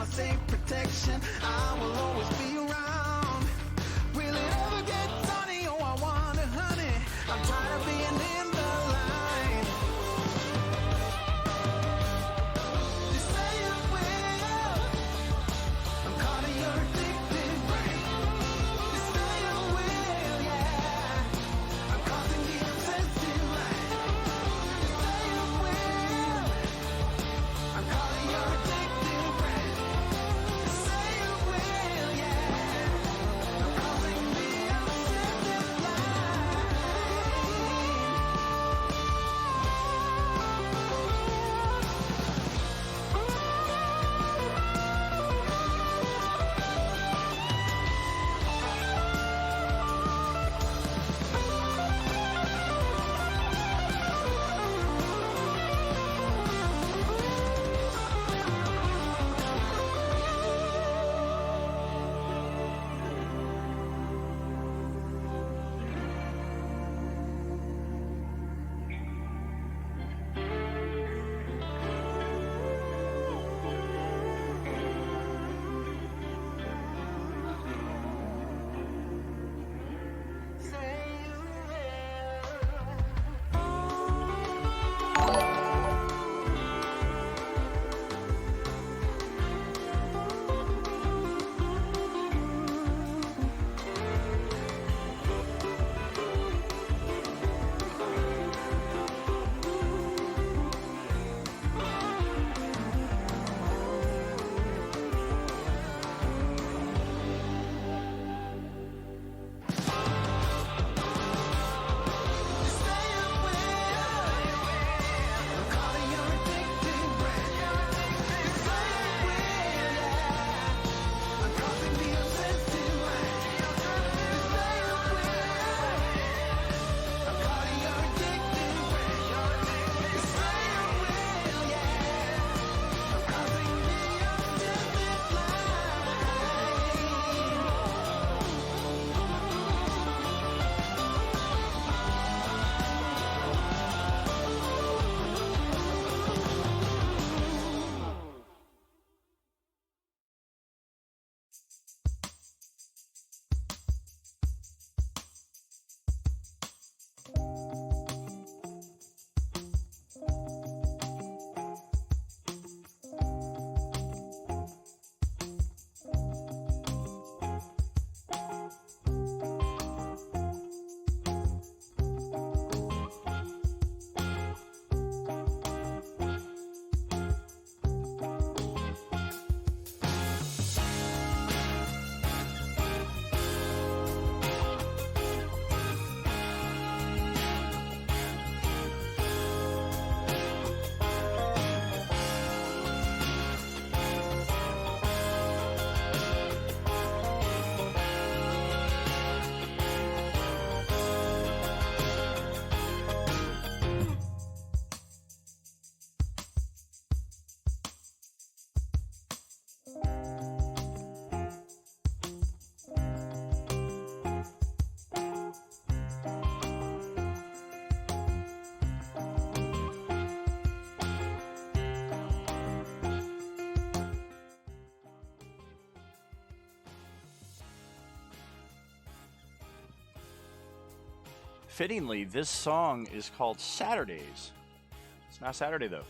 safe protection. I will always be around. Will it ever get sunny? Oh, I wonder, honey. I'm tired of being in the line. You say it will. I'm caught in your addictive brain. You say it will, yeah. I'm causing the obsessive mind. You say it will. I'm caught in your addictive brain. You say it will, yeah. I'm causing the obsessive mind. Fittingly, this song is called Saturdays. It's not Saturday, though.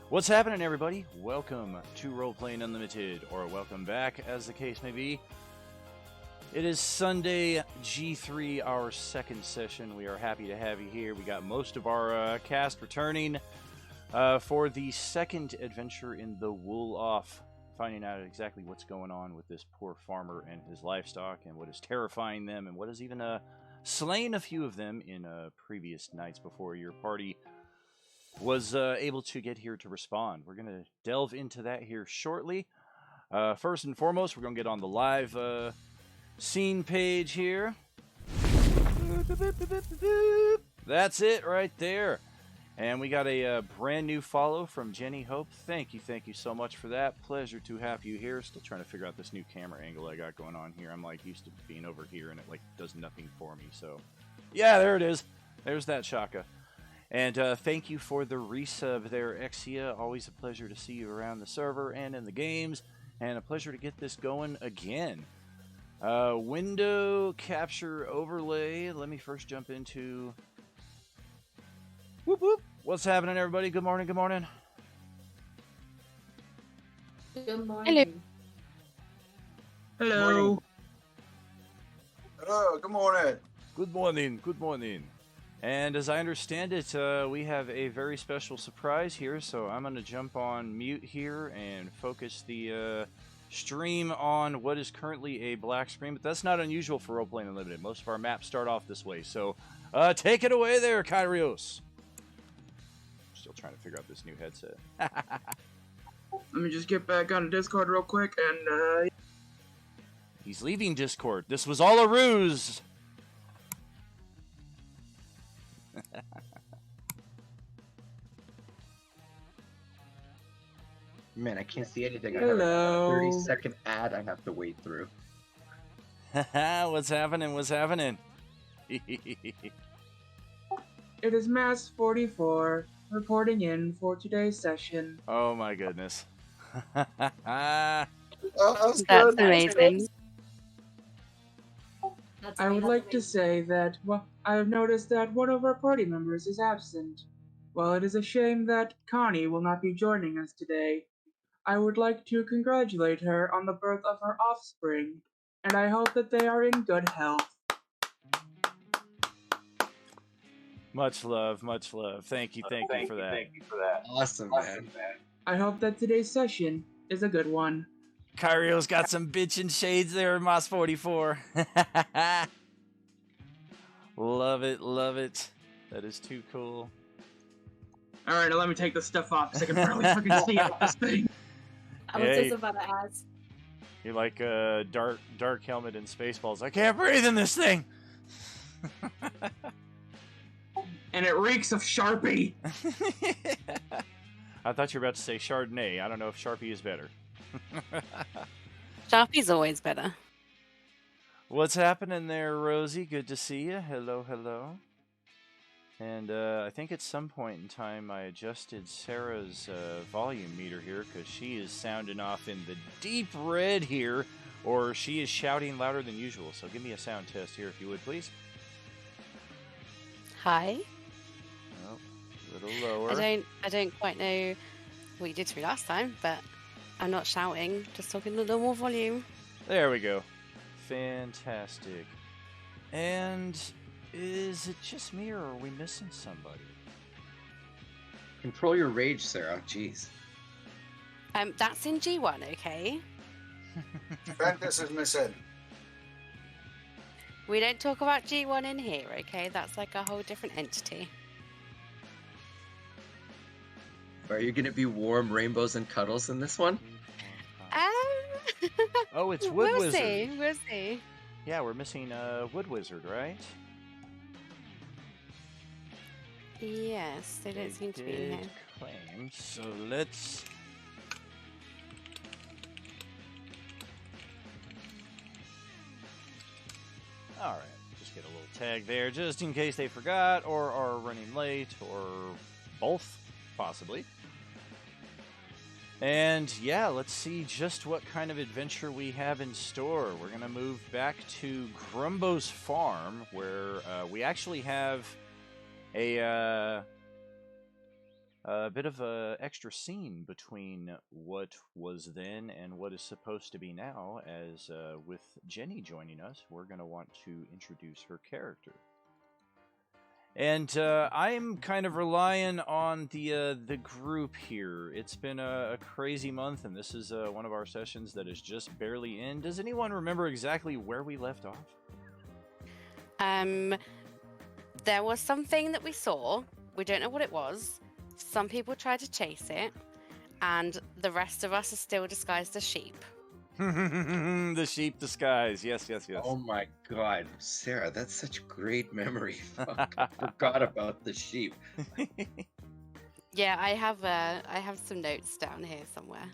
What's happening, everybody? Welcome to Roleplaying Unlimited, or welcome back, as the case may be. It is Sunday, G3, our second session. We are happy to have you here. We got most of our cast returning for the second adventure in the Wool Off, finding out exactly what's going on with this poor farmer and his livestock, and what is terrifying them, and what is even slain a few of them in previous nights before your party was able to get here to respond. We're going to delve into that here shortly. First and foremost, we're going to get on the live scene page here. That's it right there. And we got a brand new follow from Jenny Hope. Thank you so much for that. Pleasure to have you here. Still trying to figure out this new camera angle I got going on here. I'm like used to being over here and it like does nothing for me. So yeah, there it is. There's that Shaka. And thank you for the resub there, Exia. Always a pleasure to see you around the server and in the games. and a pleasure to get this going again. Window capture overlay. Let me first jump into. Whoop whoop. What's happening, everybody? Good morning. Good morning. Good morning. Hello. Hello, good morning. Good morning. Good morning. And as I understand it, we have a very special surprise here, so I'm going to jump on mute here and focus the stream on what is currently a black screen, but that's not unusual for Roleplaying Unlimited. Most of our maps start off this way, so take it away there, Kyrios. Still trying to figure out this new headset. Let me just get back on Discord real quick and He's leaving Discord. This was all a ruse. Man, I can't see anything. Hello. I have a 30-second ad I have to wait through. What's happening? What's happening? it is Mass 44 reporting in for today's session. Oh my goodness. That's That's good. amazing. I would like to say that I have noticed that one of our party members is absent. While it is a shame that Connie will not be joining us today, I would like to congratulate her on the birth of her offspring, and I hope that they are in good health. Much love, much love. Thank you for that. Awesome, man. I hope that today's session is a good one. Kyrio's got some bitchin' shades there in Moss 44. Love it, love it. That is too cool. Alright, now let me take this stuff off because I can barely fucking see out this thing. I was Hey. just about to ask. You're like a dark helmet in Spaceballs. I can't breathe in this thing. And it reeks of Sharpie. I thought you were about to say Chardonnay. I don't know if Sharpie is better. Sharpie's always better. What's happening there, Rosie? Good to see you. Hello, hello. And I think at some point in time I adjusted Sarah's volume meter here because she is sounding off in the deep red here, or she is shouting louder than usual. So give me a sound test here if you would, please. Hi. Oh, a little lower. I don't quite know what you did to me last time, but I'm not shouting, just talking a little more volume. There we go. Fantastic. And is it just me, or are we missing somebody? Control your rage, Sarah. Jeez. That's in G1, okay? Ventus is missing. We don't talk about G1 in here, okay? That's like a whole different entity. Are you gonna be warm rainbows and cuddles in this one? Oh, it's Wood we'll Wizard. see. We'll see. Yeah, we're missing Wood Wizard, right? Yes, they don't seem to be in here. Claim. So let's. All right, just get a little tag there, just in case they forgot or are running late, or both, possibly. And yeah, let's see just what kind of adventure we have in store. We're going to move back to Grumbo's farm, where we actually have a bit of a extra scene between what was then and what is supposed to be now, as with Jenny joining us, we're going to want to introduce her character. And I'm kind of relying on the group here. It's been a crazy month, and this is one of our sessions that is just barely in. Does anyone remember exactly where we left off? There was something that we saw. We don't know what it was. Some people tried to chase it, and the rest of us are still disguised as sheep. The sheep disguise. Yes, yes, yes. Oh my god, Sarah, that's such great memory. Fuck, I forgot about the sheep. Yeah, I have some notes down here somewhere.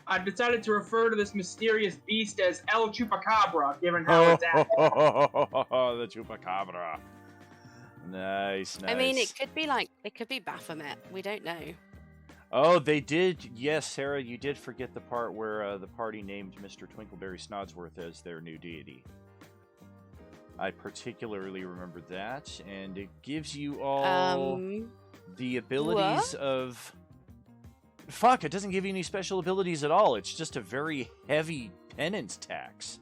I've decided to refer to this mysterious beast as El Chupacabra, given how Oh, it's acting. the chupacabra. Nice, nice. I mean, it could be Baphomet. We don't know. Oh, they did. Yes, Sarah, you did forget the part where the party named Mr. Twinkleberry Snodsworth as their new deity. I particularly remember that, and it gives you all the abilities of... Fuck, it doesn't give you any special abilities at all. It's just a very heavy penance tax.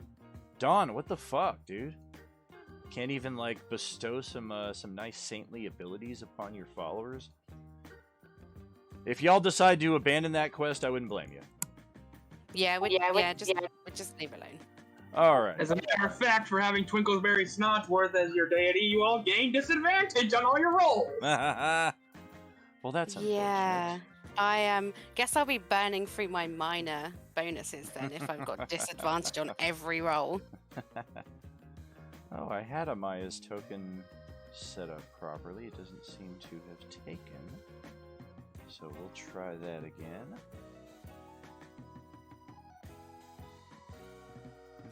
Dawn, what the fuck, dude? Can't even, like, bestow some nice saintly abilities upon your followers? If y'all decide to abandon that quest, I wouldn't blame you. Just leave it alone. Alright. As a matter of fact, for having Twinkleberry Snodsworth as your deity, you all gain disadvantage on all your rolls. Well, that's unfortunate. Yeah. I guess I'll be burning through my minor bonuses then if I've got disadvantage on every roll. Oh, I had a Maya's token set up properly. It doesn't seem to have taken. So we'll try that again.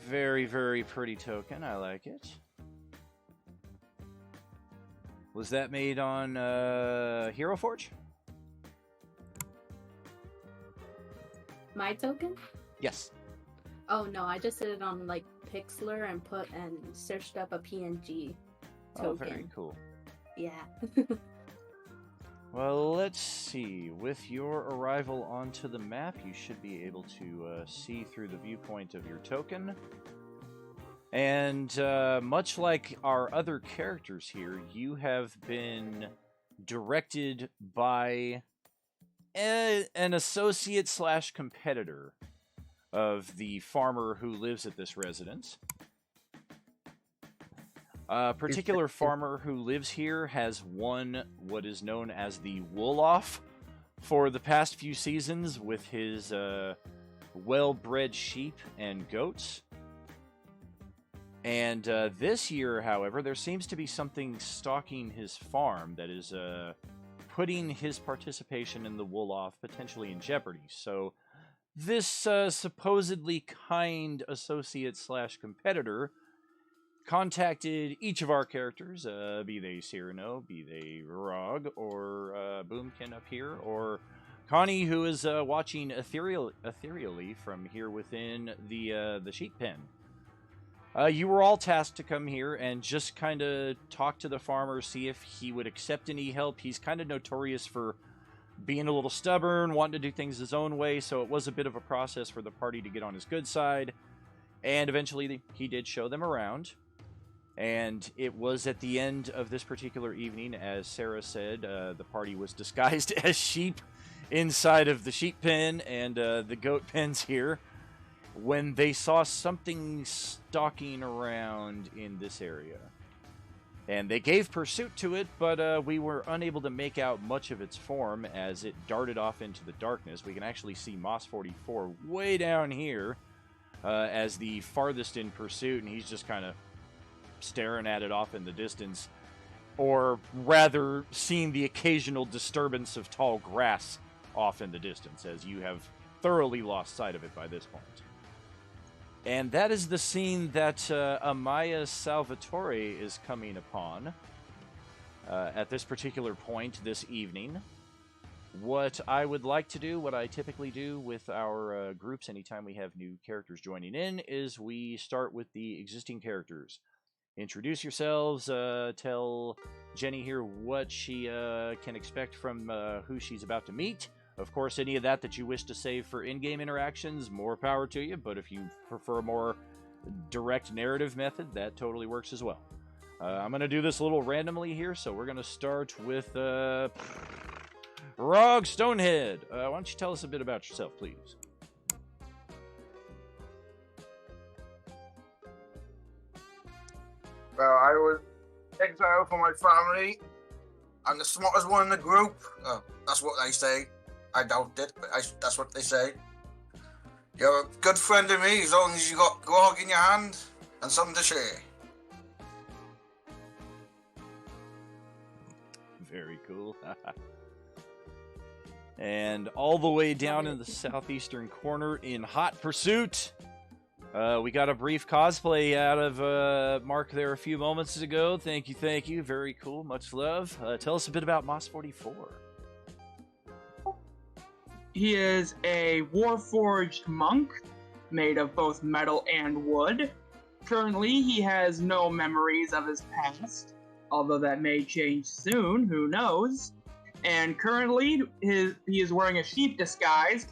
Very, very pretty token. I like it. Was that made on Hero Forge? My token? Yes. Oh no, I just did it on like Pixlr and searched up a PNG token. Oh, very cool. Yeah. Well, let's see. With your arrival onto the map, you should be able to see through the viewpoint of your token. And much like our other characters here, you have been directed by an associate / competitor of the farmer who lives at this residence. A particular farmer who lives here has won what is known as the Wool-Off for the past few seasons with his well-bred sheep and goats. And this year, however, there seems to be something stalking his farm that is putting his participation in the Wool-Off potentially in jeopardy. So this supposedly kind associate / competitor contacted each of our characters, be they Cyrano, be they Rog, or Boomkin up here, or Connie, who is watching ethereally from here within the sheep pen. You were all tasked to come here and just kind of talk to the farmer, see if he would accept any help. He's kind of notorious for being a little stubborn, wanting to do things his own way, so it was a bit of a process for the party to get on his good side. And eventually, he did show them around. And it was at the end of this particular evening, as Sarah said, the party was disguised as sheep inside of the sheep pen and the goat pens here, when they saw something stalking around in this area. And they gave pursuit to it, but we were unable to make out much of its form as it darted off into the darkness. We can actually see Moss 44 way down here as the farthest in pursuit, and he's just kind of staring at it off in the distance, or rather seeing the occasional disturbance of tall grass off in the distance, as you have thoroughly lost sight of it by this point. And that is the scene that Amaya Salvatore is coming upon at this particular point this evening. What I would like to do, what I typically do with our groups anytime we have new characters joining in, is we start with the existing characters. Introduce yourselves, tell Jenny here what she can expect from who she's about to meet. Of course, any of that you wish to save for in-game interactions, more power to you, but if you prefer a more direct narrative method, that totally works as well. I'm going to do this a little randomly here, so we're going to start with Rog Stonehead. Why don't you tell us a bit about yourself, please? Well, I was exiled from my family. I'm the smartest one in the group. That's what they say. I doubt it, but that's what they say. You're a good friend to me as long as you got grog in your hand and something to share. Very cool. And all the way down in the southeastern corner in hot pursuit, we got a brief cosplay out of Mark there a few moments ago. Thank you. Very cool. Much love. Tell us a bit about Moss 44. He is a warforged monk made of both metal and wood. Currently, he has no memories of his past, although that may change soon, who knows. And currently, he is wearing a sheep disguise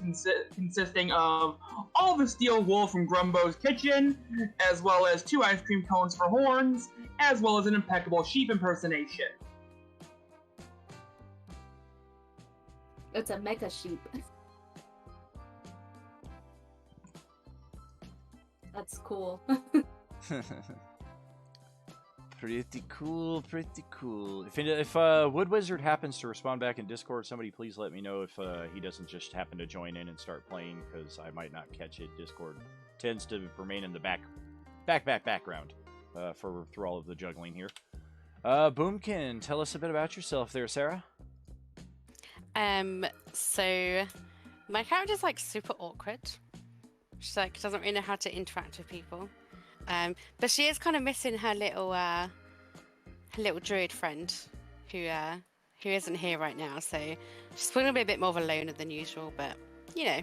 consisting of all the steel wool from Grumbo's kitchen, as well as 2 ice cream cones for horns, as well as an impeccable sheep impersonation. It's a mecha sheep. That's cool. Pretty cool, pretty cool. If Wood Wizard happens to respond back in Discord, somebody please let me know if he doesn't just happen to join in and start playing, because I might not catch it. Discord tends to remain in the background through all of the juggling here. Boomkin, tell us a bit about yourself there, Sarah. So my character's like super awkward. She's like doesn't really know how to interact with people. But she is kind of missing her little druid friend who isn't here right now. So she's probably gonna be a bit more of a loner than usual. But you know,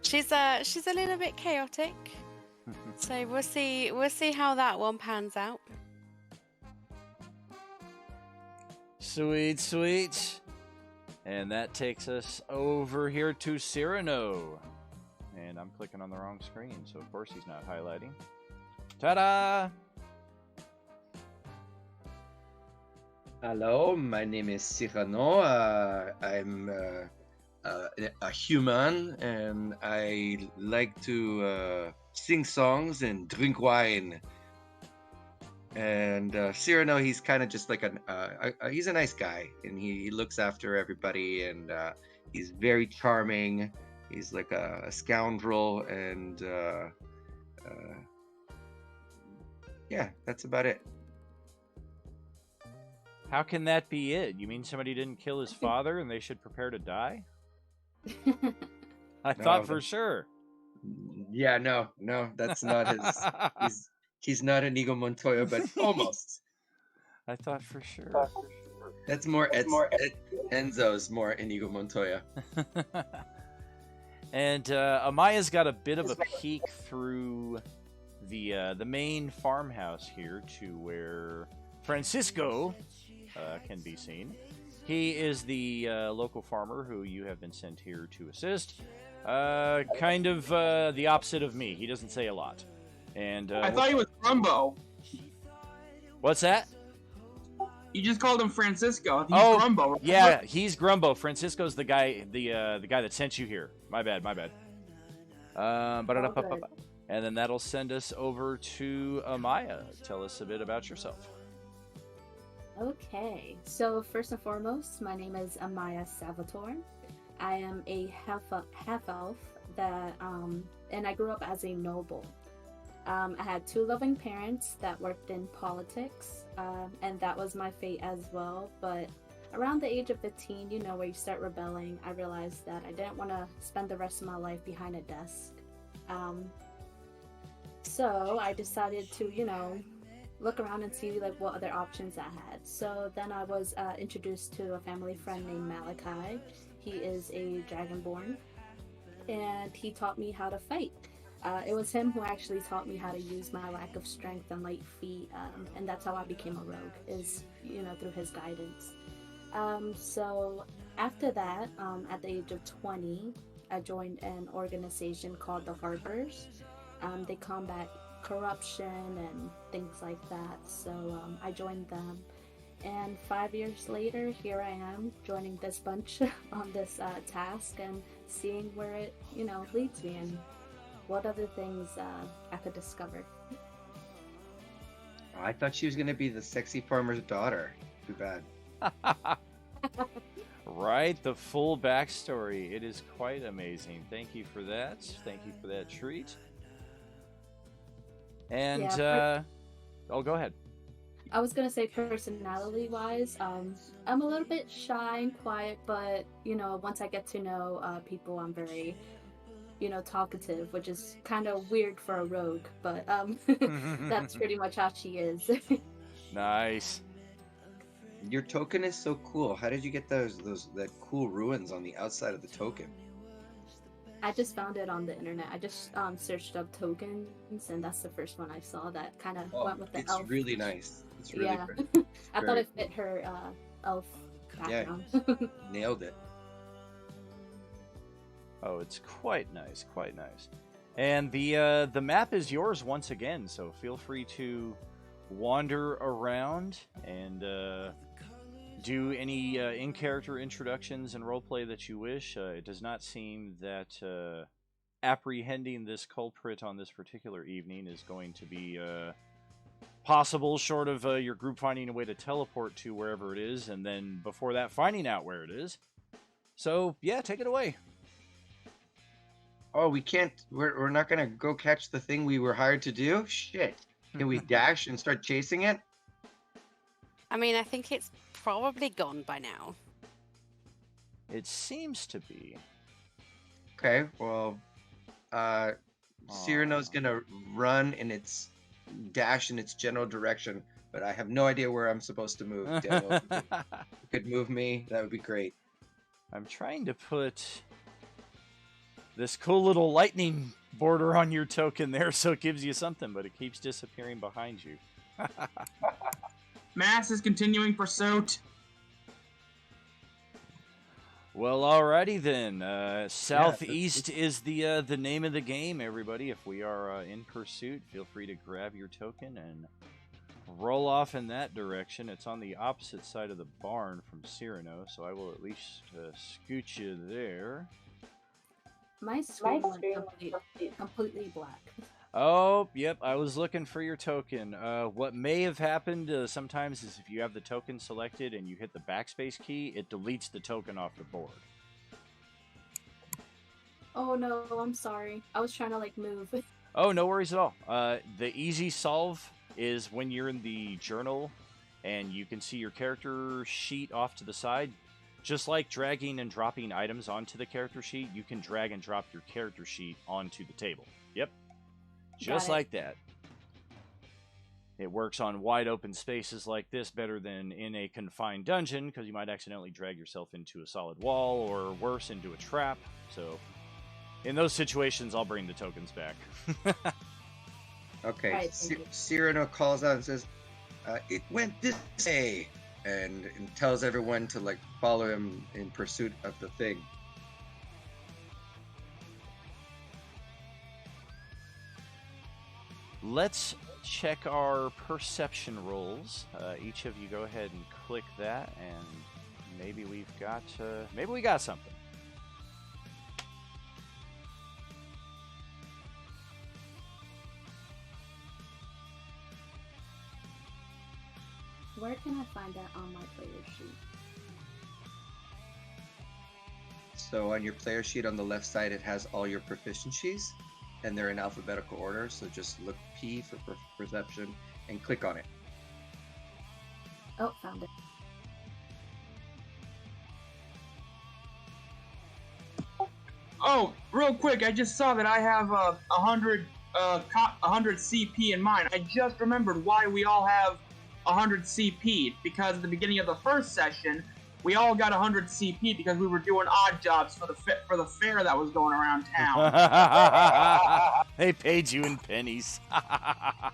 she's a little bit chaotic. So we'll see how that one pans out. Sweet, sweet. And that takes us over here to Cyrano. And I'm clicking on the wrong screen, so of course he's not highlighting. Ta-da! Hello, my name is Cyrano. I'm a human, and I like to sing songs and drink wine. And Cyrano, he's kind of just like he's a nice guy, and he looks after everybody, and he's very charming. He's like a scoundrel, and yeah, that's about it. How can that be it? You mean somebody didn't kill his father and they should prepare to die? I thought for sure. Yeah, no, that's not his. He's not Inigo Montoya, but almost. I thought for sure. That's more Enzo's more Inigo Montoya. And Amaya's got a bit of a peek through the main farmhouse here to where Francisco can be seen. He is the local farmer who you have been sent here to assist. Kind of the opposite of me. He doesn't say a lot. And I thought he was Grumbo. What's that? You just called him Francisco. He's Oh, Grumbo. Right? yeah, he's Grumbo. Francisco's the guy, the guy that sent you here. My bad. Ba-da-da-pa-pa-pa. And then that'll send us over to Amaya. Tell us a bit about yourself. Okay, so first and foremost, my name is Amaya Salvatore. I am a half elf that, and I grew up as a noble. I had 2 loving parents that worked in politics, and that was my fate as well. But around the age of 15, you know, where you start rebelling, I realized that I didn't want to spend the rest of my life behind a desk. So I decided to, you know, look around and see like what other options I had. So then I was introduced to a family friend named Malachi. He is a dragonborn, and he taught me how to fight. It was him who actually taught me how to use my lack of strength and light feet, and that's how I became a rogue, is, you know, through his guidance. So after that, at the age of 20, I joined an organization called the Harpers. They combat corruption and things like that, so I joined them. And 5 years later, here I am, joining this bunch on this task and seeing where it, you know, leads me and what other things I could discover. I thought she was going to be the sexy farmer's daughter. Too bad. Right, the full backstory. It is quite amazing. Thank you for that. Thank you for that treat. And, oh, go ahead. I was going to say personality-wise, I'm a little bit shy and quiet, but, you know, once I get to know people, I'm very, you know, talkative, which is kind of weird for a rogue, but that's pretty much how she is. Nice. Your token is so cool. How did you get that cool ruins on the outside of the token? I just found it on the internet. I just searched up tokens, and that's the first one I saw that kind of Oh, went with the it's elf. really nice. It's really Yeah. pretty. I thought Very it fit her elf Yeah. background. Nailed it. Oh, it's quite nice, quite nice. And the map is yours once again, so feel free to wander around and do any in-character introductions and roleplay that you wish. It does not seem that apprehending this culprit on this particular evening is going to be possible, short of your group finding a way to teleport to wherever it is, and then before that, finding out where it is. So, yeah, take it away. Oh, we can't. We're not gonna go catch the thing we were hired to do. Shit. Can we dash and start chasing it? I mean, I think it's probably gone by now. It seems to be. Okay. Well, Cyrano's gonna run in its dash in its general direction, but I have no idea where I'm supposed to move. Daniel, if you could move me, that would be great. I'm trying to put this cool little lightning border on your token there so it gives you something, but it keeps disappearing behind you. Mass is continuing pursuit. Well, alrighty then. Southeast is the name of the game, everybody. If we are in pursuit, feel free to grab your token and roll off in that direction. It's on the opposite side of the barn from Cyrano, so I will at least scoot you there. My screen went completely black. Oh, yep, I was looking for your token. What may have happened sometimes is if you have the token selected and you hit the backspace key, it deletes the token off the board. Oh no, I'm sorry. I was trying to like move. Oh, no worries at all. The easy solve is when you're in the journal and you can see your character sheet off to the side. Just like dragging and dropping items onto the character sheet, you can drag and drop your character sheet onto the table. Yep. Just like that. It works on wide open spaces like this better than in a confined dungeon, because you might accidentally drag yourself into a solid wall, or worse, into a trap. So, in those situations, I'll bring the tokens back. Okay. Right, thank you. Cyrano calls out and says, "It went this way," and tells everyone to like follow him in pursuit of the thing. Let's check our perception rolls. Each of you go ahead and click that, and maybe we got something. Where can I find that on my player sheet? So on your player sheet on the left side, it has all your proficiencies, and they're in alphabetical order. So just look P for perception and click on it. Oh, found it. Oh, real quick, I just saw that I have 100 CP in mine. I just remembered why we all have 100 CP, because at the beginning of the first session, we all got 100 CP because we were doing odd jobs for the fair that was going around town. They paid you in pennies. I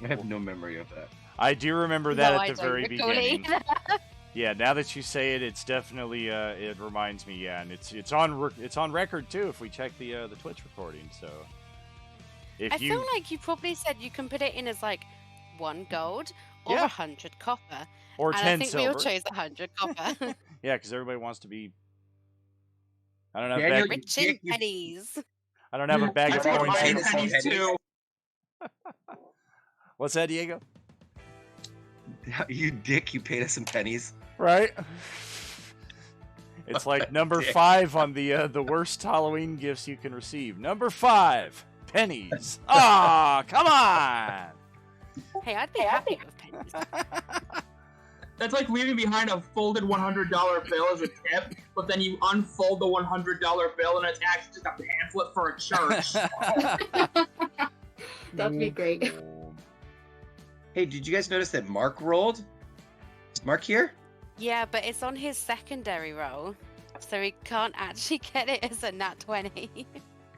have no memory of that. I do remember that No, at I the don't very recall beginning. either. Yeah, now that you say it, it's definitely it reminds me. Yeah, and it's on record too. If we check the Twitch recording, so if I you feel like you probably said you can put it in as like 1 gold or Yeah. 100 copper. or And 10 I think silver, we all chose 100 copper. yeah, because everybody wants to be. I don't know. Daniel, Bag, Rich in pennies. I don't have a bag I of think coins. mine here. pennies too. What's that, Diego? You dick! You paid us in pennies. Right. It's like number Dick. 5 on the worst Halloween gifts you can receive. Number 5, pennies. Ah, come on. Hey, I'd be happy with pennies. That's like leaving behind a folded $100 bill as a tip, but then you unfold the $100 bill and it's actually just a pamphlet for a church. That'd be great. Hey, did you guys notice that Mark rolled? Is Mark here? Yeah, but it's on his secondary roll. so we can't actually get it as a nat 20.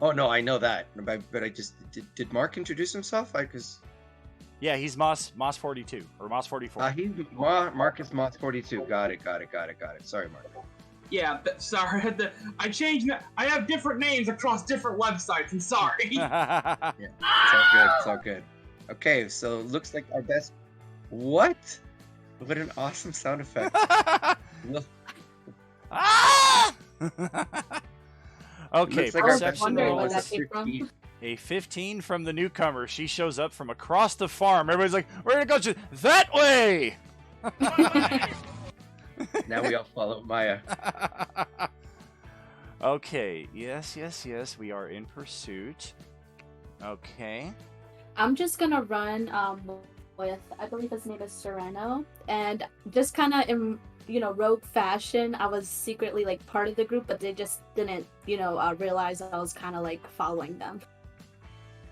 Oh no, I know that, but I just did Mark introduce himself? Because Yeah, he's Moss 42 or Moss 44. he's Marcus Moss 42. Got it. Sorry, Mark. Yeah, sorry. I changed. I have different names across different websites. I'm sorry. Yeah, it's all good. Okay, so looks like our best. What? What an awesome sound effect. Look, Ah! Okay, looks like our best perception wondering roll where is that came from. 15. a 15 from the newcomer. She shows up from across the farm. Everybody's like, "We're gonna go to that way." Now we all follow Maya. Okay. Yes. We are in pursuit. Okay. I'm just gonna run with, I believe his name is Sereno, and just kind of in rogue fashion, I was secretly like part of the group, but they just didn't realize I was kind of like following them.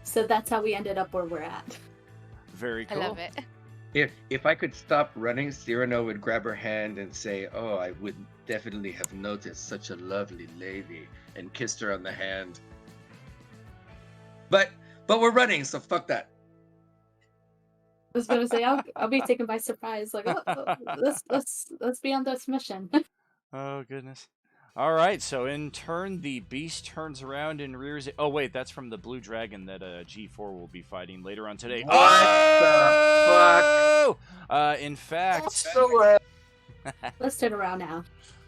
So that's how we ended up where we're at. Very I cool. love it. If I could stop running, Cyrano would grab her hand and say, "Oh, I would definitely have noticed such a lovely lady," and kissed her on the hand. But we're running, so fuck that. I was gonna say I'll be taken by surprise. Like, let's be on this mission. Oh goodness. All right. So in turn, the beast turns around and rears it. Oh wait, that's from the blue dragon that G4 will be fighting later on today. What the fuck? In fact, Let's turn around now.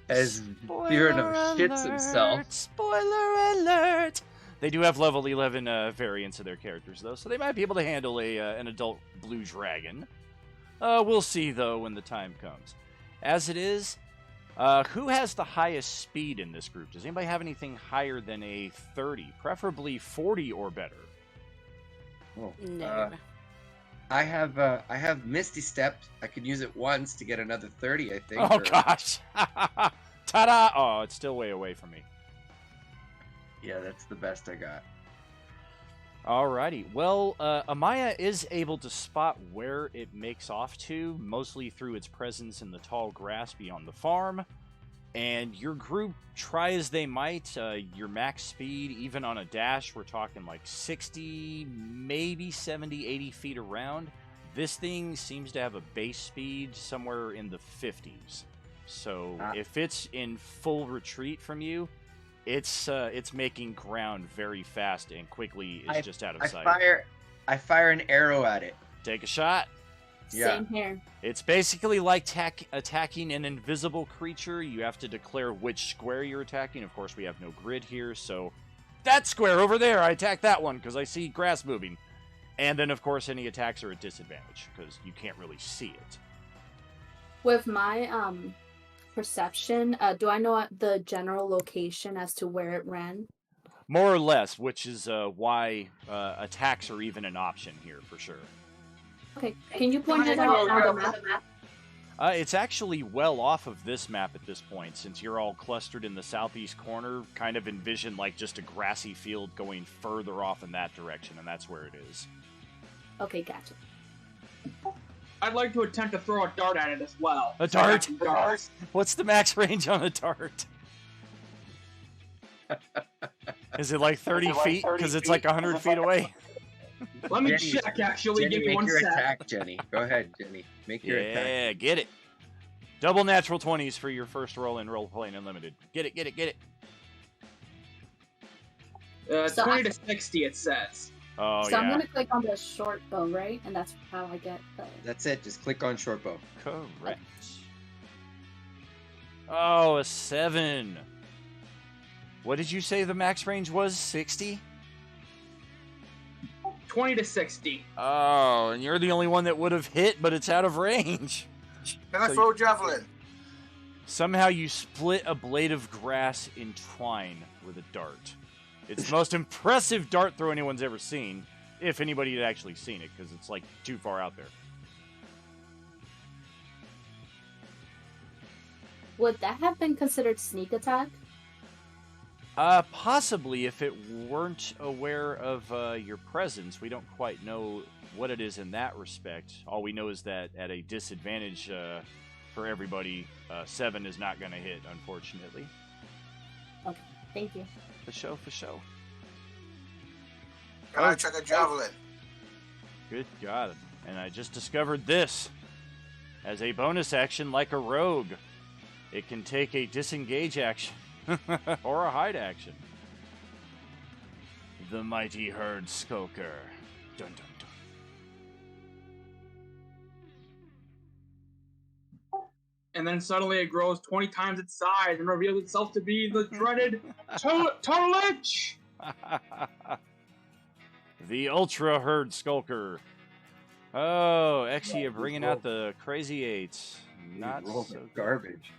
As Cyrano shits himself. Spoiler alert! They do have level 11 variants of their characters, though, so they might be able to handle an adult blue dragon. We'll see, though, when the time comes. As it is, who has the highest speed in this group? Does anybody have anything higher than a 30? Preferably 40 or better. Oh, No. I have Misty Step. I could use it once to get another 30, I think. Oh, or- gosh! Ta-da! Oh, it's still way away from me. Yeah, that's the best I got. Alrighty. Well, Amaya is able to spot where it makes off to, mostly through its presence in the tall grass beyond the farm. And your group, try as they might, your max speed, even on a dash, we're talking like 60, maybe 70, 80 feet around. This thing seems to have a base speed somewhere in the 50s. So if it's in full retreat from you, it's making ground very fast and quickly is just out of sight. I fire an arrow at it. Take a shot. Yeah. Same here. It's basically like attacking an invisible creature. You have to declare which square you're attacking. Of course, we have no grid here, so that square over there, I attack that one because I see grass moving. And then, of course, any attacks are at disadvantage because you can't really see it. With my perception, do I know the general location as to where it ran? More or less, which is why attacks are even an option here for sure. Okay, can you point it out on the map? It's actually well off of this map at this point, since you're all clustered in the southeast corner. Kind of envision like just a grassy field going further off in that direction, and that's where it is. Okay, gotcha. I'd like to attempt to throw a dart at it as well. A So I got dart? some darts. What's the max range on a dart? Is it like 30 feet? Because it's like 100 feet away. Let me Jenny- check, actually. Jenny, Give me make one your sec. attack, Jenny. Go ahead, Jenny. Make your attack. Yeah, get it. Double natural 20s for your first roll in Role Playing Unlimited. Get it, get it, get it. So 20 to 60, it says. Oh, So I'm yeah. gonna click on the short bow, right? And that's how I get the... That's it. Just click on short bow. Correct. Oh, a 7. What did you say the max range was? 60? 20 to 60. Oh, and you're the only one that would have hit, but it's out of range. Can I So throw a javelin? Somehow you split a blade of grass in twine with a dart. It's the most impressive dart throw anyone's ever seen, if anybody had actually seen it, because it's like too far out there. Would that have been considered sneak attack? Possibly if it weren't aware of your presence. We don't quite know what it is in that respect. All we know is that at a disadvantage for everybody, 7 is not going to hit, unfortunately. Thank you. For show, for show. Can I check a javelin? Good God. And I just discovered this. As a bonus action, like a rogue, it can take a disengage action or a hide action. The mighty herd skulker. Dun dun dun. And then suddenly it grows 20 times its size and reveals itself to be the dreaded Lich! The ultra herd skulker. Oh, Exia bringing out the crazy eights. Not Rolls so of garbage.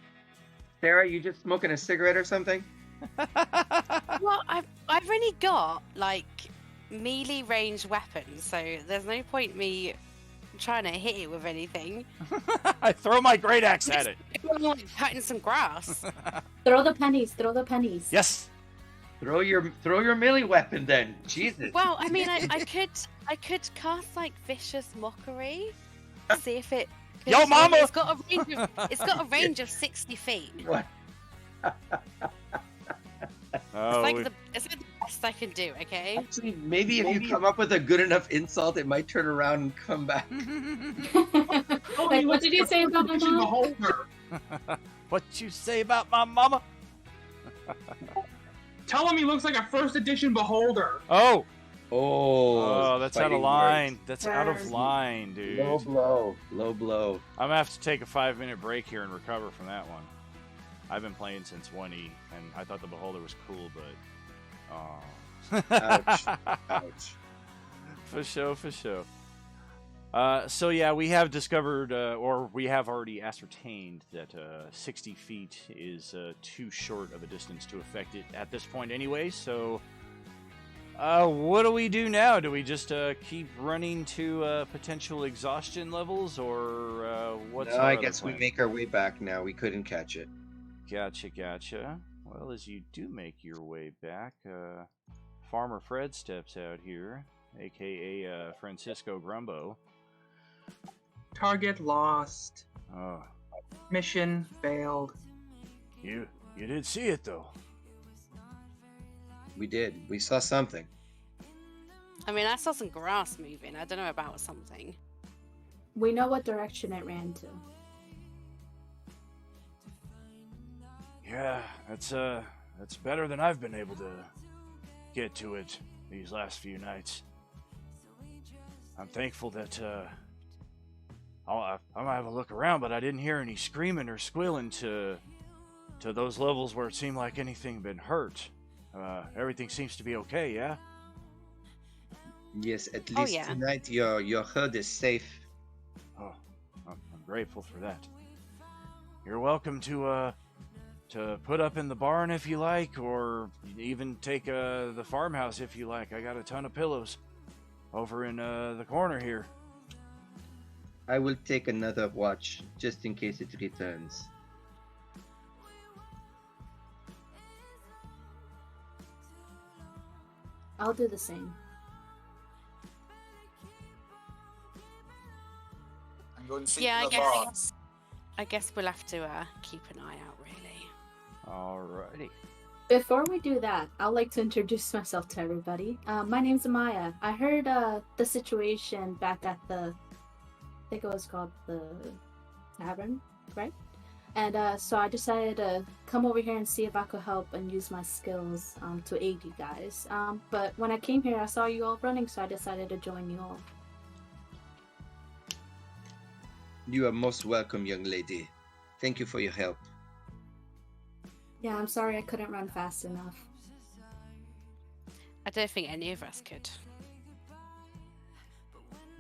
Sarah, you just smoking a cigarette or something? Well, I've only got like melee ranged weapons, so there's no point me trying to hit it with anything. I throw my great axe at it. I'm like cutting some grass. Throw the pennies. Throw the pennies. Yes. Throw your melee weapon then. Jesus. Well, I mean, I could cast like vicious mockery, see if it. Yo, mama! It's got a range of 60 feet. What? Oh, It's like the best I can do. Okay. Actually, maybe if you come up with a good enough insult, it might turn around and come back. Wait, what did you say about my mom? Beholder. what you say about my mama? Tell him he looks like a first edition Beholder. Oh. Oh, That's out of fighting line. words. That's out of line, dude. Low blow. Low blow. I'm gonna have to take a 5-minute break here and recover from that one. I've been playing since 1E, and I thought the Beholder was cool, but Ouch. Ouch. For sure, for sure. So yeah, we have discovered, or we have already ascertained that 60 feet is too short of a distance to affect it at this point anyway, so what do we do now? Do we just keep running to potential exhaustion levels, or what's No, our I other guess we plan? make our way back now. We couldn't catch it. Gotcha. Well, as you do make your way back, Farmer Fred steps out here, aka Francisco Grumbo. Target lost. Oh, Mission failed. you did see it though. We did. We saw something. I mean, I saw some grass moving. I don't know about something. We know what direction it ran to. Yeah, that's better than I've been able to get to it these last few nights. I'm thankful that I'm gonna have a look around, but I didn't hear any screaming or squealing to those levels where it seemed like anything been hurt. Everything seems to be okay, yeah? Yes, at Oh, least yeah. tonight your herd is safe. Oh, I'm grateful for that. You're welcome to put up in the barn if you like, or even take the farmhouse if you like. I got a ton of pillows over in the corner here. I will take another watch just in case it returns. I'll do the same. I'm going to see Yeah, the barn. I guess we'll have to keep an eye out, really. Alrighty. Before we do that, I'd like to introduce myself to everybody. My name's Amaya. I heard the situation back at I think it was called the tavern, right? And so I decided to come over here and see if I could help and use my skills to aid you guys. But when I came here, I saw you all running, so I decided to join you all. You are most welcome, young lady. Thank you for your help. Yeah, I'm sorry I couldn't run fast enough. I don't think any of us could.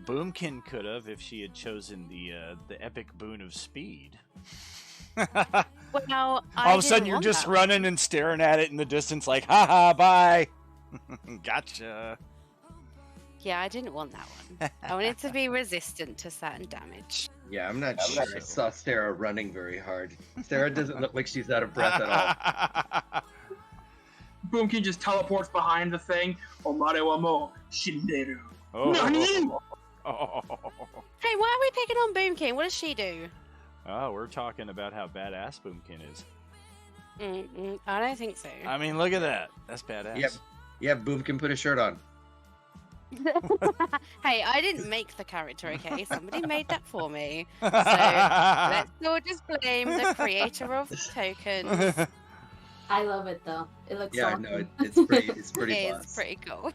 Boomkin could have if she had chosen the epic boon of speed. Well, All of a sudden, you're just running and staring at it in the distance, like, haha, bye. Gotcha. Yeah, I didn't want that one. I wanted to be resistant to certain damage. Yeah, I'm not sure I saw Sarah running very hard. Sarah doesn't look like she's out of breath at all. Boomkin just teleports behind the thing. Omare wa mo shinderu. Oh. Nani? Oh. Hey, why are we picking on Boomkin? What does she do? Oh, we're talking about how badass Boomkin is. I don't think so. I mean, look at that. That's badass. Yep. Yeah, Boom can put a shirt on. Hey, I didn't make the character, okay? Somebody made that for me. So let's all just blame the creator of the token. I love it though. It looks Yeah, awesome. no, it's pretty It boss. is pretty cool.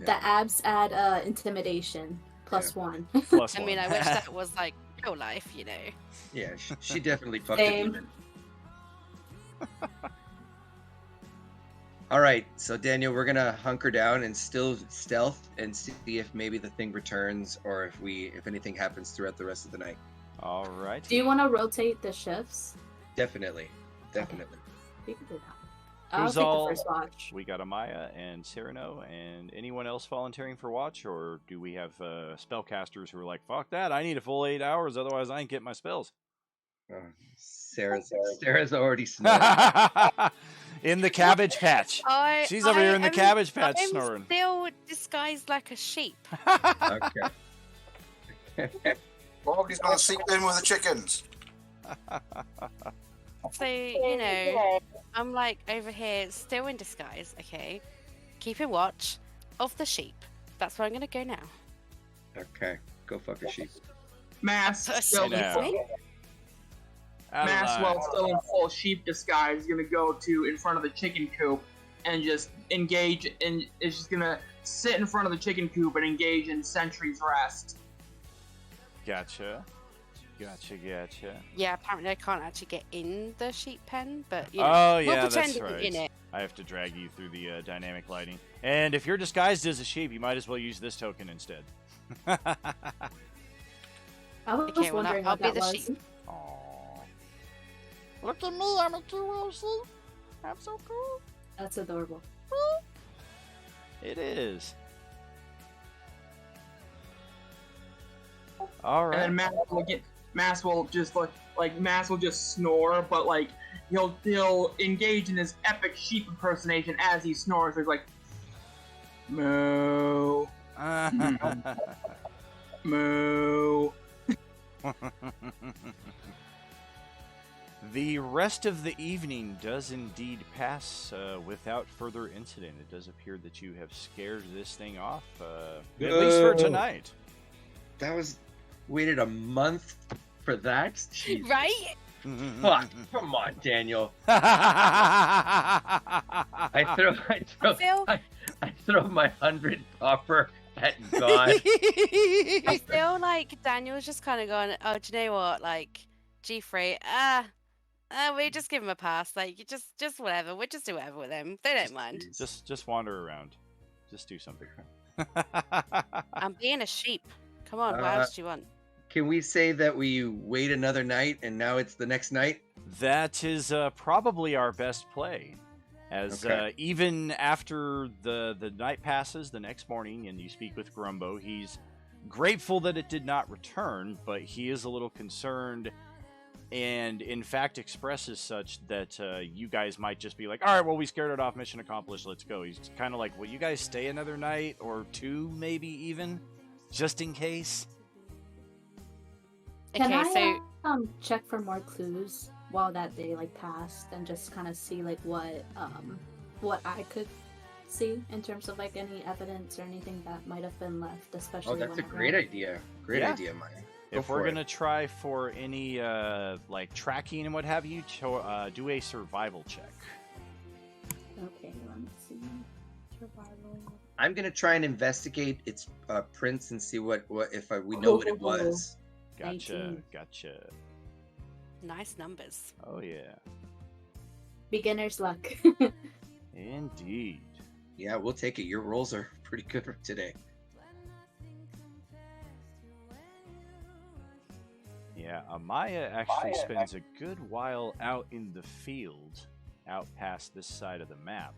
The abs add intimidation +1. Plus I mean, one. I wish that was like real life, you know. Yeah, she definitely fucked a Same. demon. All right, so Daniel, we're gonna hunker down and still stealth and see if maybe the thing returns or if anything happens throughout the rest of the night. All right. Do you want to rotate the shifts? Definitely. We can do that. I'll Who's take all- the first watch. We got Amaya and Cyrano, and anyone else volunteering for watch, or do we have spellcasters who are like, "Fuck that! I need a full 8 hours, otherwise I ain't get my spells." Sarah's already snoring. In the cabbage patch. She's over here in the cabbage patch I'm snoring. still disguised like a sheep. Okay. Well, he's gonna sleep in with the chickens. So, you know, I'm like over here still in disguise, okay? Keeping watch of the sheep. That's where I'm gonna go now. Okay. Go fuck a sheep. Mass still, Sit down. Out of line. Maxwell still in full sheep disguise is gonna go to in front of the chicken coop and just engage in. Is just gonna sit in front of the chicken coop and engage in sentry's rest. Gotcha. Yeah, apparently I can't actually get in the sheep pen, but you know, Oh, we'll yeah, that's pretend right. in it. I have to drag you through the dynamic lighting. And if you're disguised as a sheep, you might as well use this token instead. I was Okay, well, wondering I'll what be that the was. sheep. Aww. Look at me, I'm a two sheep. I'm so cool. That's adorable. It is. All right. And then Mass will just Mass will just snore, but like he'll engage in his epic sheep impersonation as he snores. So he's like, moo, moo. The rest of the evening does indeed pass without further incident. It does appear that you have scared this thing off, at least for Good. tonight. That was waited a month for that? Jeez. Right? Fuck. Come on, Daniel. I I throw my 100 copper at God. I feel like Daniel's just kind of going, oh, do you know what? Like, G3, we just give him a pass. Like, you just whatever. We'll just do whatever with him. They don't mind. just wander around. Just do something. I'm being a sheep. Come on, what Uh, else do you want? Can we say that we wait another night and now it's the next night? That is probably our best play. As Okay. even after the night passes, the next morning, and you speak with Grumbo, he's grateful that it did not return, but he is a little concerned, and in fact expresses such that you guys might just be like, all right, well, we scared it off, mission accomplished, let's go. He's kind of like, will you guys stay another night or two, maybe even, just in case? Can Okay, I check for more clues while that day passed and just kind of see what I could see in terms of any evidence or anything that might have been left, especially. Oh, that's a when I great ran. idea. Great Yeah. idea, Maya. If we're gonna try for any tracking and what have you, do a survival check. Okay, let me see. Survival. I'm gonna try and investigate its prints and see what if we know what it was. Gotcha, 19. gotcha. nice numbers. Oh yeah, Beginner's luck. indeed. Yeah, we'll take it. Your rolls are pretty good for today. Yeah, Amaya actually spends a good while out in the field, out past this side of the map,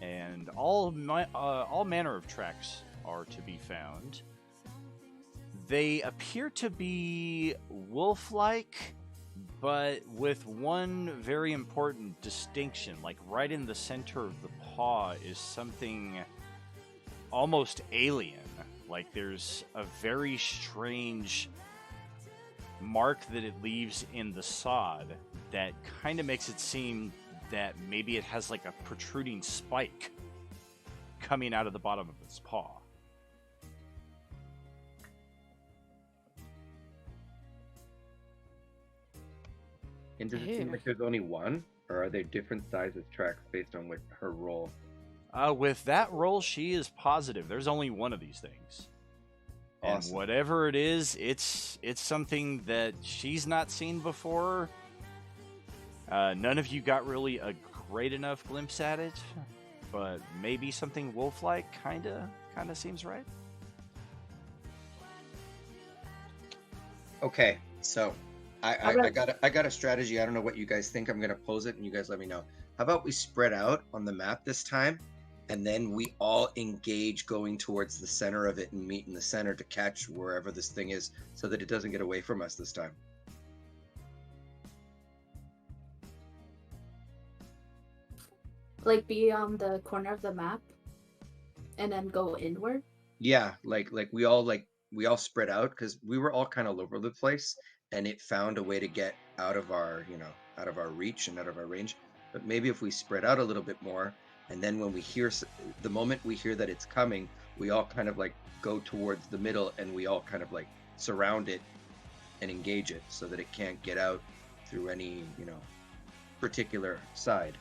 and all manner of tracks are to be found. They appear to be wolf-like, but with one very important distinction. Like right in the center of the paw is something almost alien. Like there's a very strange mark that it leaves in the sod that kind of makes it seem that maybe it has like a protruding spike coming out of the bottom of its paw. And does it seem Ew. like there's only one, or are there different sizes tracks based on what her role? With that roll, she is positive. There's only one of these things. And Awesome. whatever it is, it's something that she's not seen before. None of you got really a great enough glimpse at it, but maybe something wolf-like kinda seems right. Okay, so I Alright. got a strategy. I don't know what you guys think. I'm gonna pose it, and you guys let me know. How about we spread out on the map this time, and then we all engage going towards the center of it and meet in the center to catch wherever this thing is, so that it doesn't get away from us this time. Like be on the corner of the map, and then go inward. Yeah, like we all spread out because we were all kind of all over the place, and it found a way to get out of our out of our reach and out of our range. But maybe if we spread out a little bit more, and then when we hear the moment we hear that it's coming, we all kind of like go towards the middle, and we all kind of like surround it and engage it so that it can't get out through any particular side.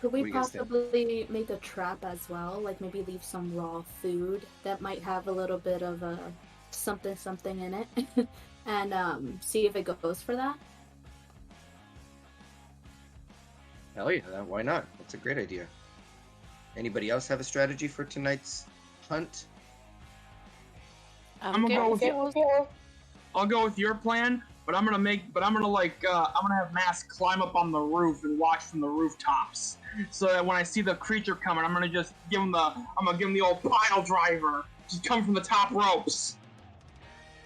Could What do we you guys think? possibly make a trap as well? Like maybe leave some raw food that might have a little bit of a something in it, and see if it goes for that. Hell yeah, why not? That's a great idea. Anybody else have a strategy for tonight's hunt? I'm gonna go with good. I'll go with your plan, but I'm gonna have Mask climb up on the roof and watch from the rooftops, so that when I see the creature coming, I'm gonna give him the old pile driver, just come from the top ropes.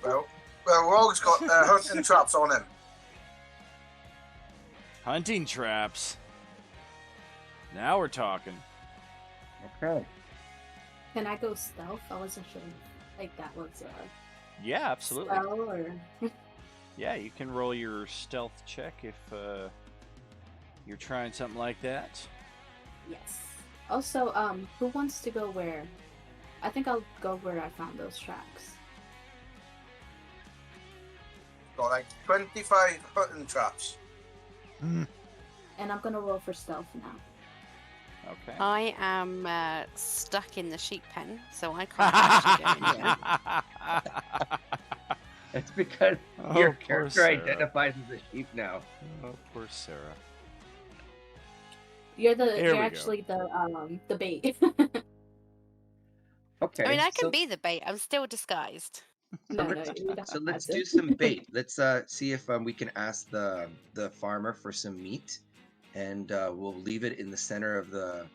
Well, Rogue's got hunting traps on him. Hunting traps. Now we're talking. Okay. Can I go stealth? I wasn't sure. Like that was Yeah, absolutely. spell or. Yeah, you can roll your stealth check if you're trying something like that. Yes. Also, who wants to go where? I think I'll go where I found those tracks. Got like 25 hunting traps. And I'm gonna roll for stealth now. Okay. I am stuck in the sheep pen, so I can't actually go in there. It's because Oh, your poor character Sarah. identifies as a sheep now. Oh, poor Sarah. You're Here we go. actually the bait. Okay. I mean, I can so, be the bait. I'm still disguised. no, let's, you don't so have let's to. do some bait. Let's see if we can ask the farmer for some meat, and we'll leave it in the center of the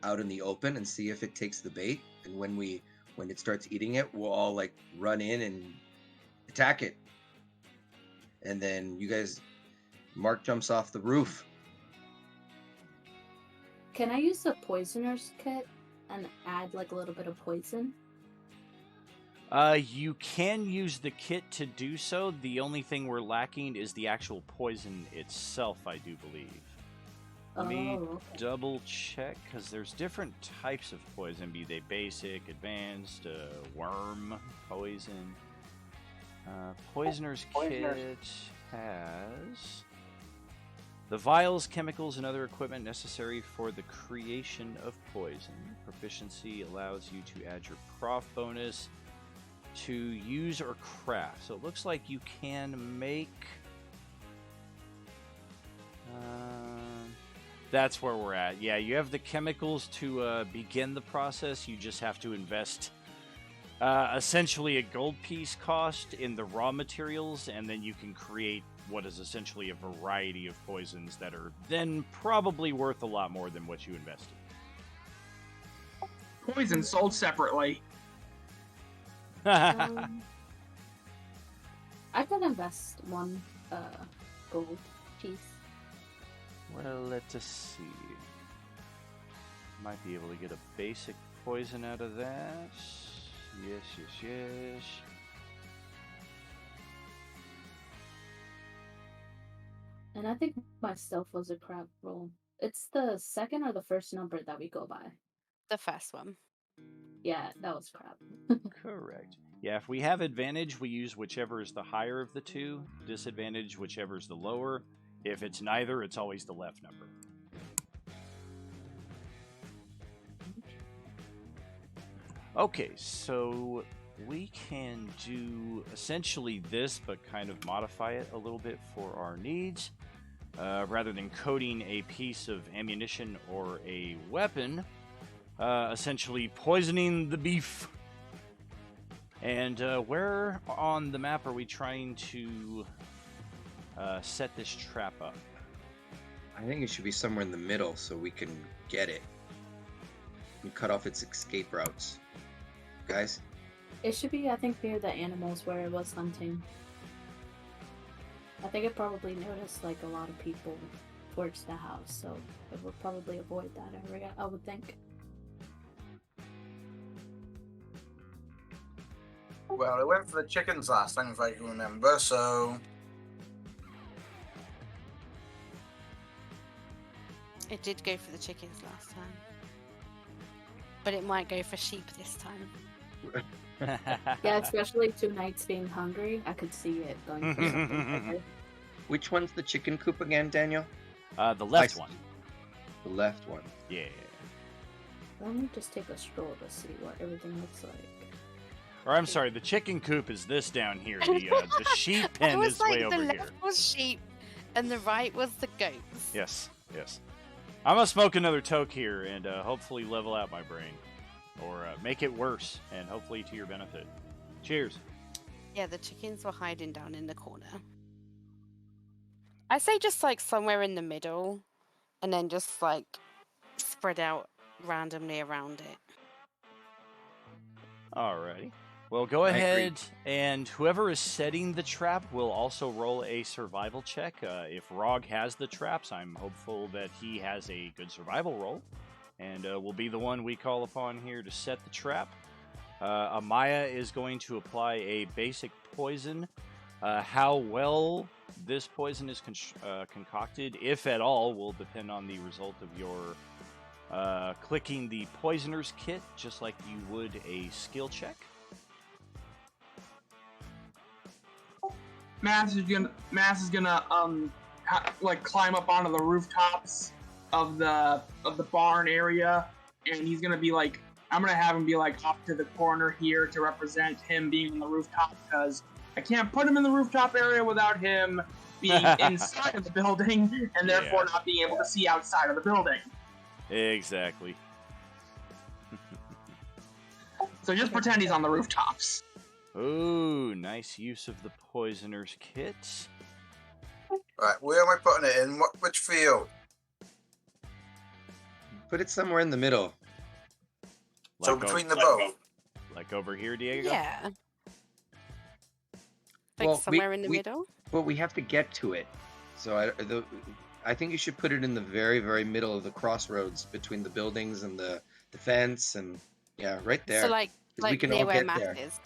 out in the open and see if it takes the bait. And when it starts eating it, we'll all run in and attack it. And then you guys, Mark jumps off the roof. Can I use the poisoner's kit and add a little bit of poison? You can use the kit to do so. The only thing we're lacking is the actual poison itself, I do believe. Let me okay. double check, because there's different types of poison, be they basic, advanced, worm poison. Poisoner's kit has the vials, chemicals, and other equipment necessary for the creation of poison. Proficiency allows you to add your prof bonus to use or craft. So it looks like you can make... that's where we're at. Yeah, you have the chemicals to begin the process. You just have to invest essentially a gold piece cost in the raw materials, and then you can create what is essentially a variety of poisons that are then probably worth a lot more than what you invested. Poison sold separately. I could invest one gold piece. Well, let us see. Might be able to get a basic poison out of that. Yes. And I think my stealth was a crap roll. It's the second or the first number that we go by. The first one. Yeah, that was crap. Correct. Yeah, if we have advantage, we use whichever is the higher of the two. Disadvantage, whichever is the lower. If it's neither, it's always the left number. Okay, so we can do essentially this, but kind of modify it a little bit for our needs. Rather than coating a piece of ammunition or a weapon, essentially poisoning the beef. And where on the map are we trying to set this trap up? I think it should be somewhere in the middle so we can get it and cut off its escape routes. Guys? It should be, I think, near the animals where it was hunting. I think it probably noticed like a lot of people towards the house, so it would probably avoid that area, I would think. Well, I went for the chickens last time, if I can remember, so... It did go for the chickens last time. But it might go for sheep this time. Yeah, especially 2 nights being hungry, I could see it going for something better. Which one's the chicken coop again, Daniel? The left one. The left one. Yeah. Let me just take a stroll to see what everything looks like. Or I'm sorry, the chicken coop is this down here. The sheep It pen was is like way the over left here. was sheep and the right was the goats. Yes, yes. I'm gonna smoke another toke here and hopefully level out my brain. Or make it worse, and hopefully to your benefit. Cheers. Yeah, the chickens were hiding down in the corner. I say just like somewhere in the middle, and then just like spread out randomly around it. Alrighty. Well, go I agree. ahead, and whoever is setting the trap will also roll a survival check. If Rog has the traps, I'm hopeful that he has a good survival roll, and will be the one we call upon here to set the trap. Amaya is going to apply a basic poison. How well this poison is concocted, if at all, will depend on the result of your clicking the poisoner's kit, just like you would a skill check. Mass is gonna like climb up onto the rooftops of the barn area, and he's gonna be like, I'm gonna have him be like off to the corner here to represent him being on the rooftop, because I can't put him in the rooftop area without him being inside of the building and therefore not being able to see outside of the building. Exactly. So just pretend he's on the rooftops. Ooh, nice use of the poisoner's kit. Right, where am I putting it in? Which field? Put it somewhere in the middle. So Like between o- the both. like over here, Diego? Yeah. Like Well, somewhere in the we- middle. But we have to get to it. So I think you should put it in the very, very middle of the crossroads between the buildings and the fence, and yeah, right there. So like 'Cause we can near all where get Math there. is.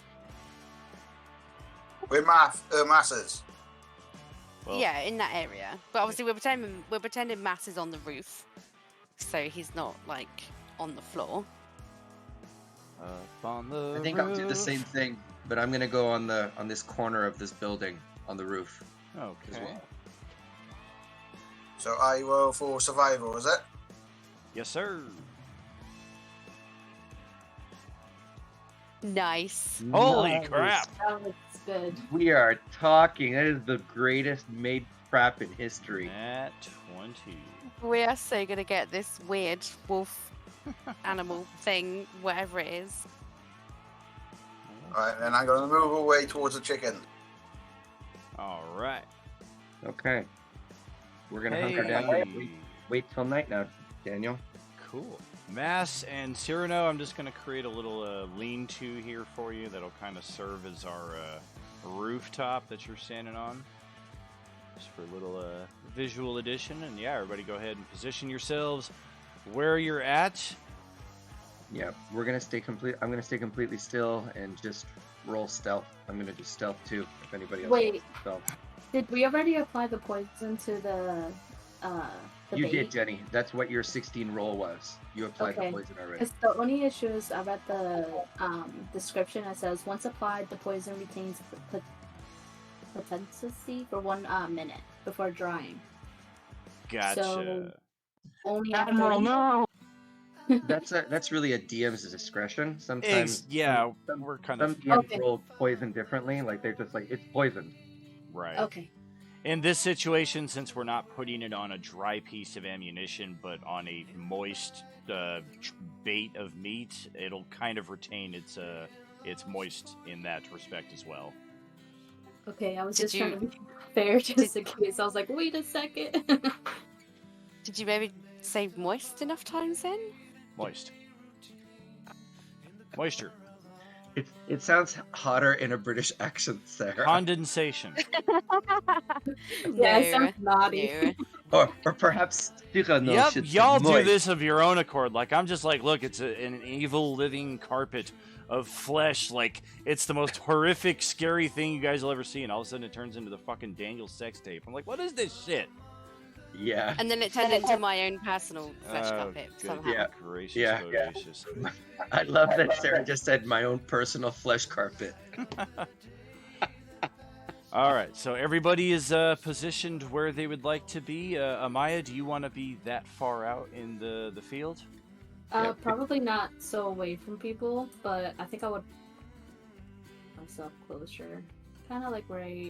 Where masses. Well, Yeah, in that area. But obviously we're pretending Mass is on the roof. So he's not like on the floor. Up on the I think I'll do the roof. same thing, but I'm gonna go on this corner of this building on the roof as Okay. well. So I roll for survival, is it? Yes, sir. Nice. Holy Nice. crap. That looks good. We are talking. That is the greatest made trap in history. At 20. We are so gonna get this weird wolf animal thing, whatever it is. Alright, then I'm going to move away towards the chicken. All right. Okay. We're gonna Hey. hunker down. Wait till night now, Daniel. Cool. Mass and Cyrano, I'm just going to create a little lean-to here for you that'll kind of serve as our rooftop that you're standing on. Just for a little visual addition. And yeah, everybody go ahead and position yourselves where you're at. Yeah, we're gonna stay complete. I'm gonna stay completely still and just roll stealth. I'm gonna do stealth too. If anybody else Wait. wants stealth. Did we already apply the poison to the You bait? did, Jenny. That's what your 16 roll was. You applied Okay. the poison already. Because the only issue is I read the description. It says once applied, the poison retains potency for 1 minute before drying. Gotcha. So only Admiral, after. no! That's really a DM's discretion. Sometimes yeah, some, we're kind some of DMs Okay. roll poison differently. Like they're just like it's poison. right. Okay. In this situation, since we're not putting it on a dry piece of ammunition, but on a moist bait of meat, it'll kind of retain its moist in that respect as well. Okay, I was Did just trying to you- be fair just in case. I was like, wait a second. Did you maybe say moist enough times then? Moist. Moisture. It sounds hotter in a British accent, Sarah. Condensation. Yeah, it sounds naughty. no. Or perhaps Cyrano Yep, should say y'all do moist. this of your own accord. Like, I'm just like, look, it's an evil living carpet of flesh. Like, it's the most horrific, scary thing you guys will ever see. And all of a sudden it turns into the fucking Daniel sex tape. I'm like, what is this shit? Yeah. And then it turned into my own personal flesh Oh, carpet good somehow. Yeah. gracious, Yeah. bodacious. I love that Sarah just said my own personal flesh carpet. All right, so everybody is positioned where they would like to be. Amaya, do you want to be that far out in the field? Yeah. Probably not so away from people, but I think I would myself closer. Kind of like where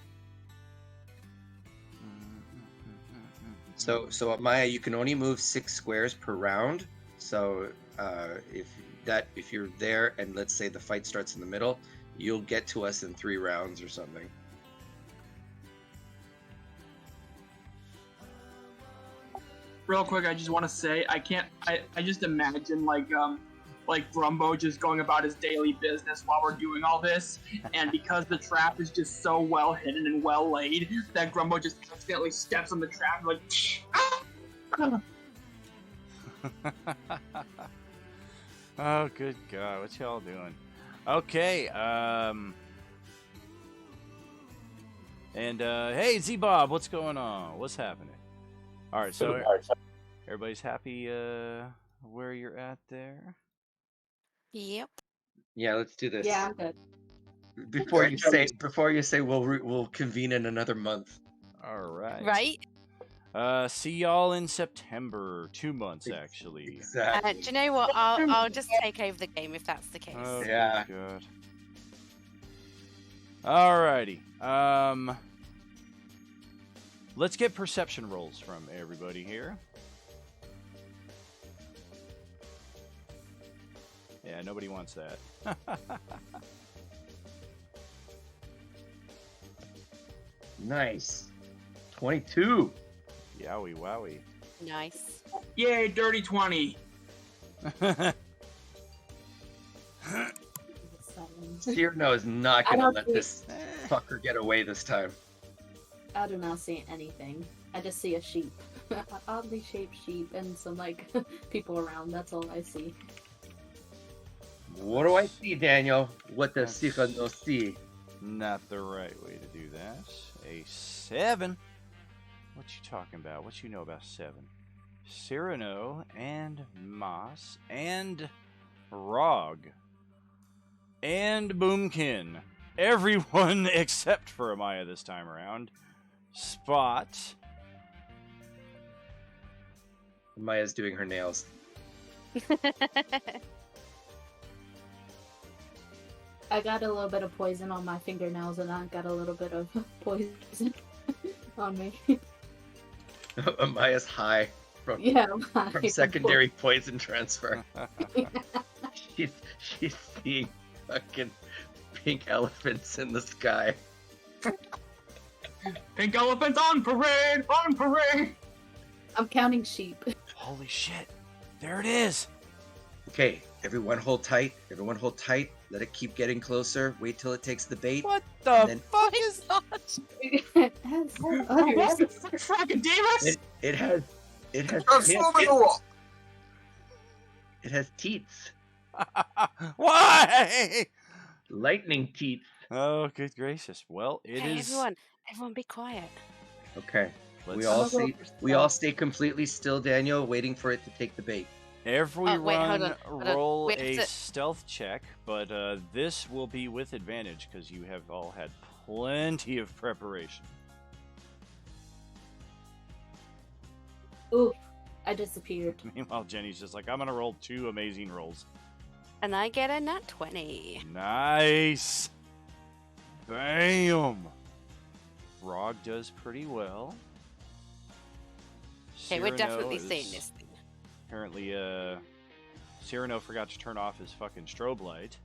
So Maya, you can only move 6 squares per round. So if you're there and let's say the fight starts in the middle, you'll get to us in 3 rounds or something. Real quick, I just want to say I just imagine like Grumbo just going about his daily business while we're doing all this, and because the trap is just so well hidden and well laid, that Grumbo just accidentally steps on the trap and Oh, good God, what y'all doing? Okay, and hey, Z-Bob, what's going on? What's happening? All right, so everybody's happy where you're at there? Yep. Yeah, let's do this. Yeah, I'm good. Before you say we'll convene in another month. All right. Right? See y'all in September. 2 months, actually. Exactly. Do you know what? I'll just take over the game if that's the case. Oh, Yeah. good God. Alrighty. Let's get perception rolls from everybody here. Yeah, nobody wants that. Nice. 22. Yowie wowie. Nice. yay, dirty 20. Cyrano is not I gonna don't let think- this fucker get away this time. I do not see anything. I just see a sheep. Oddly shaped sheep and some like people around. That's all I see. What do I see, Daniel? What does That's- Cyrano see? Not the right way to do that. A 7. What you talking about? What you know about 7? Cyrano and Moss and Rog and Boomkin. Everyone except for Amaya this time around. Spot. Maya's doing her nails. I got a little bit of poison on my fingernails, and I got a little bit of poison on me. Maya's high from, Yeah, from secondary poison transfer. She's seeing fucking pink elephants in the sky. Pink elephants on parade, on parade. I'm counting sheep. Holy shit. There it is. Okay, everyone hold tight. Everyone hold tight. Let it keep getting closer. Wait till it takes the bait. What the And then- fuck is It has udders. Fucking Davis. It has Transform into what? it has teats. Why? Lightning teats. Oh, good gracious. Well, it Hey, is. everyone, Everyone be quiet. Okay. Let's We I'm all gonna roll stay. for We all stealth. stay completely still, Daniel, waiting for it to take the bait. everyone Oh, wait, hold on, hold on. roll We have a to- stealth check, but this will be with advantage because you have all had plenty of preparation. Ooh, I disappeared. Meanwhile, Jenny's just like, I'm gonna roll 2 amazing rolls. And I get a nat 20. Nice. Bam. Rog does pretty well. Okay, we're definitely Cyrano seeing is- this thing. Apparently, Cyrano forgot to turn off his fucking strobe light.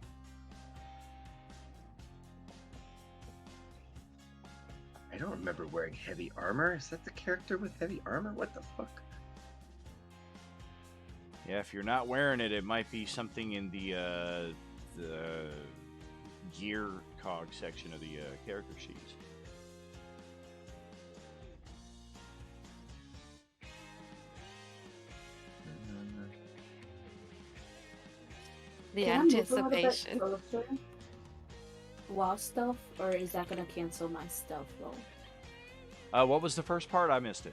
I don't remember wearing heavy armor. Is that the character with heavy armor? What the fuck? Yeah, if you're not wearing it, it might be something in the gear cog section of the character sheets. The Can I move a little bit anticipation. closer while stealth, or is that gonna cancel my stealth roll? What was the first part? I missed it.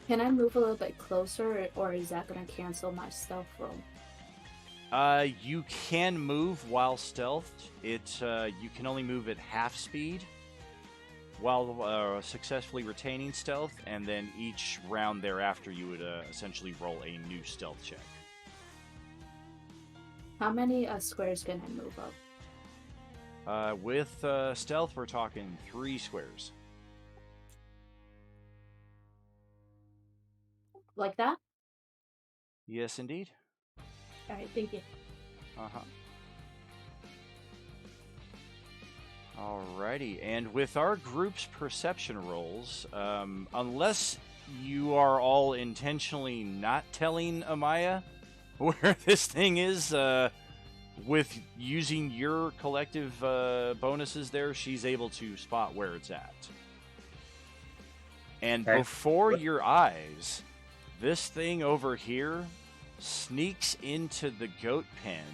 Can I move a little bit closer, or is that gonna cancel my stealth roll? You can move while stealthed. You can only move at half speed while successfully retaining stealth, and then each round thereafter you would essentially roll a new stealth check. How many squares can I move up? With stealth, we're talking 3 squares. Like that? Yes, indeed. Alright, thank you. Uh-huh. Alrighty, and with our group's perception rolls, unless you are all intentionally not telling Amaya where this thing is, with using your collective bonuses there, she's able to spot where it's at. And Okay. before What- your eyes, this thing over here sneaks into the goat pen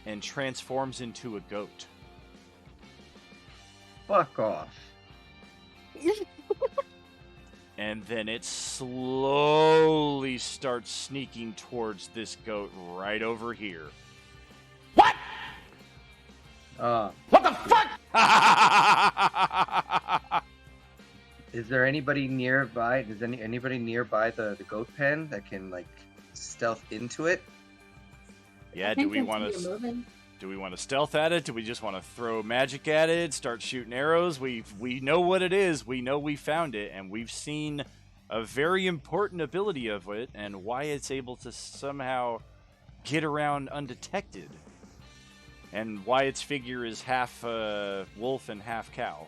and transforms into a goat. Fuck off. And then it slowly starts sneaking towards this goat right over here. What the fuck? Is there anybody nearby? Does anybody nearby the goat pen that can like stealth into it? Yeah, I do can we want continue moving. Do we want to stealth at it? Do we just want to throw magic at it? Start shooting arrows? We know what it is. We know we found it, and we've seen a very important ability of it, and why it's able to somehow get around undetected, and why its figure is half wolf and half cow.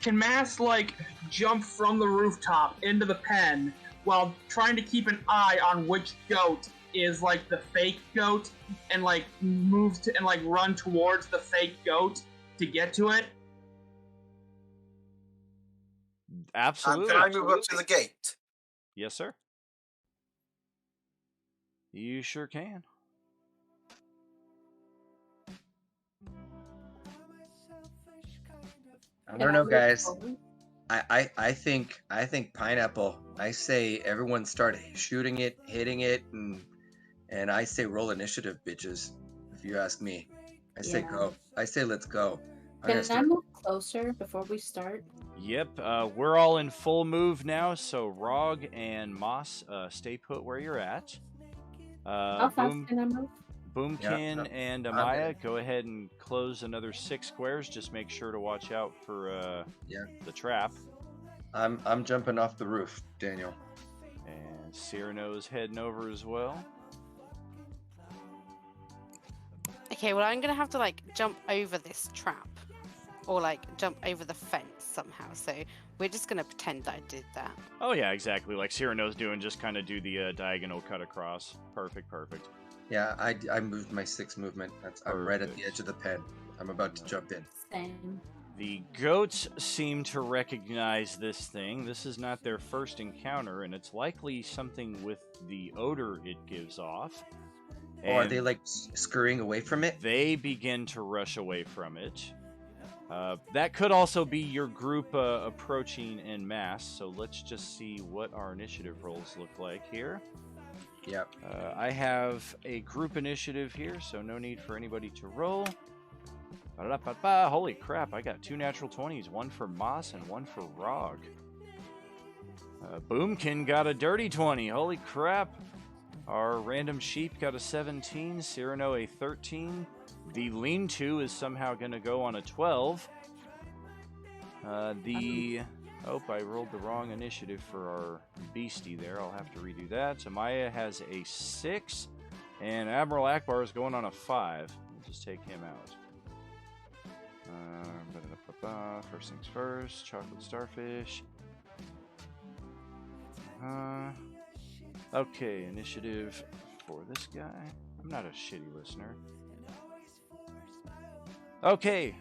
Can Mass, like, jump from the rooftop into the pen while trying to keep an eye on which goat is, like, the fake goat and, like, move to and, like, run towards the fake goat to get to it? And Absolutely. can I move up to the gate? Yes, sir. You sure can. I Can don't know, move guys. forward? I think pineapple. I say everyone start shooting it, hitting it, and I say roll initiative, bitches. If you ask me, I say Yeah. go. I say let's go. I'm Can gonna I start. move closer before we start? Yep, we're all in full move now, so Rog and Moss, stay put where you're at. How fast Boom, can I move? Boomkin no, and I'm Amaya, ready. go ahead and close another 6 squares. Just make sure to watch out for Yeah. the trap. I'm jumping off the roof, Daniel. And Cyrano's heading over as well. Okay, well, I'm gonna have to like jump over this trap, or like jump over the fence somehow. So we're just gonna pretend I did that. Oh yeah, exactly. Like Cyrano's doing, just kind of do the diagonal cut across. Perfect, perfect. Yeah, I moved my 6 movement. I'm right at the Perfect. edge of the pen. I'm about to jump in. Same. The goats seem to recognize this thing. This is not their first encounter, and it's likely something with the odor it gives off. Or are And they like scurrying away from it? they begin to rush away from it. That could also be your group approaching en masse, so let's just see what our initiative rolls look like here. Yep. I have a group initiative here, so no need for anybody to roll. Ba-da-da-ba-ba. Holy crap, I got 2 natural 20s, one for Moss and one for Rog. Boomkin got a dirty 20, holy crap. Our random sheep got a 17, Cyrano a 13. The lean-to is somehow going to go on a 12. Oh, I rolled the wrong initiative for our beastie there. I'll have to redo that. Amaya has a 6, and Admiral Akbar is going on a 5. We'll just take him out. First things first, chocolate starfish. Okay, initiative for this guy. I'm not a shitty listener. Okay,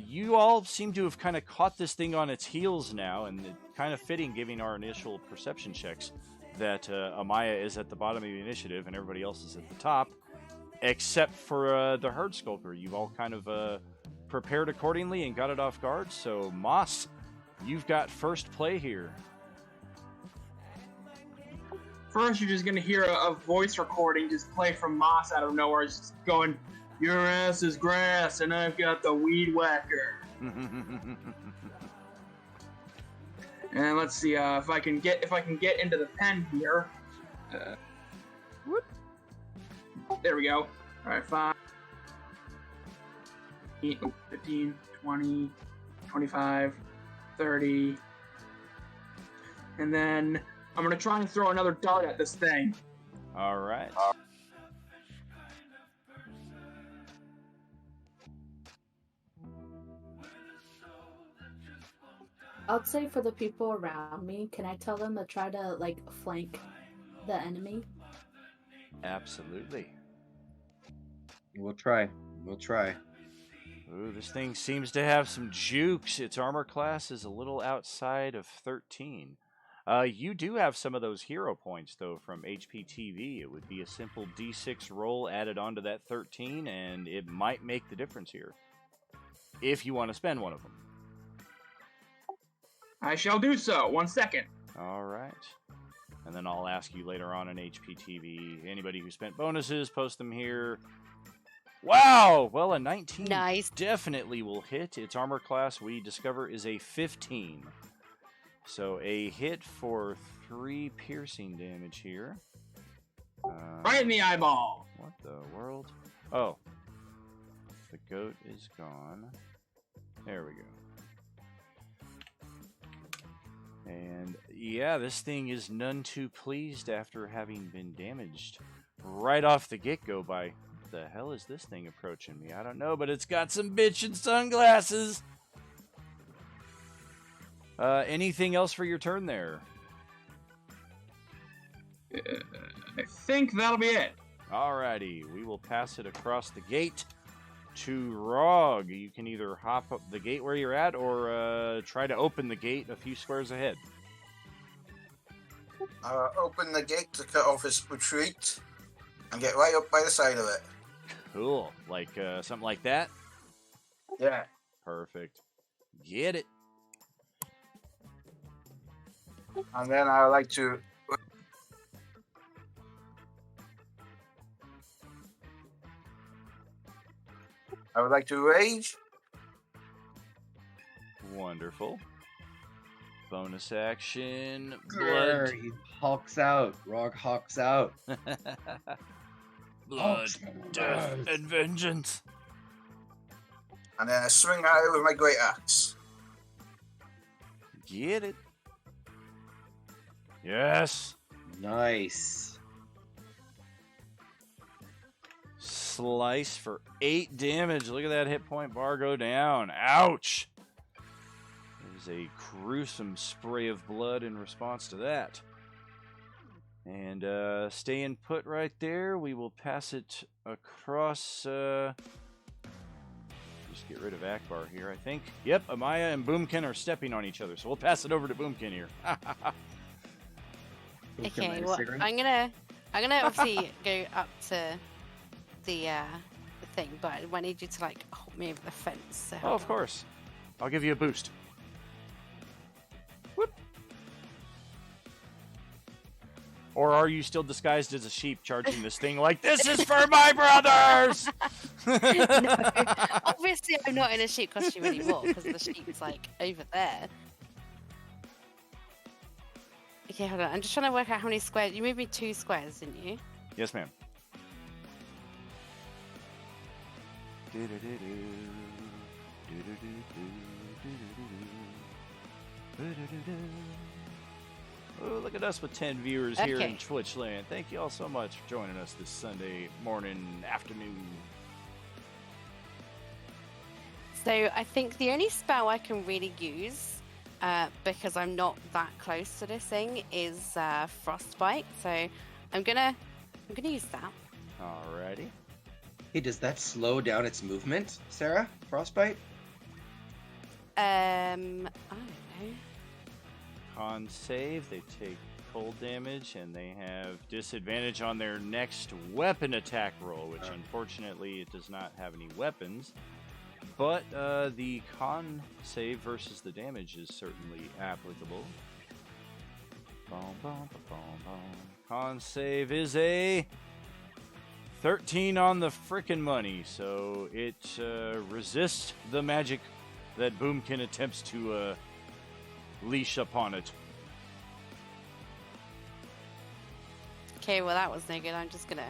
you all seem to have kind of caught this thing on its heels now, and it's kind of fitting given our initial perception checks that Amaya is at the bottom of the initiative and everybody else is at the top, except for the Herd Skulker. You've all kind of prepared accordingly and got it off guard, so Moss, you've got first play here. First, you're just gonna hear a voice recording just play from Moss out of nowhere, it's just going, "Your ass is grass, and I've got the weed whacker." And let's see if I can get into the pen here. Whoop. There we go. All right, 5, 15, 20, 25, 30, and then I'm gonna try and throw another dart at this thing. All right. I'd say for the people around me, can I tell them to try to like flank the enemy? Absolutely. We'll try. Ooh, this thing seems to have some jukes. Its armor class is a little outside of 13. You do have some of those hero points, though, from HPTV. It would be a simple D6 roll added onto that 13, and it might make the difference here. If you want to spend one of them. I shall do so. 1 second. All right. And then I'll ask you later on in HPTV. Anybody who spent bonuses, post them here. Wow! Well, a 19 Nice. definitely will hit. Its armor class, we discover, is a 15. So a hit for 3 piercing damage here. Right in the eyeball. What the world? Oh. The goat is gone. There we go. And yeah, this thing is none too pleased after having been damaged right off the get-go by... What the hell is this thing approaching me? I don't know, but it's got some bitchin' sunglasses! Anything else for your turn there? I think that'll be it. Alrighty, we will pass it across the gate to Rog. You can either hop up the gate where you're at or try to open the gate a few squares ahead. Open the gate to cut off his retreat and get right up by the side of it. Cool. Like something like that? Yeah. Perfect. Get it. And then I would like to... rage. Wonderful. Bonus action. Grr, Blood. he hulks out. Rog hulks out. Blood, death, and vengeance. And then I swing at it with my great axe. Get it. Yes. Nice. Slice for 8 damage. Look at that hit point bar go down. Ouch. There's a gruesome spray of blood in response to that. And staying put right there, we will pass it across. Just get rid of Akbar here, I think. Yep, Amaya and Boomkin are stepping on each other, so we'll pass it over to Boomkin here. Okay, well, I'm gonna obviously go up to the thing, but I need you to like hold me over the fence. So Oh, of course. I'll give you a boost. Whoop. Or are you still disguised as a sheep charging this thing like, this is for my brothers? No, obviously I'm not in a sheep costume anymore because the sheep's like over there. Okay, hold on. I'm just trying to work out how many squares. You moved me 2 squares, didn't you? Yes, ma'am. Oh, look at us with 10 viewers here in Okay. Twitch land. Thank you all so much for joining us this Sunday morning, afternoon. So I think the only spell I can really use, because I'm not that close to this thing, is Frostbite. So I'm gonna use that. Alrighty. Hey, does that slow down its movement, Sarah? Frostbite? I don't know. Con save, they take cold damage, and they have disadvantage on their next weapon attack roll, which unfortunately it does not have any weapons. But the con save versus the damage is certainly applicable. Boom, boom, boom, boom. Con save is a 13 on the frickin' money, so it resists the magic that Boomkin attempts to leash upon it. Okay, well that was no good. I'm just gonna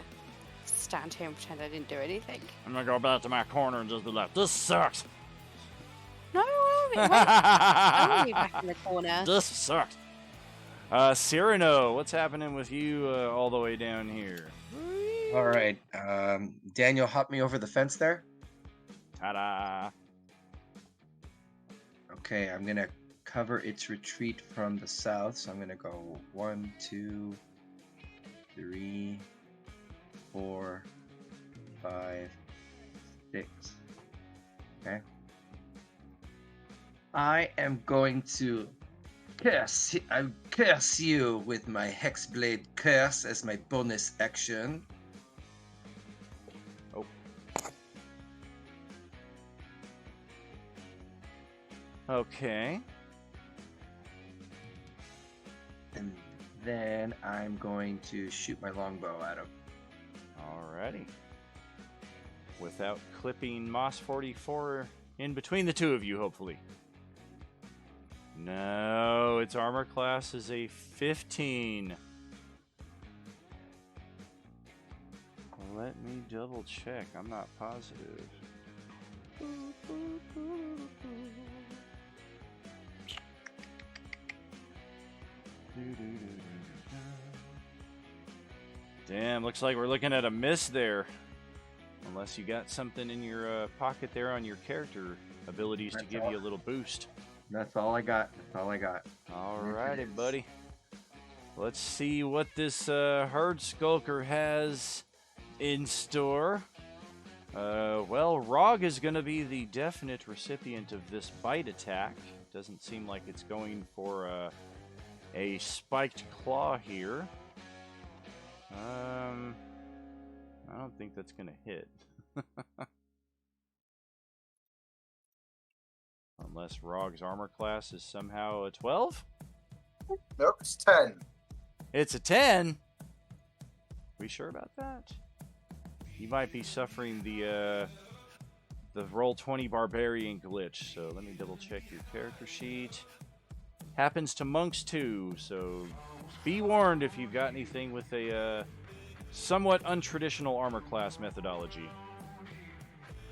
stand here and pretend I didn't do anything. I'm gonna go back to my corner and just be like, this sucks. No, I won't be back in the corner. This sucks. Cyrano, what's happening with you all the way down here? All right. Daniel, hop me over the fence there. Ta-da. Okay, I'm gonna cover its retreat from the south. So I'm gonna go 1, 2, 3, 4, 5, 6. Okay. I am going to curse you with my Hexblade Curse as my bonus action. Okay. And then I'm going to shoot my longbow at him. Alrighty. Without clipping Moss 44 in between the two of you, hopefully. No, its armor class is a 15. Let me double check. I'm not positive. Damn, looks like we're looking at a miss there. Unless you got something in your pocket there on your character abilities to That's give all. you a little boost. That's all I got. That's all I got. Alrighty, is. buddy. Let's see what this Herd Skulker has in store. Well, Rog is going to be the definite recipient of this bite attack. Doesn't seem like it's going for a spiked claw here. I don't think that's going to hit. Unless Rog's armor class is somehow a 12? Nope, it's 10. It's a 10? We sure about that? You might be suffering the Roll20 Barbarian glitch, so let me double check your character sheet. Happens to monks too, so be warned if you've got anything with a somewhat untraditional armor class methodology.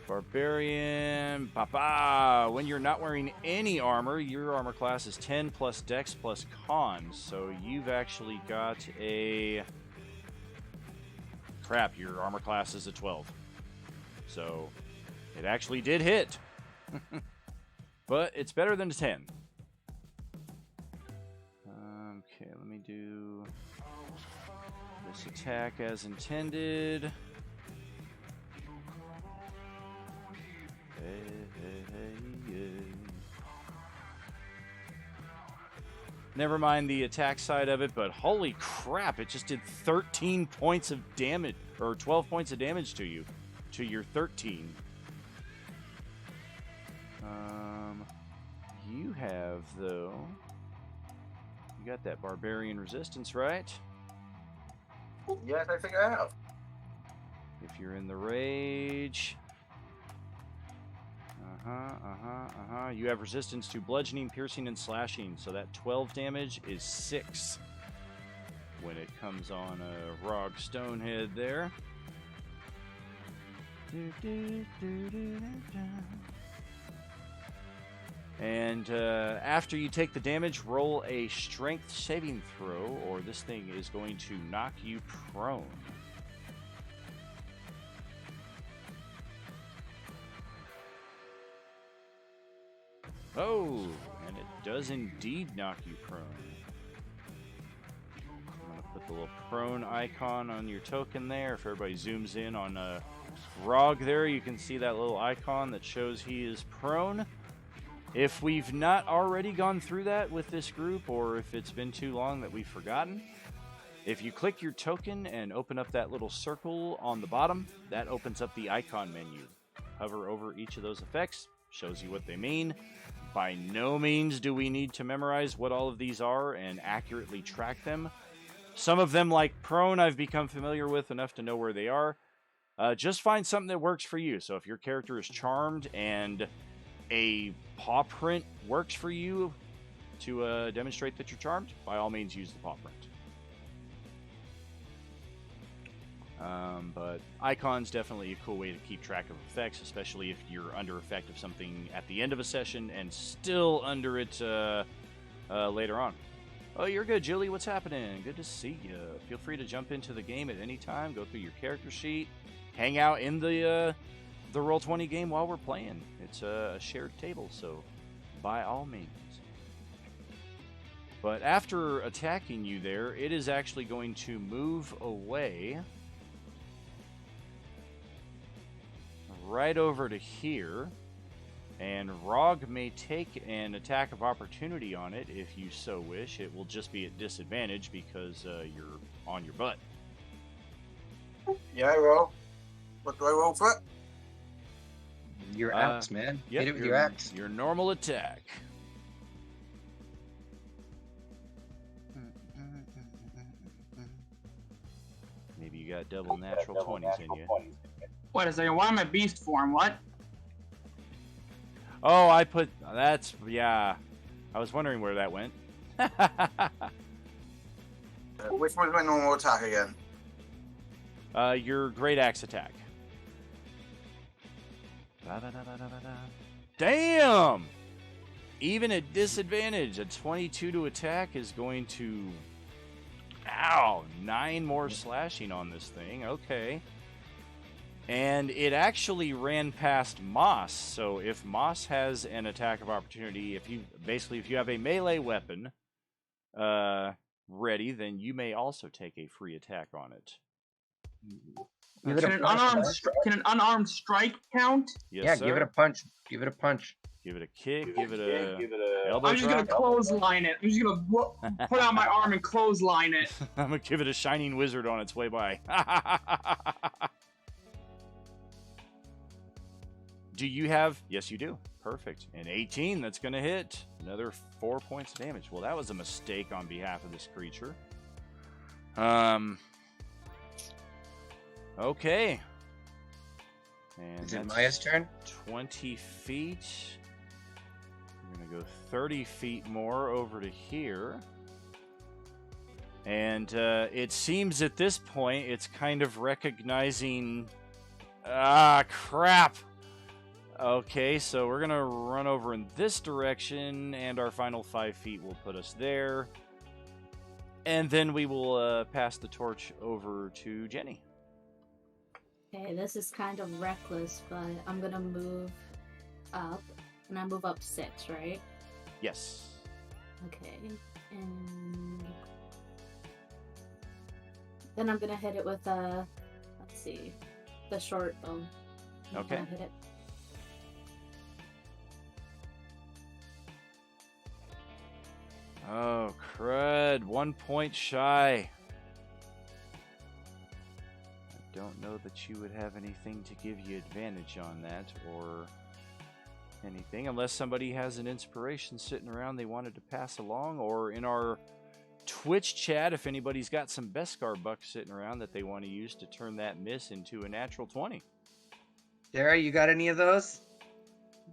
Barbarian, papa. When you're not wearing any armor, your armor class is 10 plus Dex plus Con. So you've actually got a crap. Your armor class is a 12. So it actually did hit, but it's better than a 10. Okay, let me do this attack as intended. Never mind the attack side of it, but holy crap, it just did 13 points of damage, or 12 points of damage to you, to your 13. You have, though, you got that barbarian resistance, right? Yes, I think I have. If you're in the rage. You have resistance to bludgeoning, piercing, and slashing, so that 12 damage is 6 when it comes on a Rog Stonehead there. And after you take the damage, roll a strength saving throw, or this thing is going to knock you prone. Oh, and it does indeed knock you prone. I'm going to put the little prone icon on your token there. If everybody zooms in on Rog there, you can see that little icon that shows he is prone. If we've not already gone through that with this group, or if it's been too long that we've forgotten, if you click your token and open up that little circle on the bottom, that opens up the icon menu. Hover over each of those effects, shows you what they mean. By no means do we need to memorize what all of these are and accurately track them. Some of them, like prone, I've become familiar with enough to know where they are. Just find something that works for you. So if your character is charmed and a paw print works for you to demonstrate that you're charmed, by all means use the paw print. But icons definitely a cool way to keep track of effects, especially if you're under effect of something at the end of a session and still under it later on. Oh, you're good, Julie. What's happening? Good to see you. Feel free to jump into the game at any time. Go through your character sheet. Hang out in the Roll20 game while we're playing. It's a shared table, so by all means. But after attacking you there, it is actually going to move away right over to here, and Rog may take an attack of opportunity on it if you so wish. It will just be at disadvantage because you're on your butt. Yeah, I roll. What do I roll for it? Your axe, man. Yep, Hit it with your axe. Your normal attack. Maybe you got double natural 20s in you. Wait a second, why am I beast form? What? Oh, that's, yeah. I was wondering where that went. Which one's my normal attack again? Your great axe attack. Damn! Even at disadvantage, a 22 to attack is going to... Ow! 9 more slashing on this thing. Okay. And it actually ran past Moss, so if Moss has an attack of opportunity, if you have a melee weapon ready, then you may also take a free attack on it. Give it a punch. Can an unarmed strike count? Yes, Yeah, sir. give it a punch. Give it a punch. Give it a kick, give it a elbow I'm just gonna drop. clothesline it. I'm just gonna put out my arm and clothesline it. I'm gonna give it a shining wizard on its way by. Do you have? Yes, you do. Perfect. An 18, that's going to hit. Another 4 points of damage. Well, that was a mistake on behalf of this creature. Okay. And Is it that's Maya's turn? 20 feet. We're going to go 30 feet more over to here. And it seems at this point it's kind of recognizing... Ah, crap! Okay, so we're going to run over in this direction, and our final 5 feet will put us there. And then we will pass the torch over to Jenny. Okay, this is kind of reckless, but I'm gonna move up, and I move up 6, right? Yes. Okay, and then I'm gonna hit it with let's see, the short bow. I'm Okay. gonna hit it. Oh, crud. 1 point shy. I don't know that you would have anything to give you advantage on that or anything, unless somebody has an inspiration sitting around they wanted to pass along, or in our Twitch chat, if anybody's got some Beskar bucks sitting around that they want to use to turn that miss into a natural 20. Sarah, you got any of those?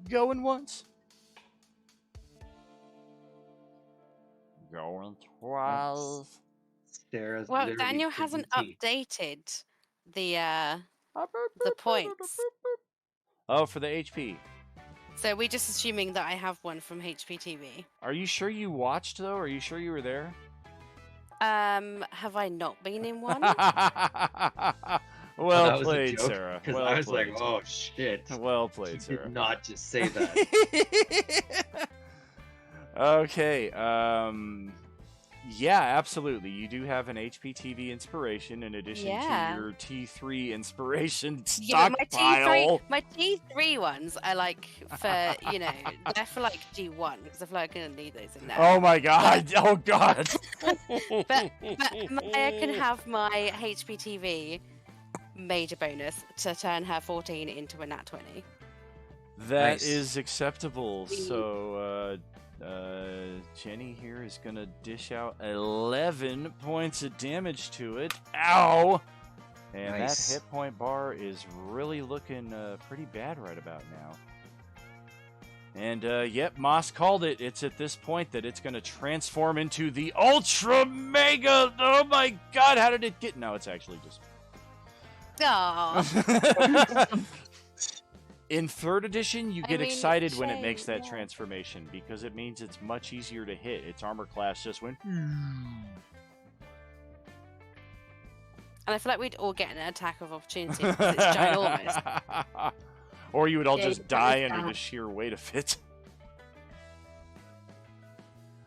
Going once. Going twice. Sarah's Well, literally Daniel hasn't drinking tea. updated the points. Oh, for the HP. So we're just assuming that I have one from HPTV. Are you sure you watched, though? Are you sure you were there? Have I not been in one? Well That was a played, joke, Sarah. 'cause Well I was played. like, oh shit. Well played, You Sarah. did not just say that. Okay. Yeah, absolutely. You do have an HPTV inspiration in addition Yeah. to your T3 inspiration Yeah, stockpile. my T3 ones are like for they're for like G1 because I feel like I'm gonna need those in there. Oh my god! Oh god! But Maya can have my HPTV major bonus to turn her 14 into a nat 20. That Nice. is acceptable. So, Jenny here is gonna dish out 11 points of damage to it. Ow! And Nice. that hit point bar is really looking pretty bad right about now. And yep, Moss called it. It's at this point that it's gonna transform into the Ultra Mega. Oh my god! How did it get? No, it's actually just. Aww. In 3rd edition, you I get mean, excited when it Shay, makes that yeah. transformation because it means it's much easier to hit. Its armor class just went. And I feel like we'd all get an attack of opportunity because it's ginormous. Or you would all Yeah, just you die probably under the don't. sheer weight of it.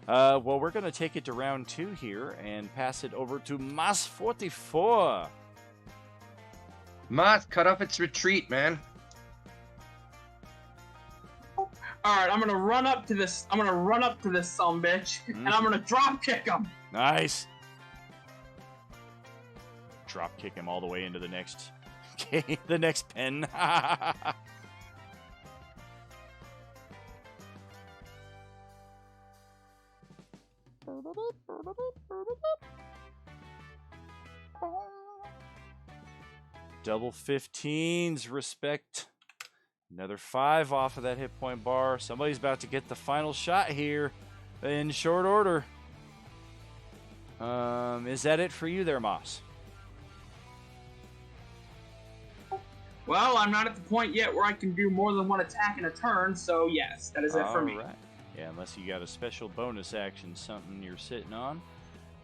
Well, we're going to take it to round 2 here and pass it over to Mas 44. Moth, cut off its retreat, man. All right, I'm gonna run up to this. I'm gonna run up to this sumbitch, and I'm gonna drop kick him. Nice. Drop kick him all the way into the next the next pen. Double 15s, respect. Another 5 off of that hit point bar. Somebody's about to get the final shot here in short order. Is that it for you there, Moss? Well, I'm not at the point yet where I can do more than one attack in a turn, so yes, that is it for me. Alright. Yeah, unless you got a special bonus action, something you're sitting on.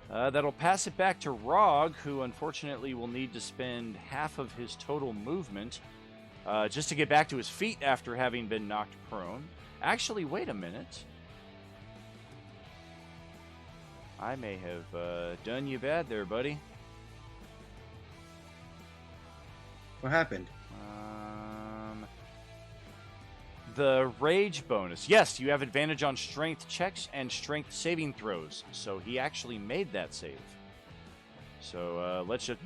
That'll pass it back to Rog, who unfortunately will need to spend half of his total movement just to get back to his feet after having been knocked prone. Actually, wait a minute. I may have done you bad there, buddy. What happened? The rage bonus. Yes, you have advantage on strength checks and strength saving throws. So he actually made that save. So let's just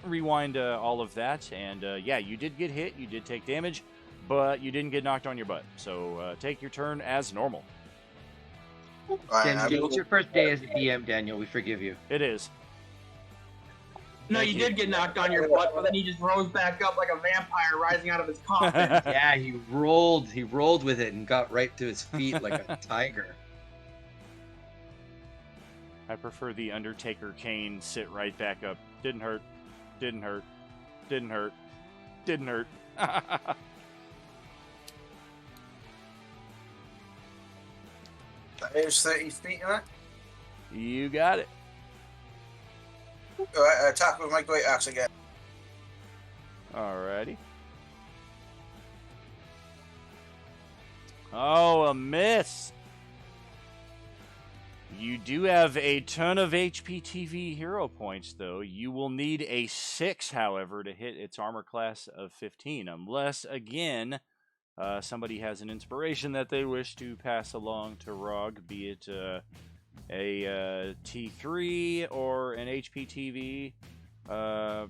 rewind all of that. And yeah, you did get hit. You did take damage, but you didn't get knocked on your butt. So take your turn as normal. Right, Daniel, it's your first day as a DM, Daniel. We forgive you. It is. No, Thank you you. did get knocked on your butt, but then you just rose back up like a vampire rising out of his coffin. Yeah, he rolled with it and got right to his feet like a tiger. I prefer the Undertaker cane sit right back up. Didn't hurt. Didn't hurt. Didn't hurt. Didn't hurt. That is 30 feet, right? You got it. Alright, attack with my great axe again. Alrighty. Oh, a miss. You do have a ton of HPTV hero points, though. You will need a 6, however, to hit its armor class of 15. Unless, again, somebody has an inspiration that they wish to pass along to Rog, be it a T3 or an HPTV.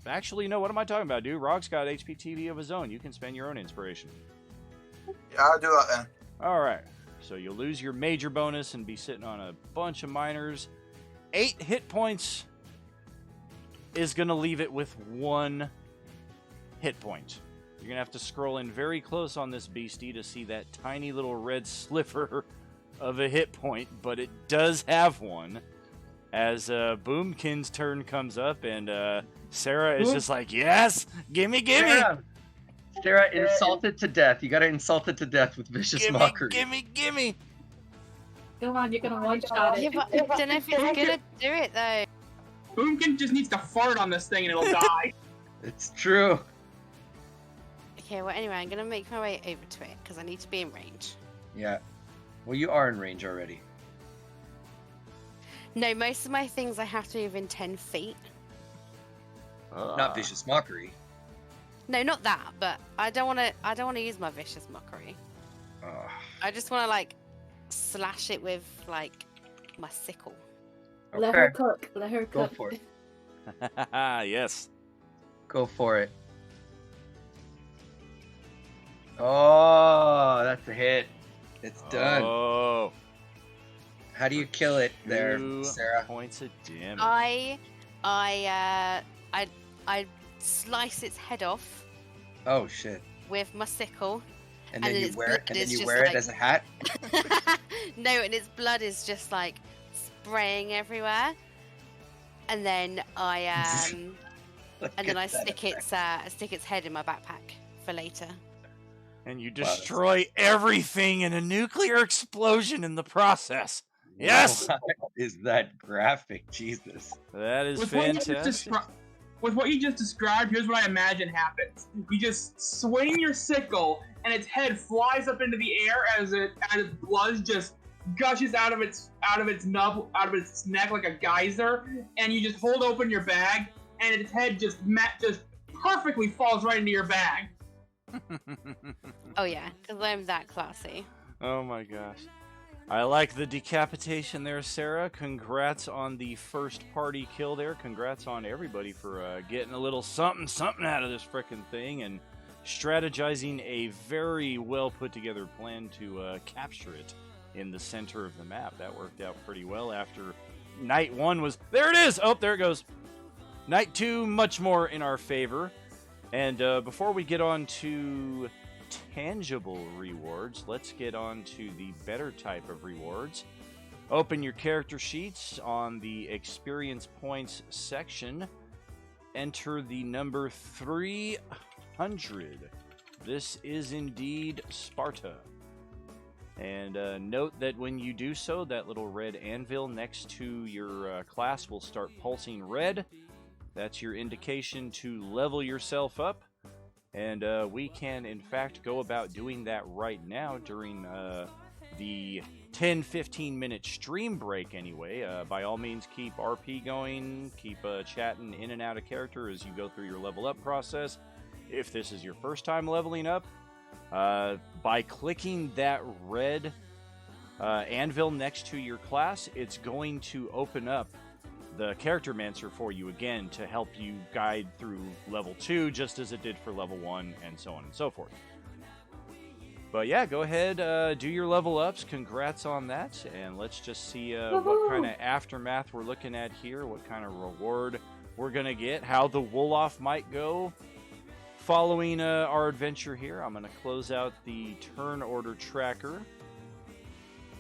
Actually, no, what am I talking about, dude? Rog's got HPTV of his own. You can spend your own inspiration. Yeah, I'll do that then. All right. So you'll lose your major bonus and be sitting on a bunch of minors. 8 hit points is going to leave it with 1 hit point. You're going to have to scroll in very close on this beastie to see that tiny little red sliver of a hit point, but it does have one. As Boomkin's turn comes up, and Sarah is just like, yes, gimme. Sarah, insulted to death. You gotta insult it to death with vicious mockery. Gimme. Come on, you're gonna one-shot Yeah, it. but I don't know if it's gonna do it though. Boomkin just needs to fart on this thing and it'll die. It's true. Okay, well anyway, I'm gonna make my way over to it because I need to be in range. Yeah. Well, you are in range already. No, most of my things I have to be within 10 feet. Not vicious mockery. No, not that, but I don't wanna use my vicious mockery. I just wanna like slash it with like my sickle. Let her cook. Let her Go cook. for it. Yes. Go for it. Oh, that's a hit. It's done. Oh. How do you kill it there, 2 Sarah? points of damage. I slice its head off Oh shit! with my sickle. And then And you its wear it. blood And then is you just wear it like- as a hat. No, and its blood is just like spraying everywhere. And then I Look and then at I that stick its head in my backpack for later. And you that's- destroy everything in a nuclear explosion in the process. Yes! Why is that graphic? Jesus. That is With what, you just fantastic. with what you just described, here's what I imagine happens. You just swing your sickle, and its head flies up into the air as its blood just gushes out of its neck like a geyser, and you just hold open your bag, and its head just perfectly falls right into your bag. Oh yeah, because I'm that classy. Oh my gosh. I like the decapitation there, Sarah. Congrats on the first party kill there. Congrats on everybody for getting a little something out of this frickin' thing and strategizing a very well put together plan to capture it in the center of the map. That worked out pretty well after night 1 was... There it is! Oh, there it goes. Night 2, much more in our favor. And before we get on to tangible rewards, let's get on to the better type of rewards. Open your character sheets on the experience points section. Enter the number 300. This is indeed Sparta. And note that when you do so, that little red anvil next to your class will start pulsing red. That's your indication to level yourself up. And we can, in fact, go about doing that right now during the 10-15 minute stream break anyway. By all means, keep RP going, keep chatting in and out of character as you go through your level up process. If this is your first time leveling up, by clicking that red anvil next to your class, it's going to open up the Character Mancer for you again to help you guide through level 2, just as it did for level 1, and so on and so forth. But yeah, go ahead, do your level ups. Congrats on that, and let's just see what kind of aftermath we're looking at here, what kind of reward we're gonna get, how the Wolof might go following our adventure here. I'm gonna close out the turn order tracker.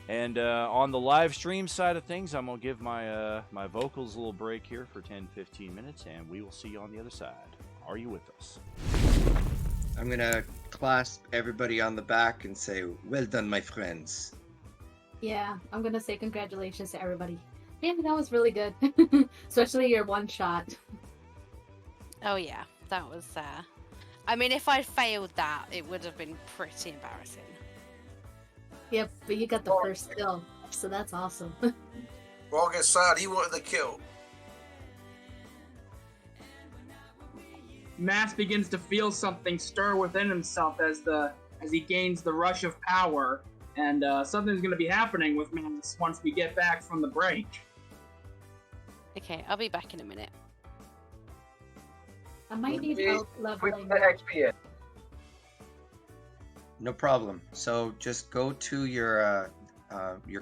And on the live stream side of things, I'm going to give my my vocals a little break here for 10-15 minutes, and we will see you on the other side. Are you with us? I'm gonna clasp everybody on the back and say, "Well done, my friends." Yeah, I'm gonna say congratulations to everybody. Man, that was really good. Especially your one shot. Oh yeah, that was. I mean, if I'd failed that, it would have been pretty embarrassing. Yep, but you got the first kill, so that's awesome. Rog is sad. He wanted the kill. Mass begins to feel something stir within himself as the as he gains the rush of power, and something's going to be happening with Manus once we get back from the break. Okay, I'll be back in a minute. I might need We- help We leveling. put the XP in. No problem. So just go to your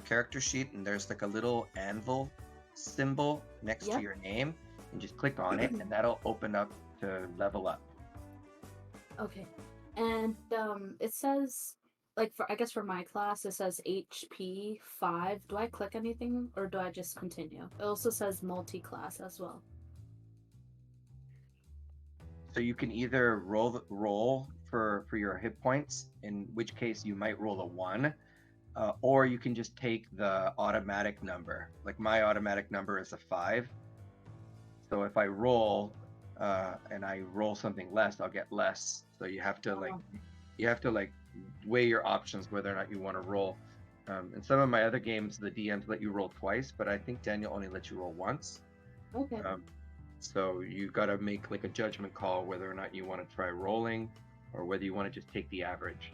character sheet, and there's like a little anvil symbol next to Yep. your name, and just click on it, and that'll open up to level up. Okay. And it says, like, I guess for my class, it says HP 5. Do I click anything or do I just continue? It also says multi-class as well. So you can either roll for your hit points, in which case you might roll a 1, or you can just take the automatic number. Like my automatic number is a 5. So if I roll and I roll something less, I'll get less. So you have to weigh your options whether or not you want to roll. In some of my other games, the DMs let you roll twice, but I think Daniel only lets you roll once. Okay. So you got to make like a judgment call whether or not you want to try rolling, or whether you want to just take the average.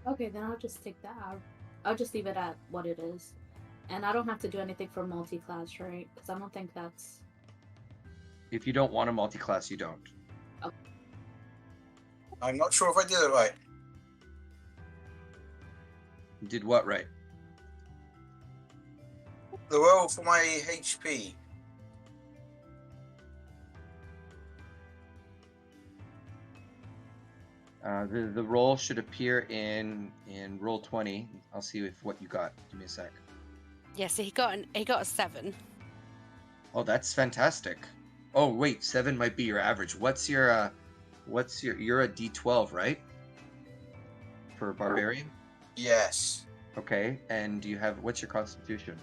Okay, then I'll just take that out. I'll just leave it at what it is. And I don't have to do anything for multi-class, right? Because I don't think that's... If you don't want a multi-class, you don't. I'm not sure if I did it right. You did what right? The roll for my HP. The roll should appear in roll 20. I'll see if what you got. Give me a sec. Yeah, so he got a 7. Oh, that's fantastic. Oh wait, 7 might be your average. You're a D12, right? For barbarian. Yes. Okay, and do you have what's your constitution?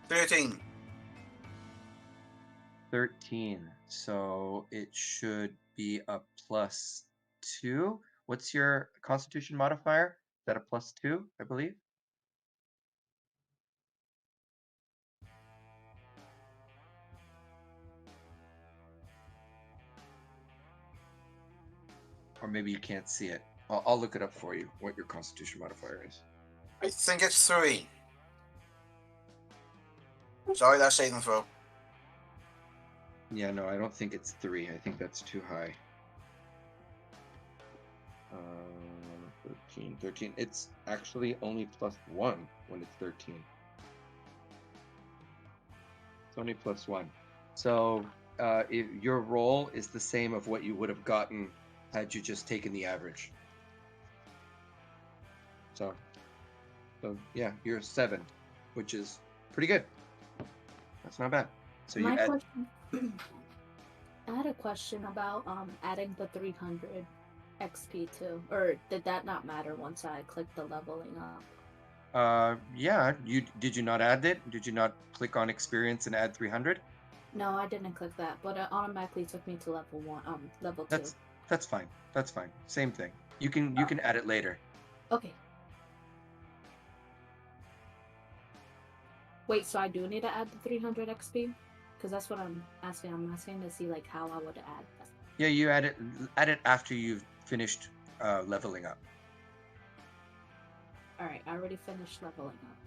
$13. 13. So it should be a +2. What's your constitution modifier? Is that a +2, I believe? Or maybe you can't see it. I'll look it up for you, what your constitution modifier is. I think it's 3. Sorry, that's saving throw. Yeah, no, I don't think it's 3. I think that's too high. 13. It's actually only +1 when it's 13. It's only +1. So if your roll is the same of what you would have gotten had you just taken the average. So yeah, you're 7, which is pretty good. That's not bad. So you My add, question... I had a question about adding the 300 XP too. Or did that not matter once I clicked the leveling up? yeah, did you not add it? Did you not click on experience and add 300? No, I didn't click that, but it automatically took me to level 1, level 2. That's fine. That's fine. Same thing. You can add it later. Okay. Wait, so I do need to add the 300 XP? Because that's what I'm asking. I'm asking to see like how I would add that. Yeah, you add it after you've finished leveling up. Alright, I already finished leveling up.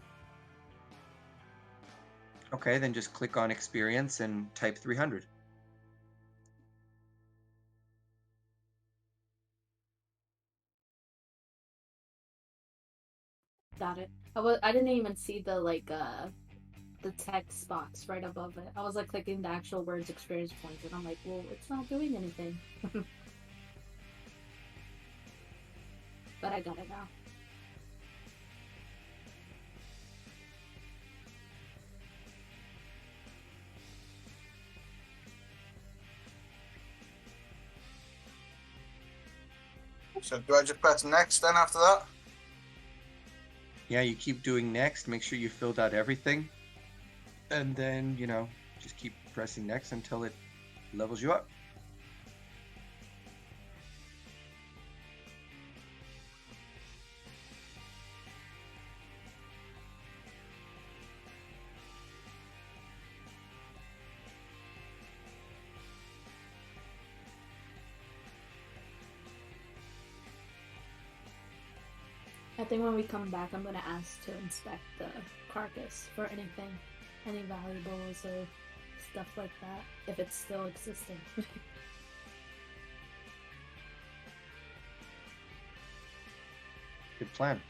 Okay, then just click on experience and type 300. Got it. I didn't even see the the text box right above it. I was like clicking the actual words experience points, and I'm like, well, it's not doing anything. But I got it now. So do I just press next then after that? Yeah, you keep doing next. Make sure you filled out everything. And then, just keep pressing next until it levels you up. I think when we come back, I'm gonna ask to inspect the carcass for anything, any valuables or stuff like that, if it's still existing. Good plan.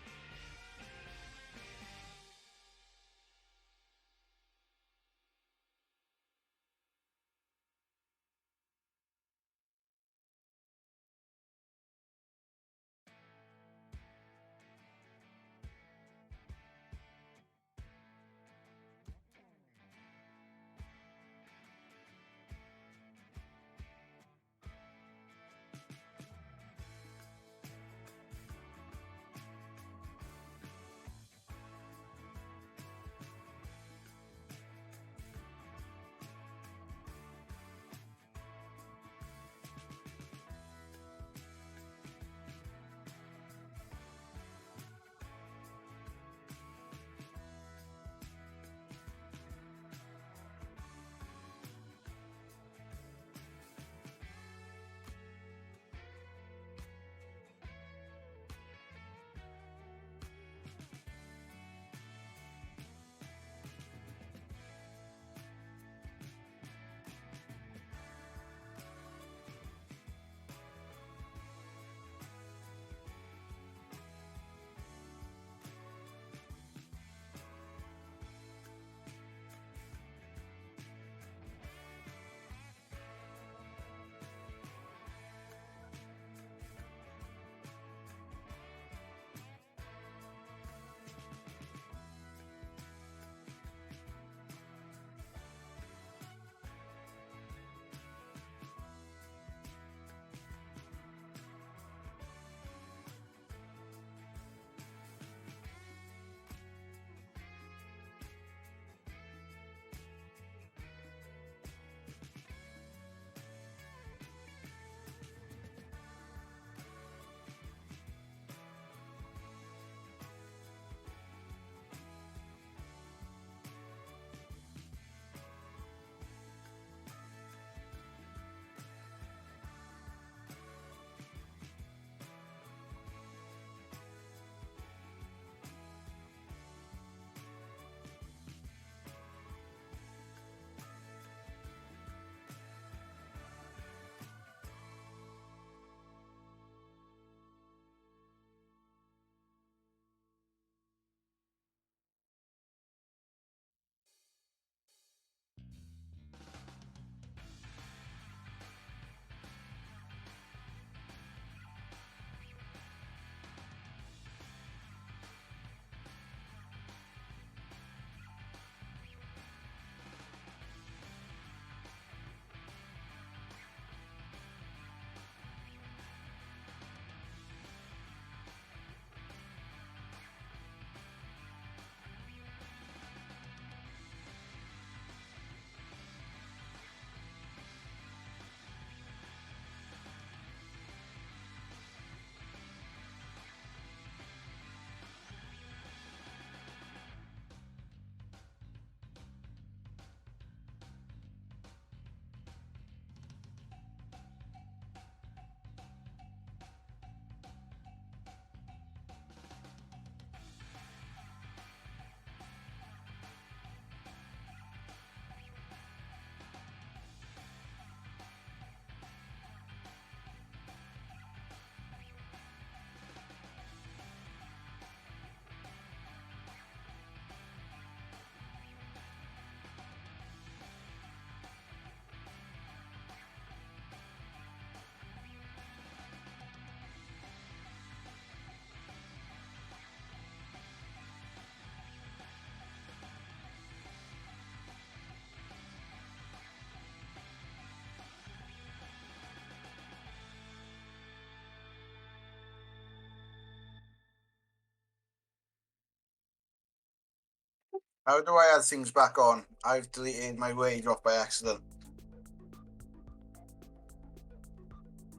How do I add things back on? I've deleted my rage off by accident.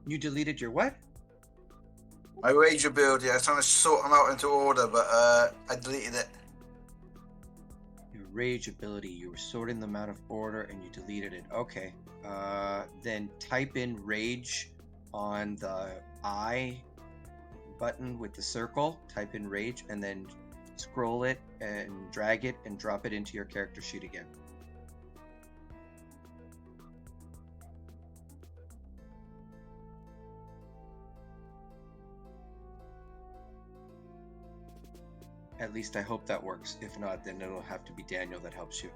You deleted your what? My rage ability. I was trying to sort them out into order, but I deleted it. Your rage ability. You were sorting them out of order and you deleted it. Okay. Then type in rage on the I button with the circle, type in rage, and then scroll it and drag it and drop it into your character sheet again. At least I hope that works. If not, then it'll have to be Daniel that helps you.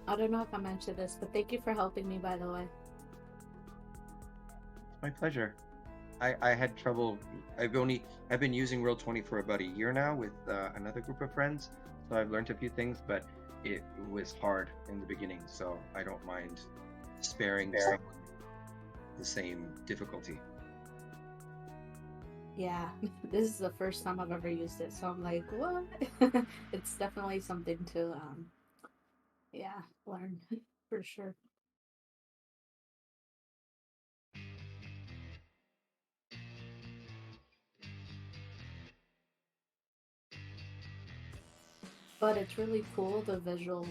I don't know if I mentioned this, but thank you for helping me, by the way. My pleasure. I had trouble. I've been using Roll20 for about a year now with another group of friends, so I've learned a few things, but it was hard in the beginning, so I don't mind sparing someone the same difficulty. Yeah, this is the first time I've ever used it, so I'm like, what? It's definitely something to, yeah, learn for sure. But it's really cool, the visual,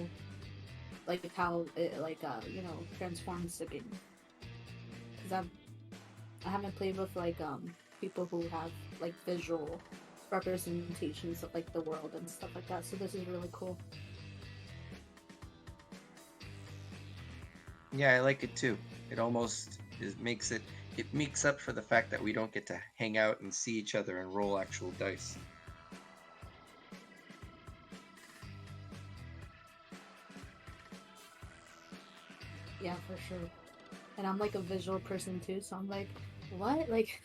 like how it transforms the game. Because I haven't played with people who have like visual representations of like the world and stuff like that, so this is really cool. Yeah, I like it too. It almost makes up for the fact that we don't get to hang out and see each other and roll actual dice. Yeah, for sure. And I'm like a visual person too, so I'm like, what? Like,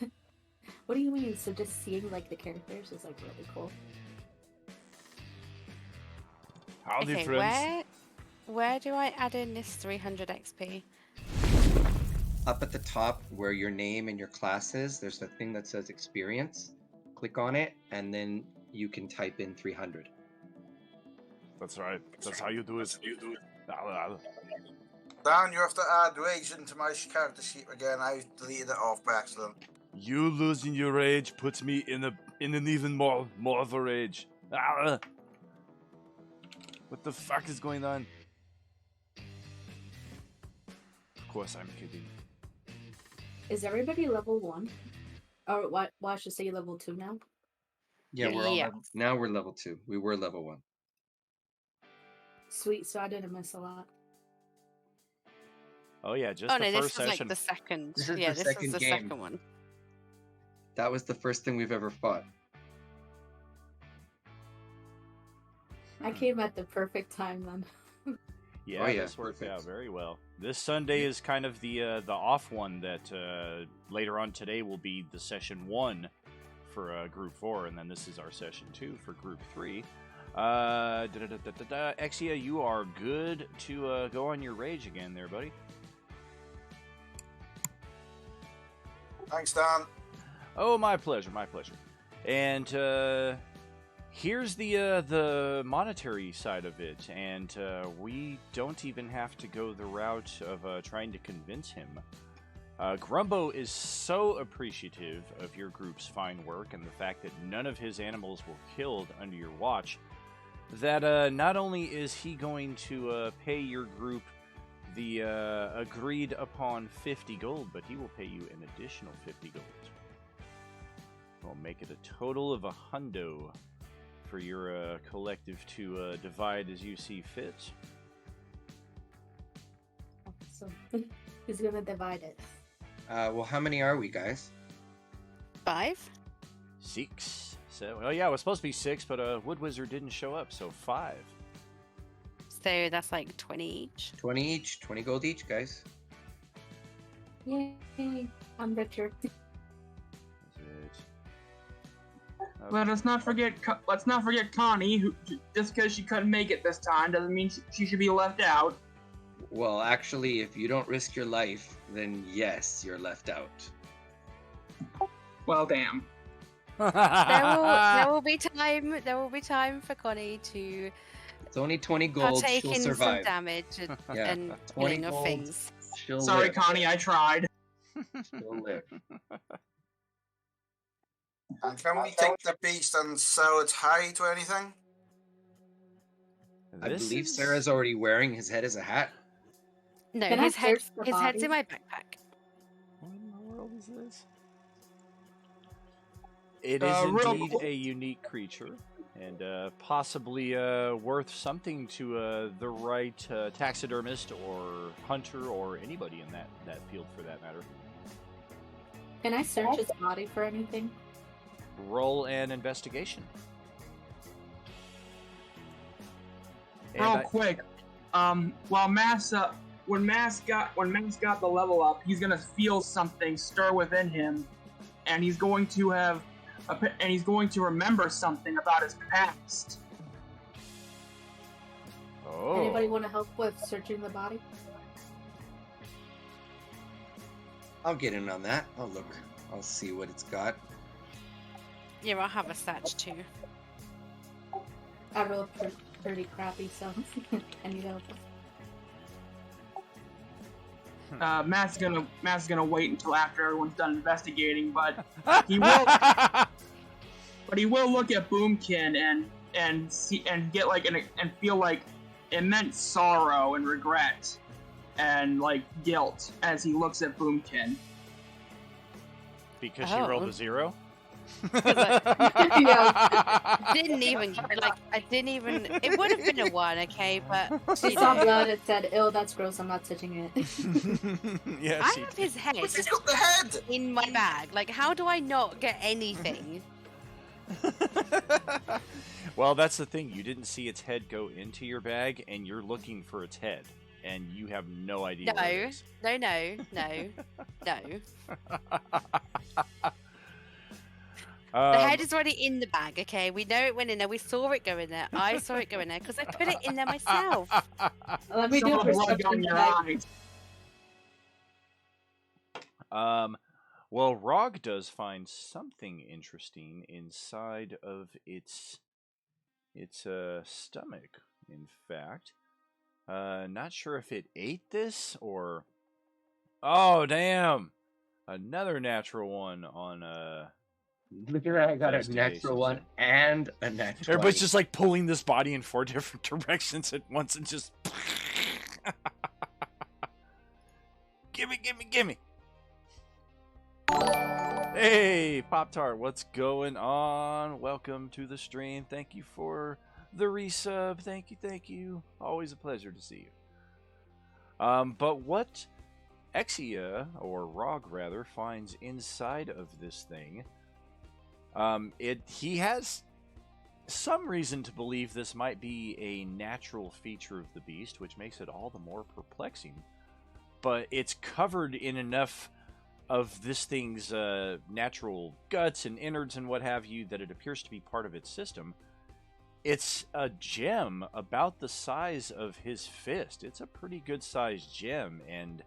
what do you mean? So just seeing like the characters is like really cool. Howdy, Okay, friends. where do I add in this 300 XP? Up at the top where your name and your class is, there's a thing that says experience. Click on it, and then you can type in 300. That's right. That's how you do it. Dan, you have to add rage into my character sheet again. I deleted it off by accident. You losing your rage puts me in an even more of a rage. Ah! What the fuck is going on? Of course I'm kidding. Is everybody level 1? Or what? Well, I should say level 2 now. Yeah, we're all Yeah. now we're level 2. We were level 1. Sweet, so I didn't miss a lot. Oh yeah, just Oh the no, this first was session. like the second. This is Yeah, the this second was the game. second one. That was the first thing we've ever fought. I came at the perfect time then. Yeah, Oh, yeah, this worked perfect. out very well. This Sunday is kind of the off one that later on today will be the session 1 for Group 4, and then this is our session 2 for Group 3. Exia, you are good to go on your rage again there, buddy. Thanks, Dan. Oh, my pleasure, my pleasure. And here's the monetary side of it, and we don't even have to go the route of trying to convince him. Grumbo is so appreciative of your group's fine work and the fact that none of his animals were killed under your watch, that not only is he going to pay your group the agreed upon 50 gold, but he will pay you an additional 50 gold. We'll make it a total of 100 for your collective to divide as you see fit. So who's gonna divide it? Well, how many are we, guys? 5? 6. So, well, yeah, it was supposed to be 6, but Wood Wizard didn't show up, so 5. So that's like 20 each. 20 each. 20 gold each, guys. Yay! I'm Richard. That's it. Let's not forget Connie, who just because she couldn't make it this time doesn't mean she should be left out. Well, actually, if you don't risk your life, then yes, you're left out. Well, damn. There will be time for Connie to It's only 20 gold. partake She'll in some survive. damage and, Yeah, and 20 killing of gold. things. She'll Sorry, live. Connie, I tried. She'll live. And can we take the beast and sell its hide or anything? I This believe is- Sarah's already wearing his head as a hat. No, Can I his head. search the His head's body? in my backpack. What in the world is this? It is Real indeed quick- a unique creature, and possibly worth something to the right taxidermist or hunter or anybody in that field for that matter. Can I search his body for anything? Roll an investigation. And Real I- quick, while when Mass got the level up, he's gonna feel something stir within him, and he's going to remember something about his past. oh, Anybody want to help with searching the body? I'll get in on that. I'll look. I'll see what it's got. Yeah, I'll have a search too. I rolled pretty crappy, so I need help. Matt's gonna wait until after everyone's done investigating, but he will look at Boomkin and see and get like and feel like immense sorrow and regret and like guilt as he looks at Boomkin. because she rolled Oh. a 0? Didn't even like. I didn't even. It would have been a 1, okay, but She saw blood and said, "Ew, that's gross. I'm not touching it." Yeah, I she have his head But he's got the head! in my bag. Like, how do I not get anything? Well, that's the thing. You didn't see its head go into your bag, and you're looking for its head, and you have no idea where it is. No, no. The head is already in the bag, okay? We know it went in there. We saw it go in there. I saw it go in there because I put it in there myself. Let me do Some a of the blood perception on your check. eyes. Well, Rog does find something interesting inside of its stomach. In fact, not sure if it ate this or. Oh damn! Another natural one on Look at that. I got a Investigation. natural one and a natural. Everybody's just like pulling this body in 4 different directions at once and just. Gimme! Hey, Pop Tart, what's going on? Welcome to the stream. Thank you for the resub. Thank you. Always a pleasure to see you. But what Exia, or Rog rather, finds inside of this thing, he has some reason to believe this might be a natural feature of the beast, which makes it all the more perplexing. But it's covered in enough of this thing's natural guts and innards and what have you that it appears to be part of its system. It's a gem about the size of his fist. It's a pretty good sized gem, and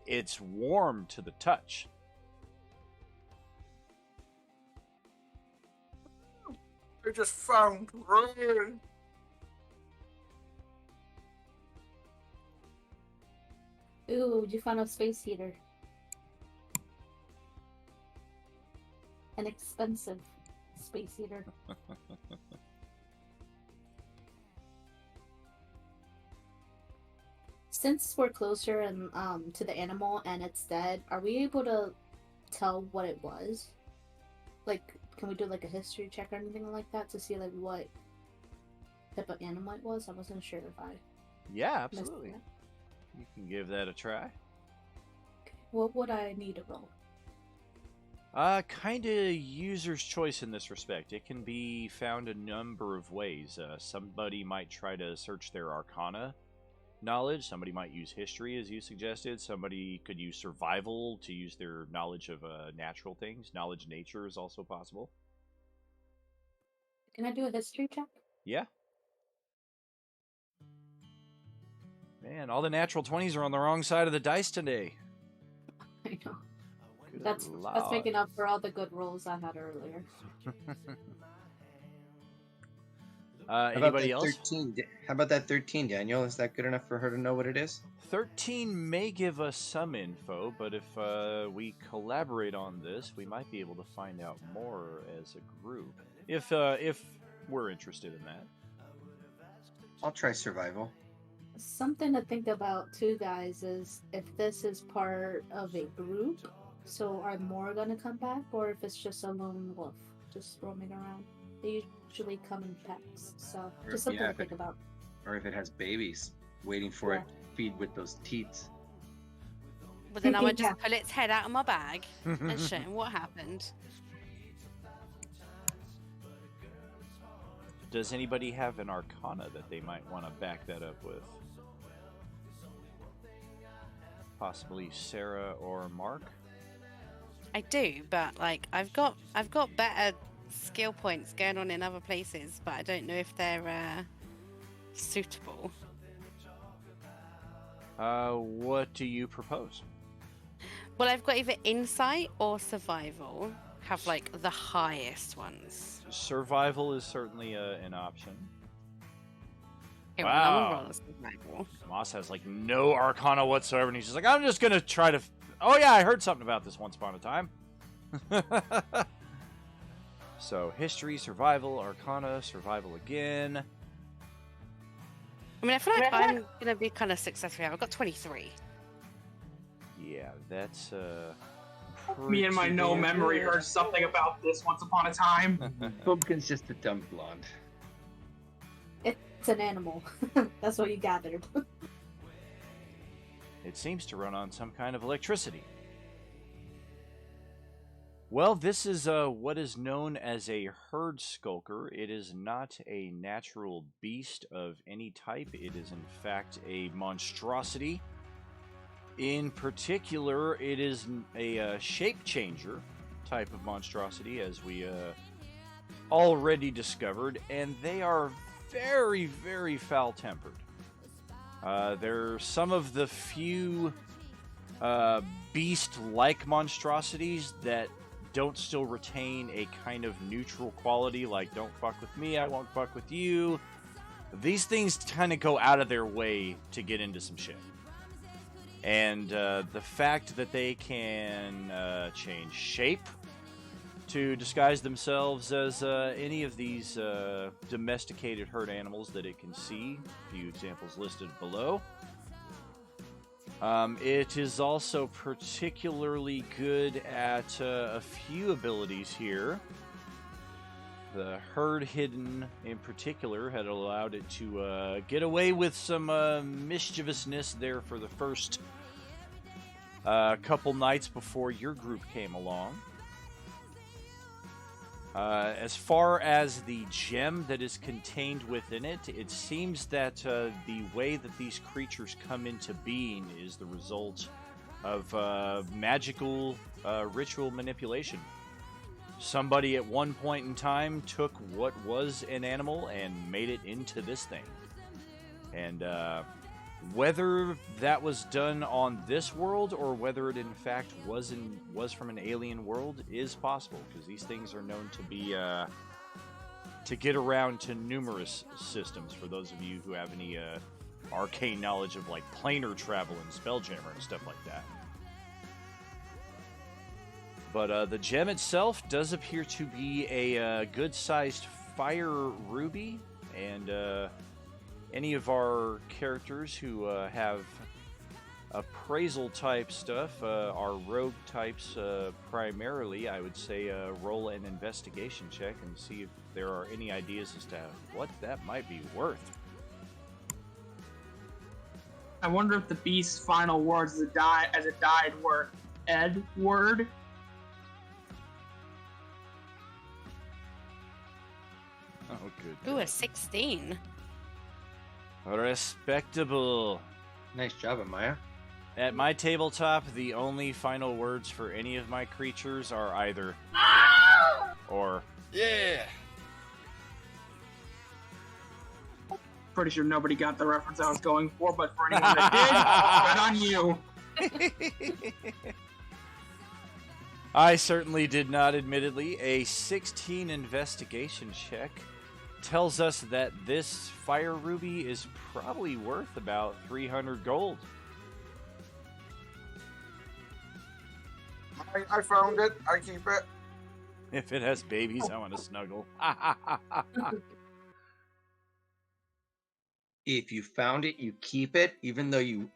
it's warm to the touch. I just found rain. Ooh, you found a space heater. An expensive space heater. Since we're closer and to the animal and it's dead, are we able to tell what it was? Like, can we do like a history check or anything like that to see like what type of animal it was? I wasn't sure if I Yeah, missed absolutely. that. You can give that a try. Okay. What would I need to roll? Kind of user's choice in this respect. It can be found a number of ways. Somebody might try to search their arcana knowledge. Somebody might use history, as you suggested. Somebody could use survival to use their knowledge of natural things. Knowledge nature is also possible. Can I do a history check? Yeah. Man, all the natural 20s are on the wrong side of the dice today. I know. Good That's making up for all the good rolls I had earlier. How about Anybody that else? 13? How about that 13, Daniel? Is that good enough for her to know what it is? 13 may give us some info, but if we collaborate on this, we might be able to find out more as a group. If we're interested in that. I'll try survival. Something to think about too, guys, is if this is part of a group, so are more gonna come back, or if it's just a lone wolf just roaming around. They usually come in packs, so Or- just something yeah, to think about. Or if it has babies waiting for it to feed with those teats. But then I would Yeah. just pull its head out of my bag and show him what happened. Does anybody have an arcana that they might want to back that up with? Possibly Sarah or Mark? I do, but like I've got better skill points going on in other places, but I don't know if they're suitable. What do you propose? Well, I've got either insight or survival. Have like the highest ones. Survival is certainly an option. Here, I'm gonna Wow. roll a survival. Moss has like no arcana whatsoever, and he's just like, I'm just gonna try to. Oh yeah, I heard something about this once upon a time. So history, survival, arcana, survival again. I mean, I feel like I'm gonna be kind of successful here. I've got 23. Yeah, that's Me and my pretty no damn memory good. heard something about this once upon a time. Pumpkin's just a dumb blonde. It's an animal. That's what you gathered. It seems to run on some kind of electricity. Well, this is what is known as a herd skulker. It is not a natural beast of any type. It is, in fact, a monstrosity. In particular, it is a shape changer type of monstrosity, as we already discovered, and they are very, very foul-tempered. They're some of the few beast-like monstrosities that don't still retain a kind of neutral quality, like don't fuck with me, I won't fuck with you. These things kind of go out of their way to get into some shit. And the fact that they can change shape to disguise themselves as any of these domesticated herd animals that it can see, a few examples listed below. It is also particularly good at a few abilities here. The herd hidden, in particular, had allowed it to get away with some mischievousness there for the first couple nights before your group came along. As far as the gem that is contained within it, it seems that the way that these creatures come into being is the result of magical ritual manipulation. Somebody at one point in time took what was an animal and made it into this thing. And whether that was done on this world or whether it in fact was from an alien world is possible, because these things are known to be to get around to numerous systems. For those of you who have any arcane knowledge of like planar travel and Spelljammer and stuff like that. But the gem itself does appear to be a good-sized fire ruby, and any of our characters who have appraisal type stuff, are rogue types primarily, I would say roll an investigation check and see if there are any ideas as to what that might be worth. I wonder if the beast's final words as it died were Edward. Oh, good. Ooh, a 16. Respectable. Nice job, Amaya. At my tabletop, the only final words for any of my creatures are either or Yeah. Pretty sure nobody got the reference I was going for, but for anyone that did, good on you. I certainly did not, admittedly. A 16 investigation check tells us that this fire ruby is probably worth about 300 gold. I found it. I keep it. If it has babies, I want to snuggle. If you found it, you keep it, even though you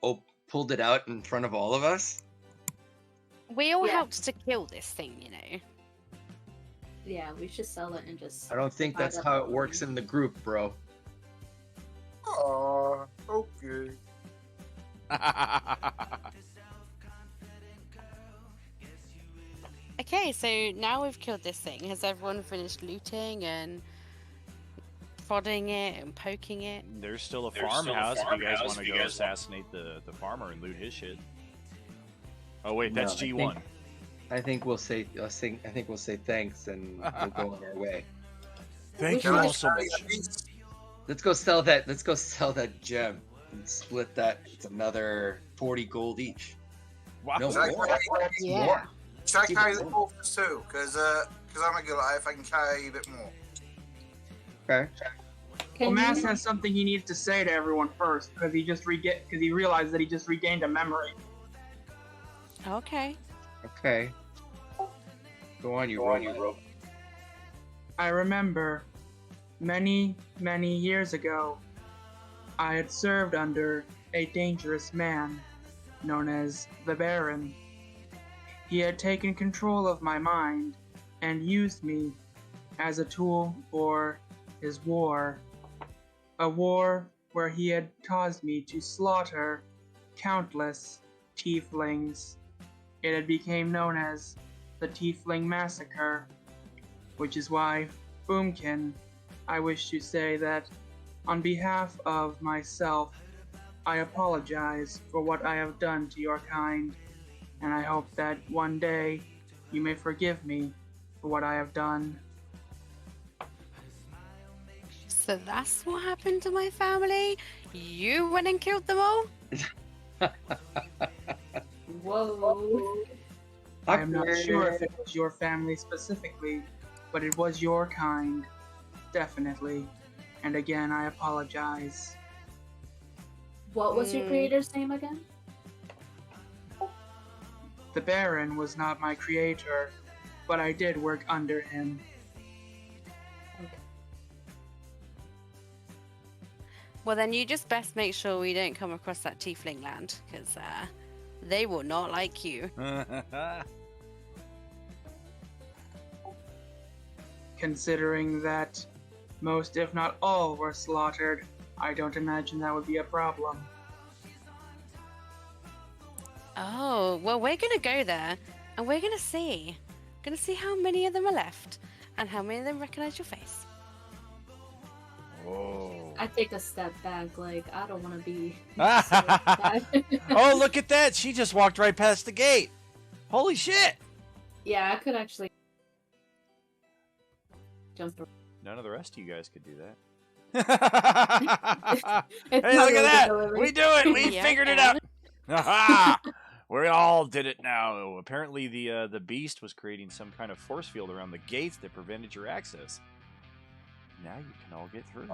pulled it out in front of all of us. We all Yeah. helped to kill this thing, you know. Yeah, we should sell it and just. I don't think divide that's up how the it works money. in the group, bro. Oh, okay. Okay, so now we've killed this thing. Has everyone finished looting and prodding it and poking it? There's still a farmhouse if you guys want to go assassinate the farmer and loot his shit. Oh wait, that's No, I G1. I think we'll say thanks and we'll go on our way. Thank you should all just so much. Let's go sell that gem and split that. It's another 40 gold each. Wow. No, Should I more. carry- Yeah. Should I Keep carry it the full. orphans too? Because I'm a Goliath, I can carry a bit more. Okay. Can Well, Mass you- has something he needs to say to everyone first because he realized that he just regained a memory. Okay. Okay. Go on, you robot. I remember many, many years ago, I had served under a dangerous man known as the Baron. He had taken control of my mind and used me as a tool for his war. A war where he had caused me to slaughter countless tieflings. It had become known as the Tiefling Massacre, which is why, Boomkin, I wish to say that on behalf of myself, I apologize for what I have done to your kind, and I hope that one day you may forgive me for what I have done. So that's what happened to my family? You went and killed them all? Whoa. I am not sure if it was your family specifically, but it was your kind, definitely. And again, I apologize. What was your Mm. creator's name again? The Baron was not my creator, but I did work under him. Well, then you just best make sure we don't come across that tiefling land, because they will not like you. Considering that most, if not all, were slaughtered, I don't imagine that would be a problem. Oh, well, we're going to go there, and we're going to see. Going to see how many of them are left, and how many of them recognize your face. Oh. I take a step back, like, I don't want to be. Oh, look at that! She just walked right past the gate. Holy shit! Yeah, I could actually jump through. None of the rest of you guys could do that. It's Hey, not look at really that! delivery. We do it! We Yeah, figured it yeah. out! Aha! We all did it now. Apparently, the beast was creating some kind of force field around the gates that prevented your access. Now you can all get through.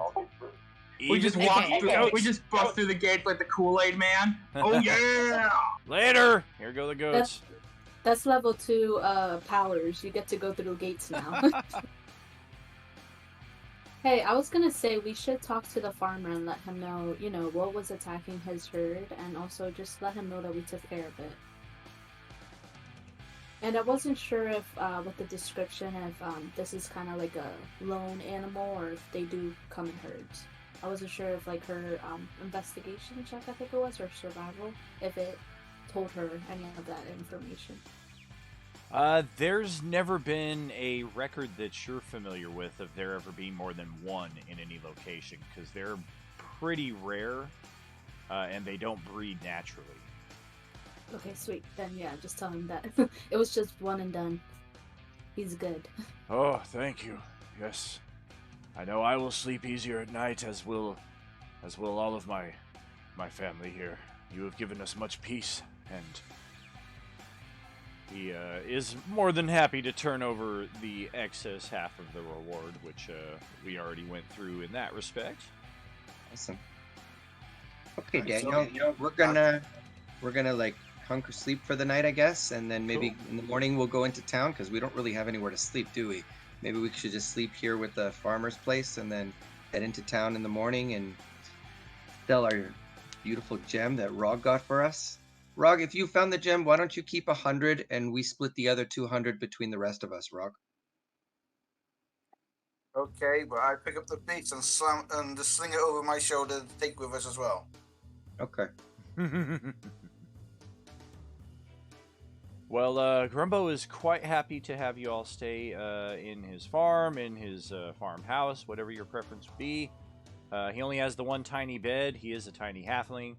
We just Even walk the through. goats. We just bust through the gate like the Kool-Aid Man. Oh yeah! Later. Here go the goats. That's level 2 powers. You get to go through gates now. Hey, I was gonna say we should talk to the farmer and let him know, what was attacking his herd, and also just let him know that we took care of it. And I wasn't sure if, with the description, if this is kind of like a lone animal or if they do come in herds. I wasn't sure if, like, her investigation check, I think it was, or survival, if it told her any of that information. There's never been a record that you're familiar with of there ever being more than one in any location, because they're pretty rare, and they don't breed naturally. Okay, sweet. Then yeah, just tell him that it was just one and done. He's good. Oh, thank you. Yes, I know I will sleep easier at night, as will all of my family here. You have given us much peace, and He is more than happy to turn over the excess half of the reward, which we already went through in that respect. Awesome. Okay, Alright, so, Daniel, we're gonna like hunker sleep for the night, I guess, and then maybe Cool. in the morning we'll go into town because we don't really have anywhere to sleep, do we? Maybe we should just sleep here with the farmer's place and then head into town in the morning and sell our beautiful gem that Rog got for us. Rog, if you found the gem, why don't you keep 100 and we split the other 200 between the rest of us, Rog? Okay, but I pick up the piece and just sling it over my shoulder to take with us as well. Okay. Well, Grumbo is quite happy to have you all stay in his farm, in his farmhouse, whatever your preference would be. He only has the one tiny bed. He is a tiny halfling.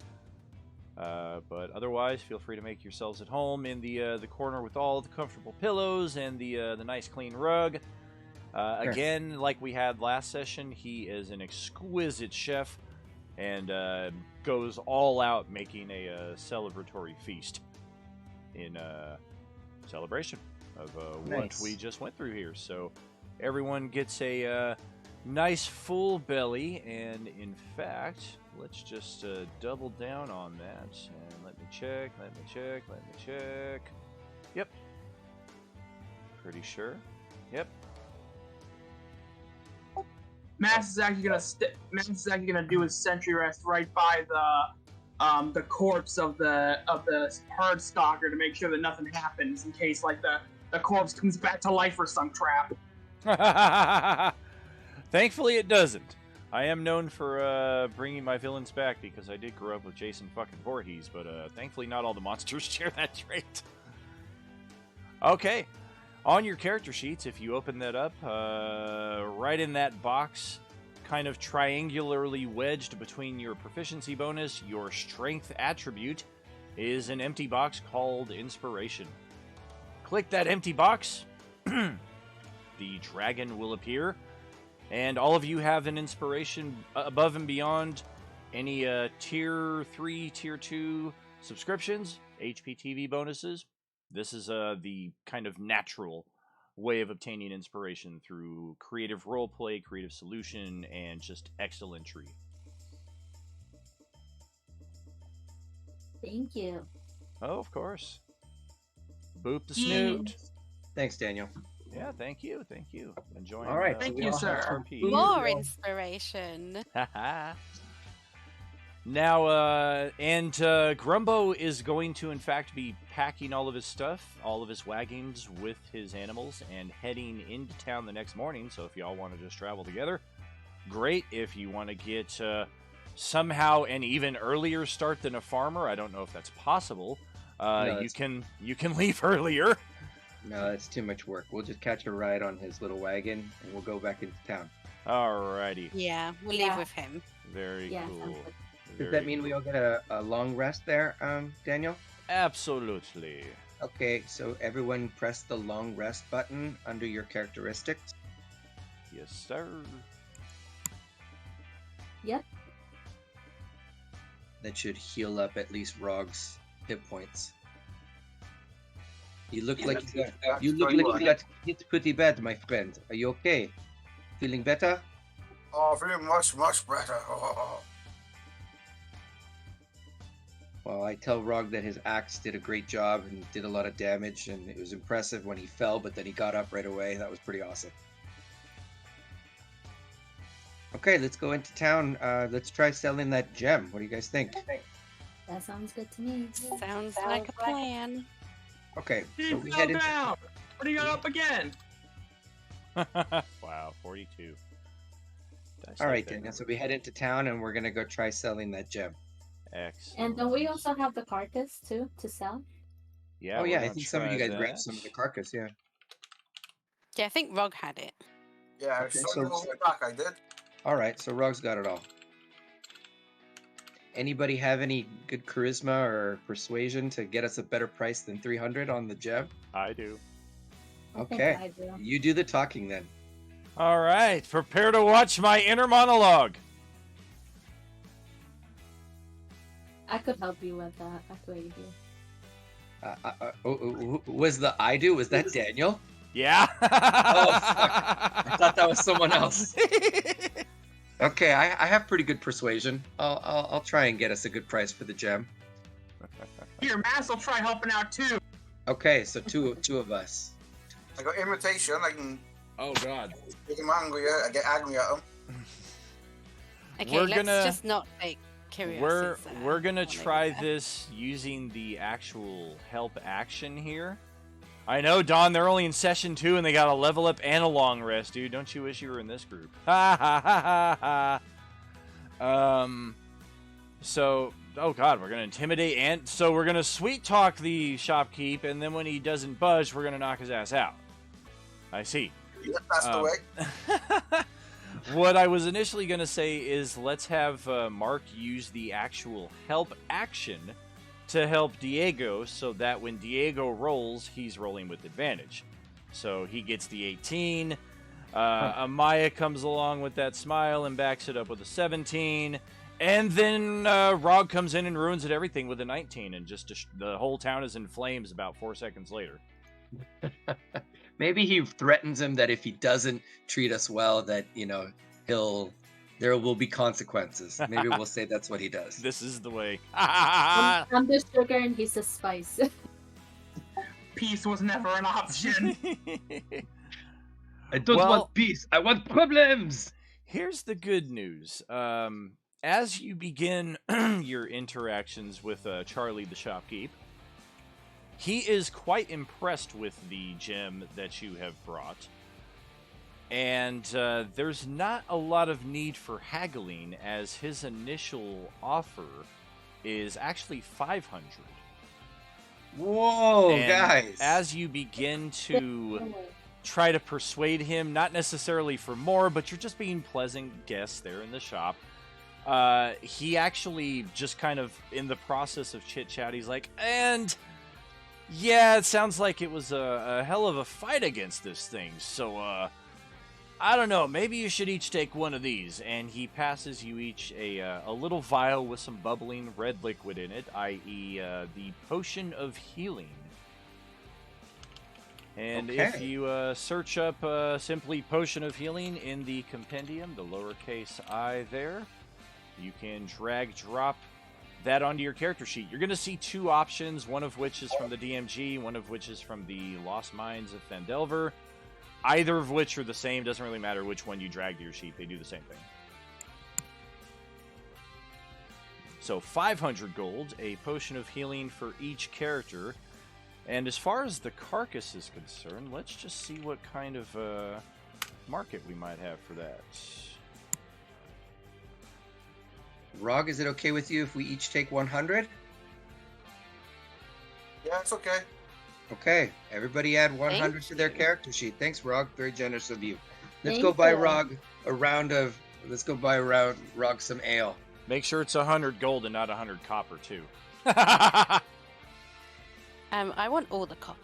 But otherwise, feel free to make yourselves at home in the corner with all the comfortable pillows and the nice clean rug. Again, like we had last session, he is an exquisite chef and goes all out making a celebratory feast in celebration of what Nice. we just went through here. So everyone gets a nice full belly, and in fact, let's just double down on that. And let me check. Yep. Pretty sure. Yep. Max is actually gonna do his sentry rest right by the corpse of the herd stalker to make sure that nothing happens in case like the corpse comes back to life or some crap. Thankfully, it doesn't. I am known for bringing my villains back because I did grow up with Jason fucking Voorhees, but thankfully not all the monsters share that trait. Okay. On your character sheets, if you open that up, right in that box, kind of triangularly wedged between your proficiency bonus, your strength attribute, is an empty box called Inspiration. Click that empty box, the dragon will appear, and all of you have an inspiration above and beyond any tier 3, tier 2 subscriptions, HPTV bonuses. This is the kind of natural way of obtaining inspiration through creative roleplay, creative solution, and just excellentry. Thank you. Oh, of course. Boop the snoot. Thanks, Daniel. Yeah, thank you. Enjoying. All right, Thank we you, all have sir. some RP. food. More inspiration. Now, Grumbo is going to, in fact, be packing all of his stuff, all of his wagons with his animals, and heading into town the next morning. So if y'all want to just travel together, great. If you want to get somehow an even earlier start than a farmer, I don't know if that's possible. No, you can leave earlier. No, that's too much work. We'll just catch a ride on his little wagon and we'll go back into town. Alrighty. Yeah, we'll Yeah. leave with him. Very Yeah, cool. sounds good. Does Very that mean we all get a long rest there, Daniel? Absolutely. Okay, so everyone press the long rest button under your characteristics. Yes, sir. Yep. That should heal up at least Rog's hit points. You look like you got hit pretty bad, my friend. Are you okay? Feeling better? Oh, feeling much, much better. Oh. Well, I tell Rog that his axe did a great job and did a lot of damage, and it was impressive when he fell, but then he got up right away. That was pretty awesome. Okay, let's go into town. Let's try selling that gem. What do you guys think? That sounds good to me. Sounds like a plan. Okay, He so we fell head into down. But he got up again. Wow, 42. Did I All say right, that Daniel. So number? we head into town, and we're gonna go try selling that gem. Excellent. And don't we also have the carcass too to sell? Yeah, Oh we're yeah, I gonna think some of you try guys grabbed some of the that. carcass. Yeah. Yeah, I think Rog had it. Yeah, Okay, so so- over the back I did. All right, so Rog's got it all. Anybody have any good charisma or persuasion to get us a better price than 300 on the gem? I do. I think Okay. I do. You do the talking then. All right, prepare to watch my inner monologue. I could help you with that. I could aid you. Was the I do? Was that Daniel? Yeah. Oh, fuck. I thought that was someone else. Okay, I have pretty good persuasion. I'll try and get us a good price for the gem. Here, Mass will try helping out too. Okay, so two of us. I got imitation. I can Oh God. make him angry. I get angry at him. Okay, We're let's gonna- just not take curiosities. We're gonna on try over there. this using the actual help action here. I know, Don. They're only in session 2 and they got a level up and a long rest, dude. Don't you wish you were in this group? Ha ha ha ha ha. So, oh god, we're gonna intimidate and so we're gonna sweet talk the shopkeep, and then when he doesn't budge, we're gonna knock his ass out. I see. Yeah, that's the Um, way. What I was initially going to say is let's have Mark use the actual help action to help Diego so that when Diego rolls, he's rolling with advantage. So he gets the 18. Amaya comes along with that smile and backs it up with a 17. And then Rog comes in and ruins it everything with a 19. And just the whole town is in flames about 4 seconds later. Maybe he threatens him that if he doesn't treat us well, that there will be consequences. Maybe we'll say that's what he does. This is the way. I'm the sugar and he's the spice. Peace was never an option. I don't Well- want peace. I want problems. Here's the good news. As you begin your interactions with Charlie the shopkeep, he is quite impressed with the gem that you have brought. And there's not a lot of need for haggling, as his initial offer is actually 500. Whoa, And guys. as you begin to try to persuade him, not necessarily for more, but you're just being pleasant guests there in the shop. He actually just kind of, in the process of chit-chat, he's like, and yeah, it sounds like it was a hell of a fight against this thing, so I don't know, maybe you should each take one of these. And he passes you each a little vial with some bubbling red liquid in it, i.e. The Potion of Healing. And if Okay. you search up simply Potion of Healing in the compendium, the lowercase I there, you can drag-drop that onto your character sheet. You're going to see 2 options, one of which is from the DMG, one of which is from the Lost Mines of Phandelver. Either of which are the same, doesn't really matter which one you drag to your sheet, they do the same thing. So 500 gold, a Potion of Healing for each character. And as far as the carcass is concerned, let's just see what kind of market we might have for that. Rog, is it okay with you if we each take 100? Yeah, it's okay. Okay, everybody add 100 to their you. character sheet. Thanks, Rog. Very generous of you. Let's Thank go buy you. Rog Rog some ale. Make sure it's 100 gold and not 100 copper, too. I want all the copper.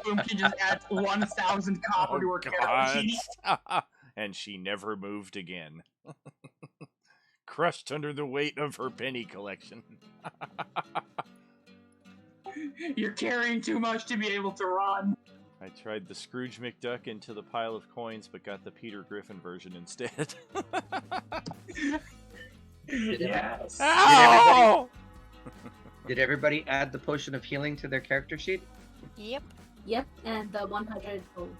Boom, she just adds 1,000 copper to her character sheet. And she never moved again. Crushed under the weight of her penny collection. You're carrying too much to be able to run. I tried the Scrooge McDuck into the pile of coins, but got the Peter Griffin version instead. Yes. Ow! Did everybody add the potion of healing to their character sheet? Yep. Yep, and the 100 gold.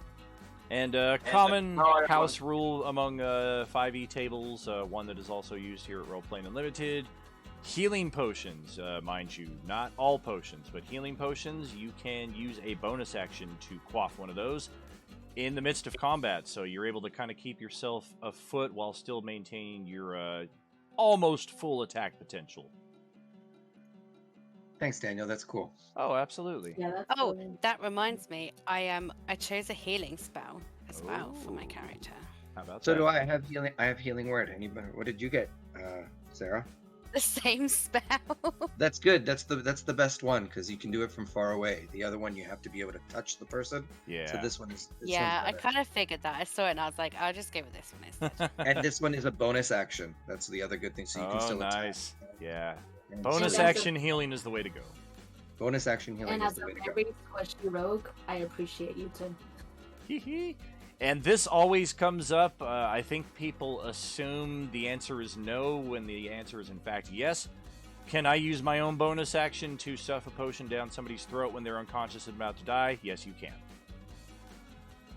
And common No, I house rule among 5e tables, one that is also used here at Roleplaying Unlimited. Healing potions, mind you, not all potions, but healing potions, you can use a bonus action to quaff one of those in the midst of combat, so you're able to kind of keep yourself afoot while still maintaining your almost full attack potential. Thanks, Daniel. That's cool. Oh, absolutely. Yeah, that's Oh, cool. that reminds me. I chose a healing spell as well for my Ooh. character. How about So that? do I. Have healing. I have healing word. Anybody? What did you get, Sarah? The same spell. That's good. That's the best one because you can do it from far away. The other one you have to be able to touch the person. Yeah. So this one is. Yeah, I one's better. kind of figured that. I saw it and I was like, I'll just go with this one instead. And this one is a bonus action. That's the other good thing. So you can Oh, still attack. nice. Yeah. And Bonus And as action healing is the way to go. Bonus action healing And is as the a way to go. very squishy rogue, I appreciate you too. Hee-hee. And this always comes up. I think people assume the answer is no when the answer is in fact yes. Can I use my own bonus action to stuff a potion down somebody's throat when they're unconscious and about to die? Yes, you can.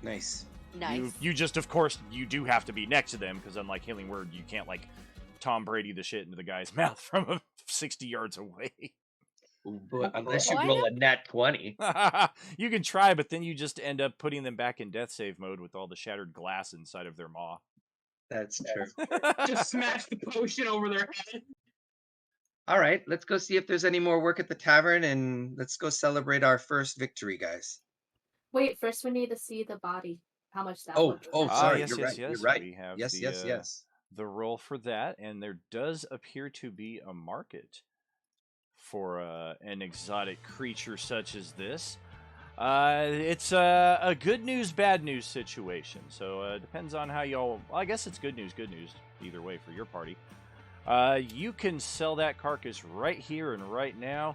Nice. Nice. You just, of course, you do have to be next to them because unlike Healing Word, you can't like Tom Brady the shit into the guy's mouth from 60 yards away. But unless you Why roll a nat 20. You can try, but then you just end up putting them back in death save mode with all the shattered glass inside of their maw. That's true. Just smash the potion over their head. All right, let's go see if there's any more work at the tavern, and let's go celebrate our first victory, guys. Wait, first we need to see the body. How much that Oh, would oh, cost. sorry, yes, you're yes, right. yes. You're right. We have Yes, the, yes, yes. the roll for that, and there does appear to be a market for an exotic creature such as this. It's a good news, bad news situation. So it depends on how y'all. Well, I guess it's good news either way for your party. You can sell that carcass right here and right now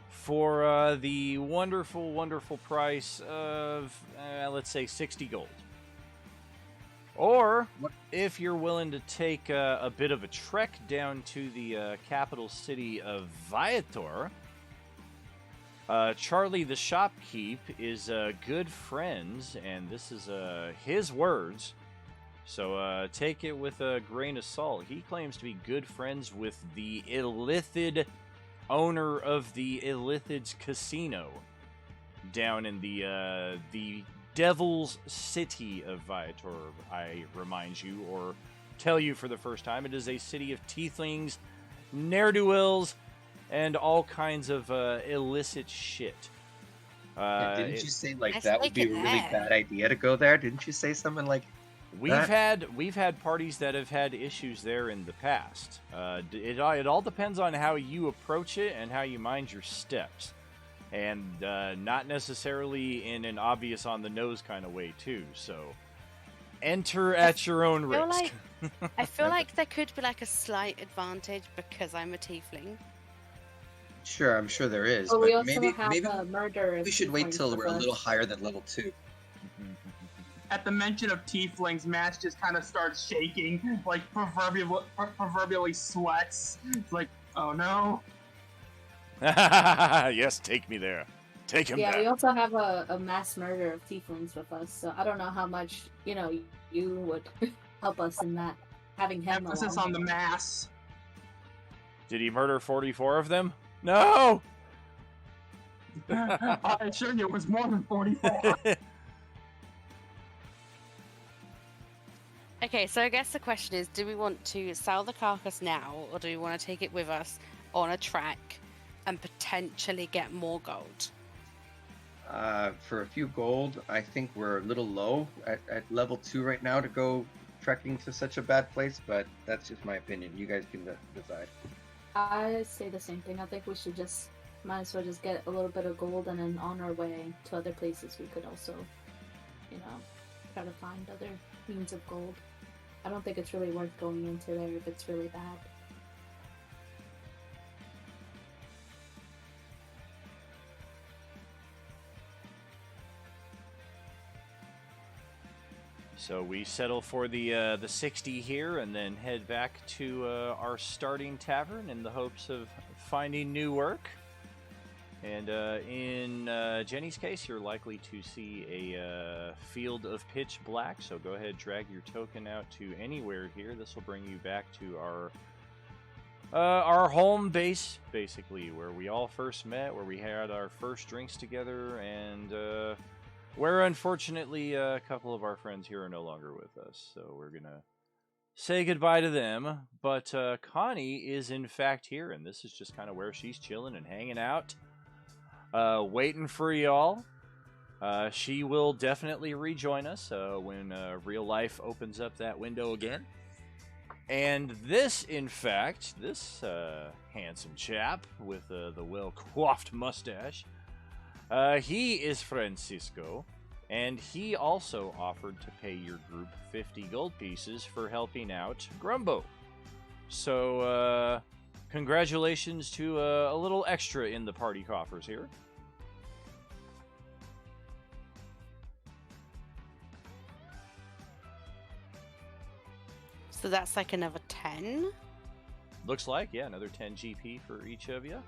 for the wonderful, wonderful price of let's say 60 gold. Or What? if you're willing to take a bit of a trek down to the capital city of Viator, Charlie the shopkeep is good friends, and this is his words. So take it with a grain of salt. He claims to be good friends with the Illithid owner of the Illithids Casino down in the Devil's City of Viator, I remind you, or tell you for the first time. It is a city of tieflings, ne'er-do-wells, and all kinds of illicit shit. Didn't you say like Nice that would be a looking really there. bad idea to go there? Didn't you say something like We've had parties that have had issues there in the past. It all depends on how you approach it and how you mind your steps, and not necessarily in an obvious on the nose kind of way too. So enter at your own feel risk. I feel like there could be like a slight advantage because I'm a tiefling. Sure, I'm sure there is, But we but also maybe have a murder. we should wait till we're a little higher. higher than level 2. At the mention of tieflings, Mash just kind of starts shaking, like proverbially sweats. It's like, oh no. Yes, take me there. Take him Yeah, back. we also have a mass murder of tieflings with us, so I don't know how much you would help us in that. Having him Emphasis along. on the mass. Did he murder 44 of them? No! I assure you, it was more than 44. Okay, so I guess the question is, do we want to sell the carcass now, or do we want to take it with us on a trek and potentially get more gold? For a few gold, I think we're a little low at level 2 right now to go trekking to such a bad place, but that's just my opinion. You guys can decide. I say the same thing. I think we should might as well just get a little bit of gold, and then on our way to other places, we could also, try to find other means of gold. I don't think it's really worth going into there if it's really bad. So we settle for the 60 here, and then head back to our starting tavern in the hopes of finding new work. And in Jenny's case, you're likely to see a field of pitch black. So go ahead, drag your token out to anywhere here. This will bring you back to our home base, basically, where we all first met, where we had our first drinks together, and where unfortunately a couple of our friends here are no longer with us. So we're gonna say goodbye to them. But Connie is in fact here, and this is just kind of where she's chilling and hanging out. Waiting for y'all. She will definitely rejoin us when real life opens up that window again. And this, in fact, this handsome chap with the well-coiffed mustache, he is Francisco, and he also offered to pay your group 50 gold pieces for helping out Grumbo. So, congratulations to a little extra in the party coffers here. So that's like another 10. Looks like, yeah, another 10 GP for each of you.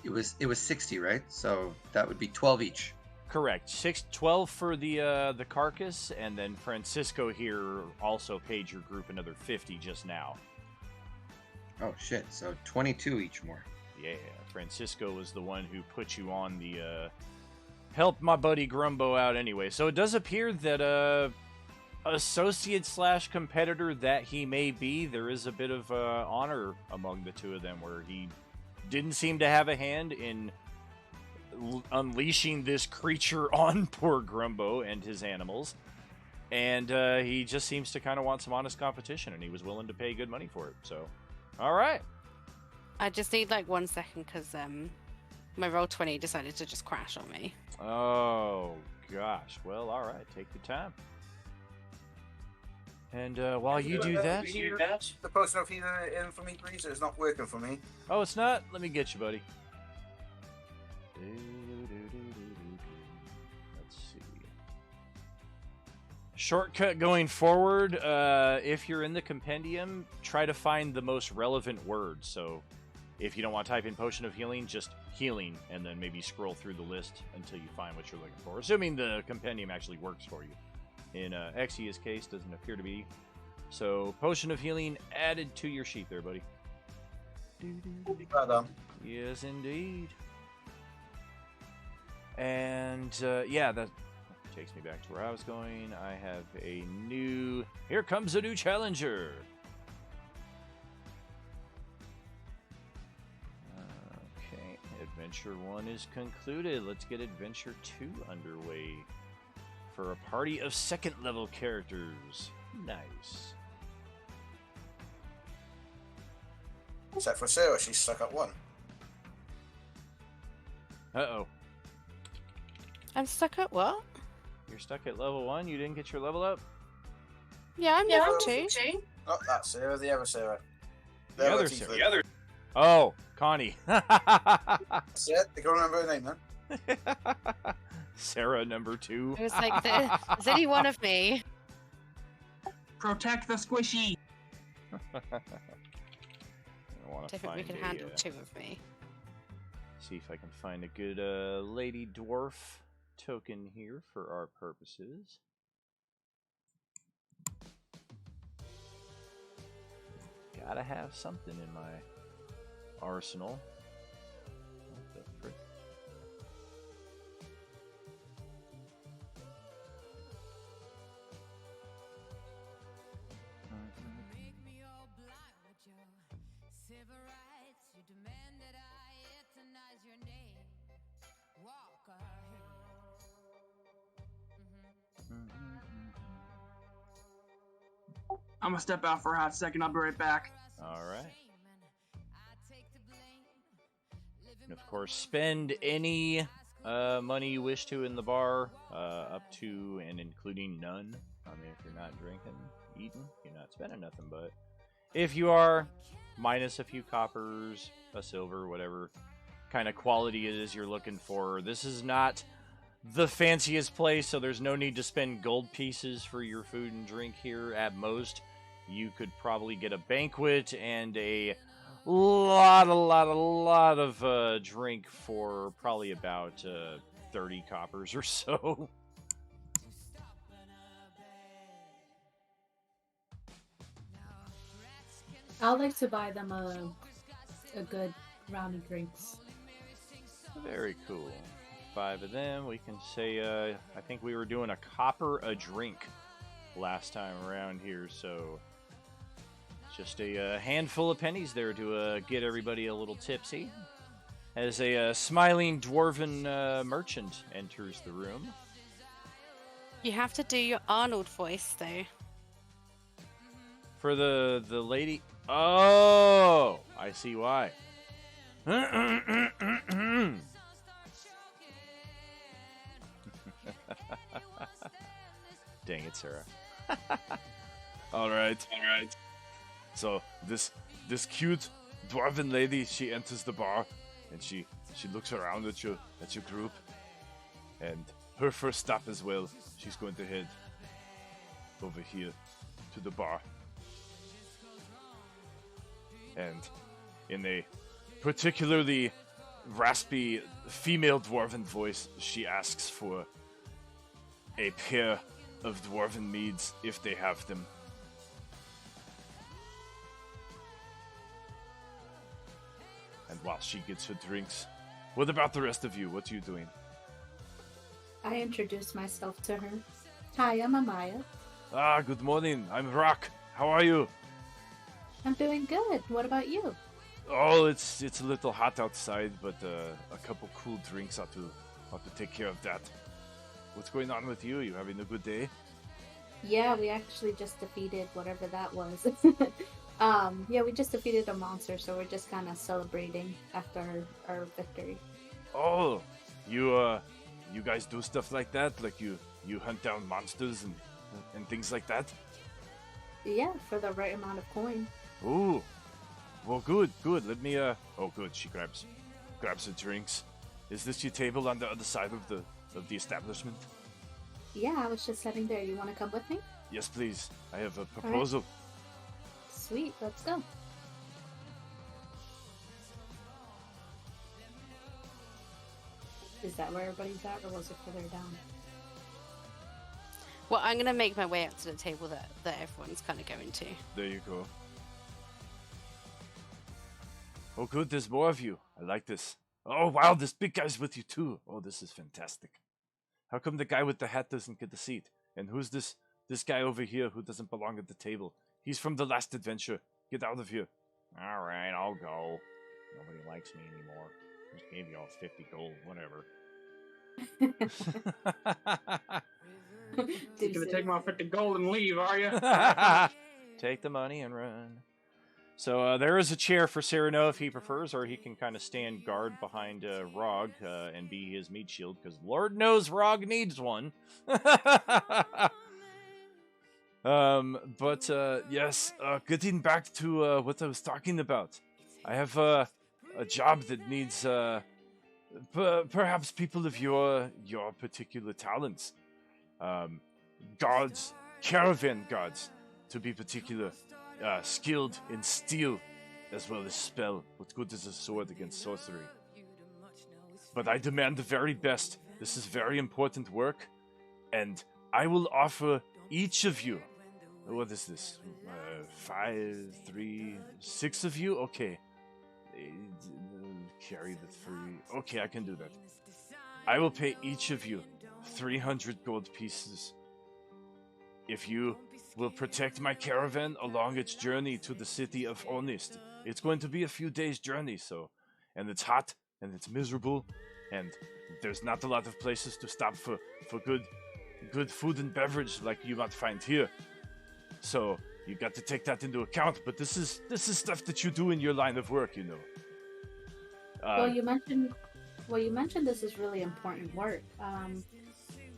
It was 60, right? So that would be 12 each. Correct. 12 for the carcass, and then Francisco here also paid your group another 50 just now. Oh shit! So 22 each more. Yeah, Francisco was the one who put you on the help my buddy Grumbo out anyway. So it does appear that associate / competitor that he may be, there is a bit of honor among the two of them, where he didn't seem to have a hand in unleashing this creature on poor Grumbo and his animals, and he just seems to kind of want some honest competition, and he was willing to pay good money for it. So, all right. I just need like 1 second because my Roll20 decided to just crash on me. Oh gosh. Well, all right. Take your time. And while you do that, The potion of healing in for me, please. It's not working for me. oh, it's not. Let me get you, buddy. Let's see. Shortcut going forward. If you're in the compendium, try to find the most relevant words. So, if you don't want to type in potion of healing, just healing, and then maybe scroll through the list until you find what you're looking for. Assuming the compendium actually works for you. In Exia's case, doesn't appear to be. So, potion of healing added to your sheet there, buddy. Well done. Yes, indeed. And yeah, that takes me back to where I was going. I have a new. Here comes a new challenger. Okay, Adventure 1 is concluded. Let's get Adventure 2 underway for a party of second level characters. Nice. Except for Sarah, she's stuck at 1. Uh-oh. I'm stuck at what? You're stuck at level 1? You didn't get your level up? Yeah, I'm level 2. Not that Sarah, the other Sarah. The other Tiefling. Sarah. Oh, Connie. That's it. I can't remember her name, man. Sarah number 2. It was like, there's only one of me. Protect the squishy. I want I to think we find can a, handle 2 of me. see if I can find a good lady dwarf token here for our purposes. Gotta have something in my arsenal. What the frick? Make me all blind with your civil rights. You demand that I euthanize your name. Walk ahead. I'm gonna step out for a hot second. I'll be right back. All right. And of course, spend any money you wish to in the bar, up to and including none. I mean, if you're not drinking, eating, you're not spending nothing. But if you are, minus a few coppers, a silver, whatever kind of quality it is you're looking for. This is not the fanciest place, so there's no need to spend gold pieces for your food and drink here. At most, you could probably get a banquet and a lot of drink for probably about 30 coppers or so. I'd like to buy them a good round of drinks. Very cool. 5 of them. We can say, I think we were doing a copper a drink last time around here, so just a handful of pennies there to get everybody a little tipsy. As a smiling dwarven merchant enters the room. You have to do your Arnold voice, though. For the lady... Oh! I see why. Dang it, Sarah. All right. So this cute dwarven lady, she enters the bar, and she looks around at your group, and her first stop as well. She's going to head over here to the bar, and in a particularly raspy female dwarven voice, she asks for a pair of dwarven meads if they have them. And while she gets her drinks, what about the rest of you? What are you doing? I introduced myself to her. Hi, I'm Amaya. Ah, good morning. I'm Rock. How are you? I'm doing good. What about you? Oh, it's a little hot outside, but a couple cool drinks ought to take care of that. What's going on with you? You having a good day? Yeah, we actually just defeated whatever that was. Yeah, we just defeated a monster, so we're just kind of celebrating after our victory. Oh, you guys do stuff like that? Like you hunt down monsters and things like that? Yeah, for the right amount of coin. Ooh. Well, good. Let me, Oh, good. She grabs her drinks. Is this your table on the other side of the establishment? Yeah, I was just heading there. You want to come with me? Yes, please. I have a proposal. Sweet, let's go. Is that where everybody's at, or was it further down? Well, I'm gonna make my way up to the table that everyone's kind of going to. There you go. Oh, good. There's more of you. I like this. Oh, wow. This big guy's with you, too. Oh, this is fantastic. How come the guy with the hat doesn't get the seat? And who's this guy over here who doesn't belong at the table? He's from the last adventure. Get out of here. All right, I'll go. Nobody likes me anymore. Just gave you all 50 gold, whatever. You're gonna take my 50 gold and leave, are you? Take the money and run. So there is a chair for Cyrano if he prefers, or he can kind of stand guard behind Rog and be his meat shield, because Lord knows Rog needs one. Yes, getting back to what I was talking about. I have a job that needs perhaps people of your particular talents. Guards, caravan guards, to be particular. Skilled in steel as well as spell. What's good as a sword against sorcery. But I demand the very best. This is very important work, and I will offer each of you. What is this? 5, 3, 6 of you? Okay. Carry the 3. Okay, I can do that. I will pay each of you 300 gold pieces if you will protect my caravan along its journey to the city of Onist. It's going to be a few days' journey, and it's hot, and it's miserable, and there's not a lot of places to stop for good food and beverage like you might find here. So you got to take that into account. But this is stuff that you do in your line of work, you know. Well, you mentioned this is really important work.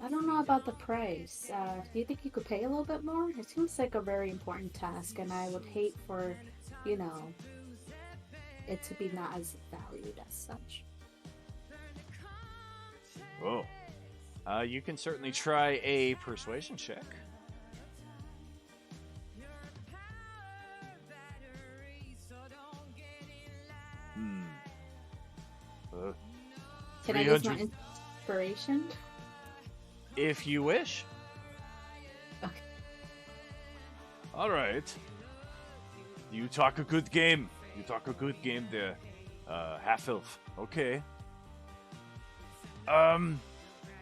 I don't know about the price. Do you think you could pay a little bit more? It seems like a very important task, and I would hate for, it to be not as valued as such. Oh. You can certainly try a persuasion check. Can I use my inspiration? If you wish. Okay. All right. You talk a good game. There, half elf. Okay.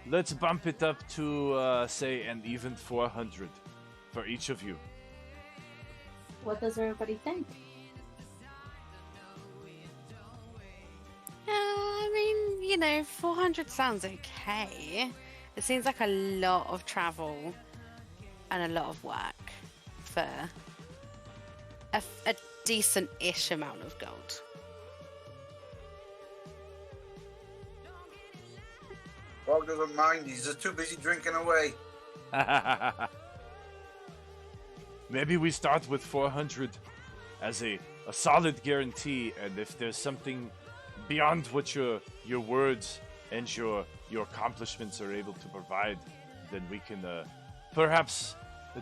Let's bump it up to say an even 400 for each of you. What does everybody think? I mean, 400 sounds okay. It seems like a lot of travel and a lot of work for a decent-ish amount of gold. Rog doesn't mind, he's just too busy drinking away. Maybe we start with 400 as a a solid guarantee, and if there's something beyond what your words and your accomplishments are able to provide, then we can perhaps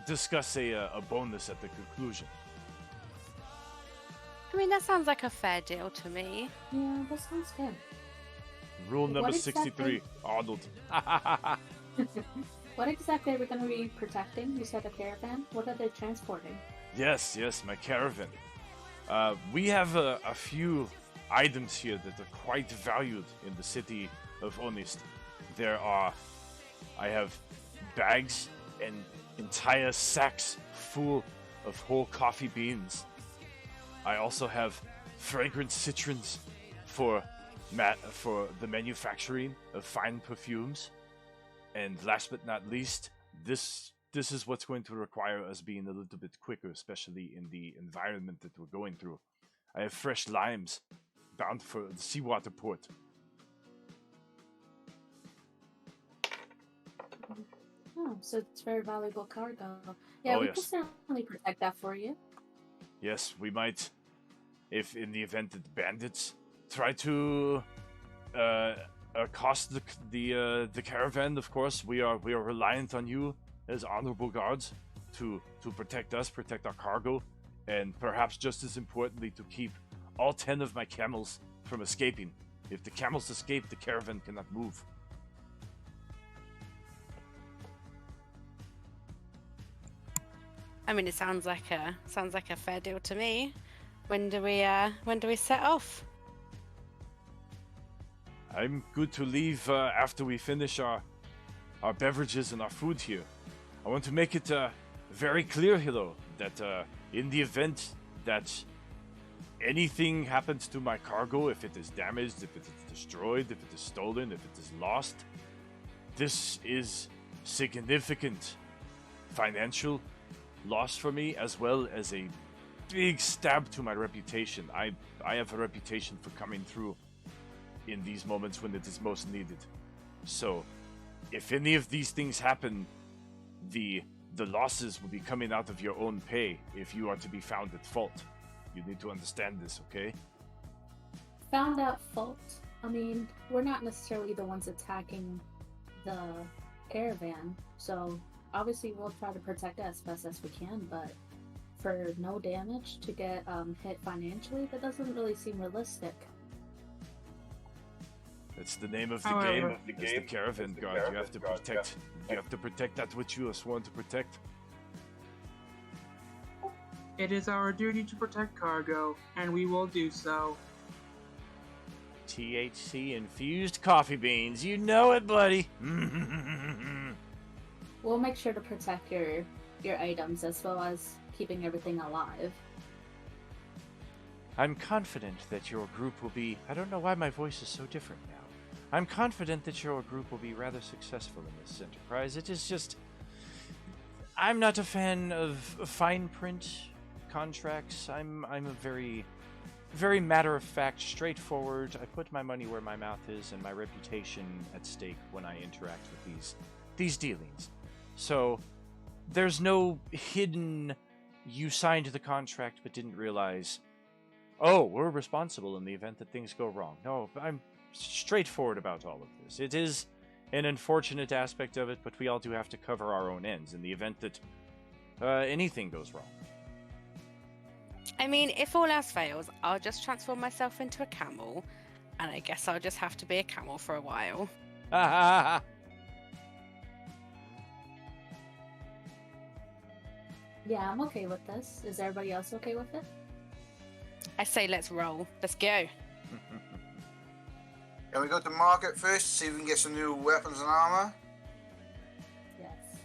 discuss a bonus at the conclusion. I mean, that sounds like a fair deal to me. Yeah, that sounds good. Rule number What exactly- 63, Arnold. What exactly are we going to be protecting? You said a caravan? What are they transporting? Yes, my caravan. We have a few items here that are quite valued in the city of Onist. I have bags and entire sacks full of whole coffee beans. I also have fragrant citrons for the manufacturing of fine perfumes. And last but not least, this is what's going to require us being a little bit quicker, especially in the environment that we're going through. I have fresh limes bound for the seawater port. Oh, so it's very valuable cargo. Yeah, Oh, we yes. can certainly protect that for you. Yes, we might, if in the event that bandits try to accost the caravan. Of course, we are reliant on you as honorable guards to protect us, protect our cargo, and perhaps just as importantly, to keep all 10 of my camels from escaping. If the camels escape, the caravan cannot move. I mean, it sounds like a fair deal to me. When do we set off? I'm good to leave after we finish our beverages and our food here. I want to make it very clear here, though, that in the event that anything happens to my cargo, if it is damaged, if it is destroyed, if it is stolen, if it is lost, this is significant financial loss for me, as well as a big stab to my reputation. I have a reputation for coming through in these moments when it is most needed. So, if any of these things happen, the losses will be coming out of your own pay if you are to be found at fault. You need to understand this, okay? Found out fault. I mean, we're not necessarily the ones attacking the caravan, so obviously we'll try to protect it as best as we can, but for no damage to get hit financially, that doesn't really seem realistic. It's the name of the However- game. It's the caravan guard. You have to protect. You have to protect that which you are sworn to protect. It is our duty to protect cargo, and we will do so. THC infused coffee beans. You know it, buddy. We'll make sure to protect your items as well as keeping everything alive. I'm confident that your group will be. I don't know why my voice is so different now. I'm confident that your group will be rather successful in this enterprise. It is just. I'm not a fan of fine print contracts. I'm a very matter of fact, straightforward. I put my money where my mouth is and my reputation at stake when I interact with these dealings. So there's no hidden you signed the contract but didn't realize, oh, we're responsible in the event that things go wrong. No, I'm straightforward about all of this. It is an unfortunate aspect of it, but we all do have to cover our own ends in the event that anything goes wrong. I mean, if all else fails, I'll just transform myself into a camel, and I guess I'll just have to be a camel for a while. Yeah, I'm okay with this. Is everybody else okay with it? I say let's roll. Let's go. Can we go to market first, see if we can get some new weapons and armor? Yes.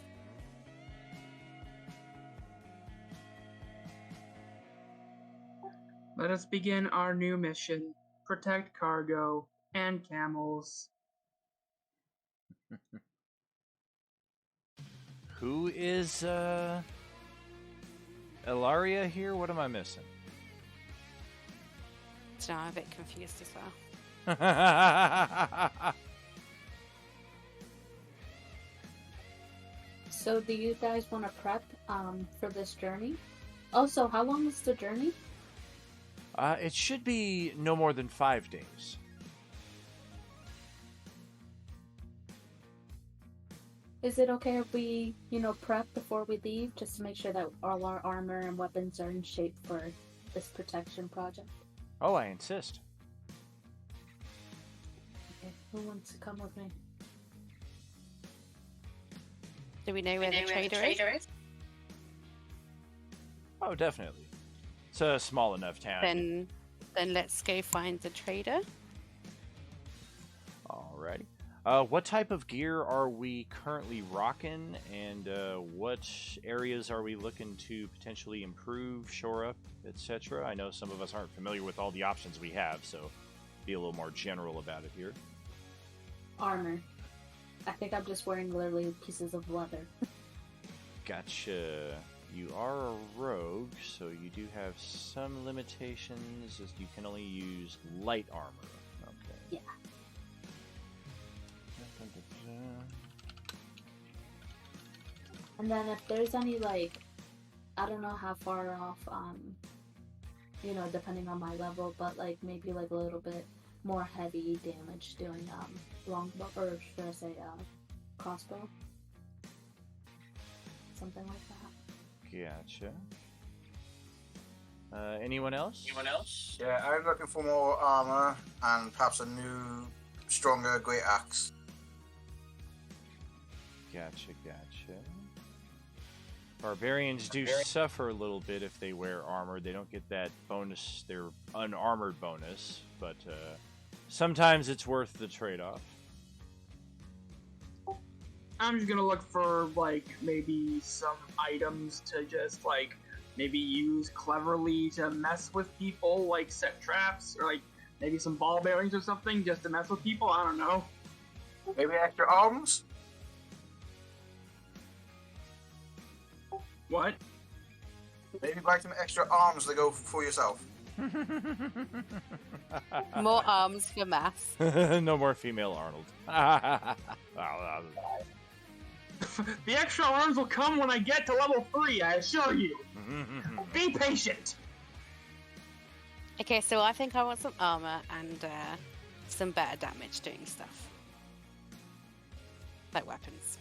Let us begin our new mission. Protect cargo and camels. Who is Elaria here? What am I missing? So I'm a bit confused as well. So do you guys want to prep for this journey? Also, how long is the journey? It should be no more than 5 days. Is it okay if we, prep before we leave, just to make sure that all our armor and weapons are in shape for this protection project? Oh, I insist. Okay, who wants to come with me? Do we know where the trader is? Oh, definitely. It's a small enough town. Then let's go find the trader. Alrighty. What type of gear are we currently rocking, and what areas are we looking to potentially improve, shore up, etc.? I know some of us aren't familiar with all the options we have, so be a little more general about it here. Armor. I think I'm just wearing literally pieces of leather. Gotcha. You are a rogue, so you do have some limitations, as you can only use light armor. Okay. Yeah. And then if there's any, I don't know how far off, depending on my level, but maybe a little bit more heavy damage doing longbow, or should I say crossbow, something like that. Gotcha. Anyone else? Yeah, I'm looking for more armor and perhaps a new, stronger great axe. Gotcha. Barbarians do suffer a little bit if they wear armor. They don't get that bonus, their unarmored bonus, but sometimes it's worth the trade-off. I'm just gonna look for maybe some items to just maybe use cleverly to mess with people, set traps, or maybe some ball bearings or something just to mess with people. I don't know. Maybe extra arms? What? Maybe buy some extra arms to go for yourself. More arms for mass. No more female Arnold. The extra arms will come when I get to level 3, I assure you. Be patient. Okay, so I think I want some armor and some better damage doing stuff. Like weapons.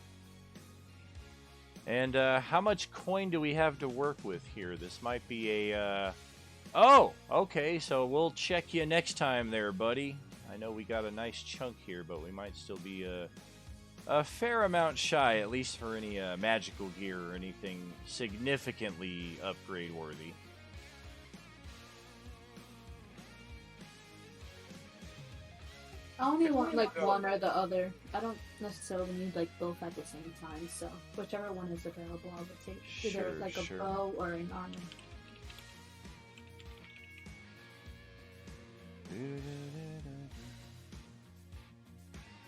And how much coin do we have to work with here? This might be a... Oh, okay, so we'll check you next time there, buddy. I know we got a nice chunk here, but we might still be a fair amount shy, at least for any magical gear or anything significantly upgrade-worthy. I only want one or the other. I don't necessarily need both at the same time, so whichever one is available, I would take either Sure. a bow or an armor.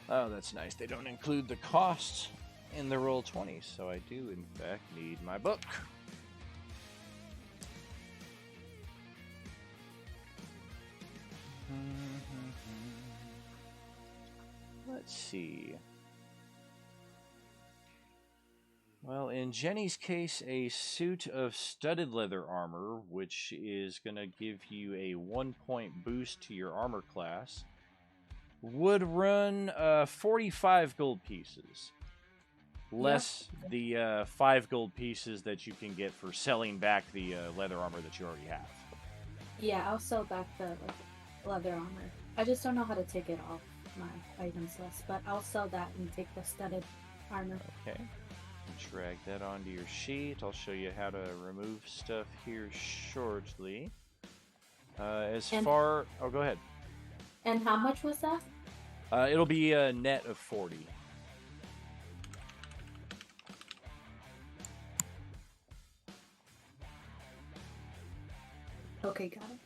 Oh, that's nice. They don't include the costs in the Roll20, so I do, in fact, need my book. Let's see. Well, in Jenny's case, a suit of studded leather armor, which is going to give you a 1-point boost to your armor class, would run 45 gold pieces. Less the 5 gold pieces that you can get for selling back the leather armor that you already have. Yeah, I'll sell back the leather armor. I just don't know how to take it off my items list, but I'll sell that and take the studded armor. Okay. Drag that onto your sheet. I'll show you how to remove stuff here shortly. Oh, go ahead. And how much was that? It'll be a net of 40. Okay, got it.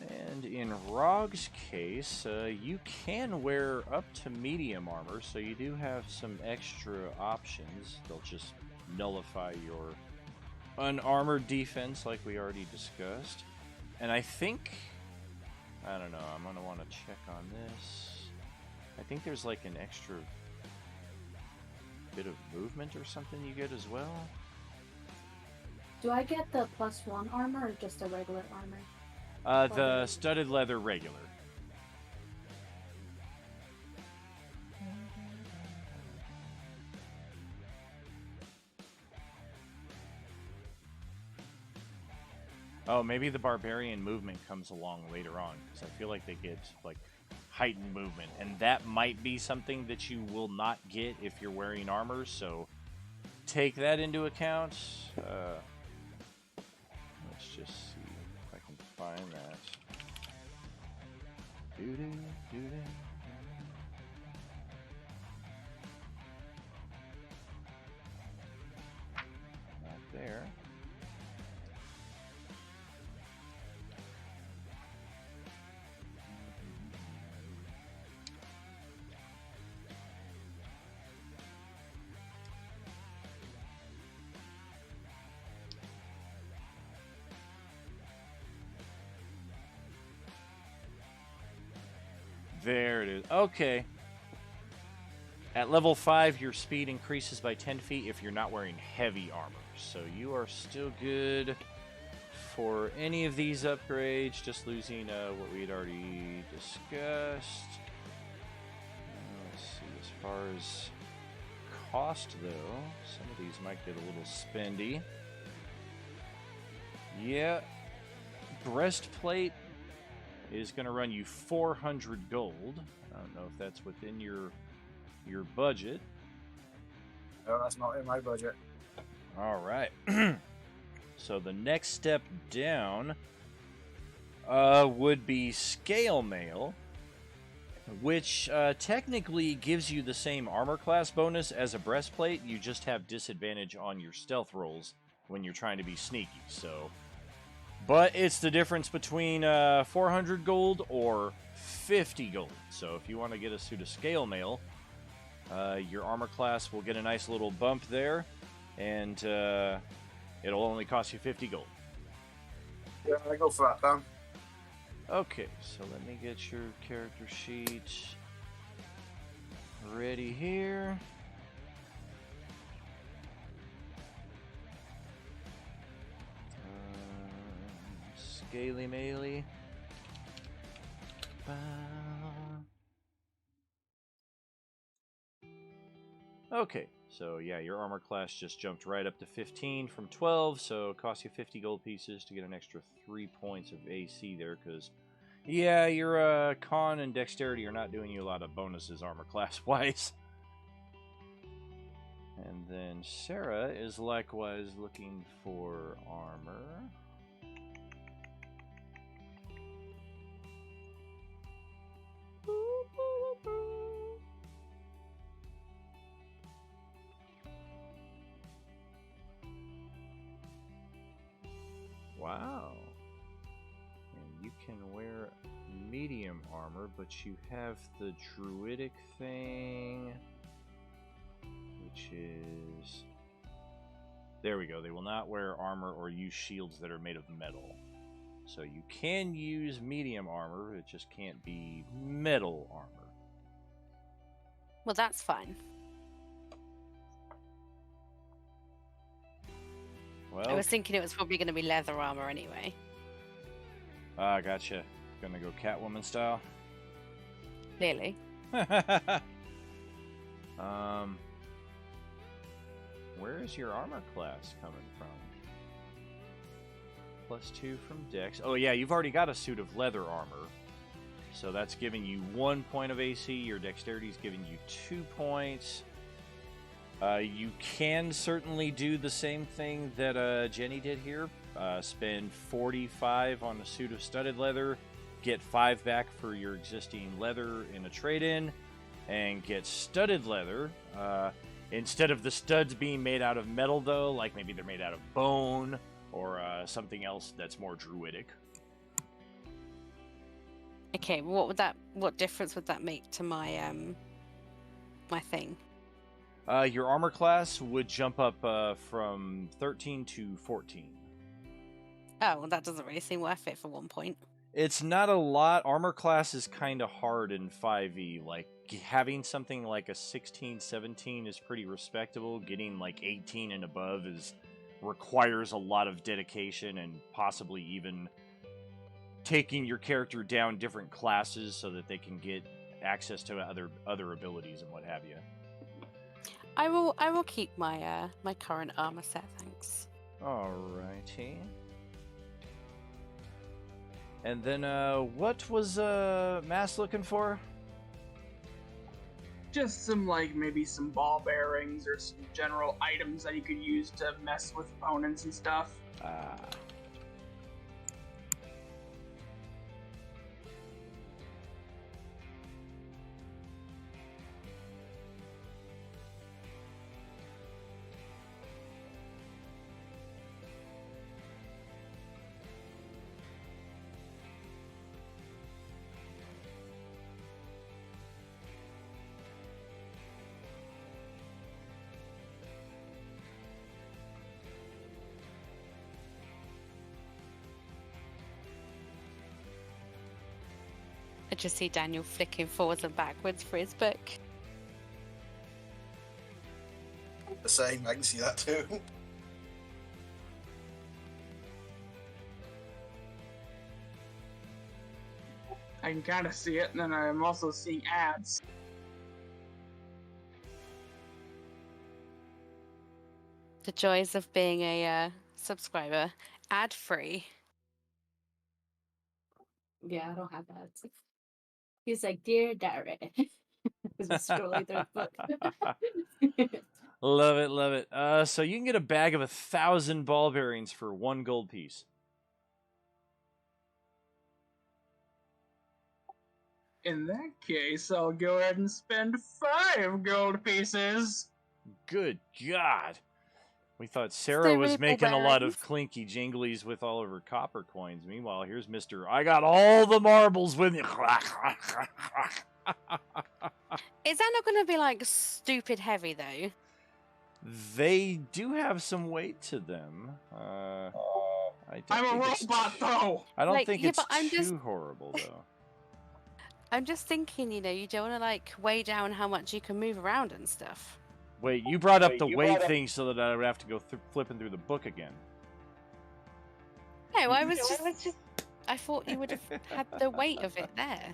And in Rog's case, you can wear up to medium armor, so you do have some extra options. They'll just nullify your unarmored defense like we already discussed. And I think... I don't know, I'm going to want to check on this. I think there's like an extra bit of movement or something you get as well. Do I get the +1 armor or just a regular armor? The studded leather regular. Oh, maybe the barbarian movement comes along later on, because I feel like they get, like, heightened movement, and that might be something that you will not get if you're wearing armor, so take that into account. Let's just see if I can find that. Doo-doo. Not there. There it is. Okay. At level 5, your speed increases by 10 feet if you're not wearing heavy armor. So you are still good for any of these upgrades, just losing what we had already discussed. Let's see, as far as cost, though, some of these might get a little spendy. Yeah, breastplate is going to run you 400 gold. I don't know if that's within your budget. No, that's not in my budget. All right. So the next step down would be scale mail, which technically gives you the same armor class bonus as a breastplate. You just have disadvantage on your stealth rolls when you're trying to be sneaky. So, but it's the difference between 400 gold or 50 gold. So if you want to get a suit of scale mail, your armor class will get a nice little bump there, and it'll only cost you 50 gold. Yeah, I go for that, Dan. Okay, so let me get your character sheet ready here. Scaly Maily. Okay, so yeah, your armor class just jumped right up to 15 from 12, so it costs you 50 gold pieces to get an extra 3 points of AC there, because, yeah, your con and dexterity are not doing you a lot of bonuses armor class-wise. And then Sarah is likewise looking for armor. Wow. And you can wear medium armor, but you have the druidic thing, which is... There we go. They will not wear armor or use shields that are made of metal. So you can use medium armor, it just can't be metal armor. Well, that's fine. Well, I was thinking it was probably going to be leather armor anyway. Gotcha. Gonna go Catwoman style. Clearly. Where is your armor class coming from? +2 from Dex. Oh yeah, you've already got a suit of leather armor, so that's giving you 1 point of AC. Your dexterity is giving you 2 points. You can certainly do the same thing that Jenny did here. Spend 45 on a suit of studded leather, get 5 back for your existing leather in a trade-in, and get studded leather. Instead of the studs being made out of metal, though, like maybe they're made out of bone or something else that's more druidic. Okay, what difference would that make to my my thing? Your armor class would jump up from 13 to 14. Oh, well, that doesn't really seem worth it for 1 point. It's not a lot. Armor class is kind of hard in 5e. Like, having something like a 16, 17 is pretty respectable. Getting, like, 18 and above is requires a lot of dedication and possibly even taking your character down different classes so that they can get access to other abilities and what have you. I will keep my my current armor set, thanks. Alrighty. And then what was Mass looking for? Just some, like, maybe some ball bearings or some general items that you could use to mess with opponents and stuff. I just see Daniel flicking forwards and backwards for his book. The same, I can see that too. I can kind of see it, and then I'm also seeing ads. The joys of being a subscriber, ad free. Yeah, I don't have that. He's like, Dear Diary. Because he's scrolling through the book. Love it, love it. So you can get a bag of 1,000 ball bearings for 1 gold piece. In that case, I'll go ahead and spend 5 gold pieces. Good God. We thought Sarah Stay was with making a lot of clinky jinglies with all of her copper coins. Meanwhile, here's Mr. I got all the marbles with me. Is that not going to be like stupid heavy though? They do have some weight to them. I don't I'm a think it's robot, though. I don't Like, think yeah, it's but I'm too just- horrible, though. I'm just thinking, you know, you don't want to like weigh down how much you can move around and stuff. Wait, you brought up the weight thing so that I would have to go flipping through the book again. No, I was just. I thought you would have had the weight of it there.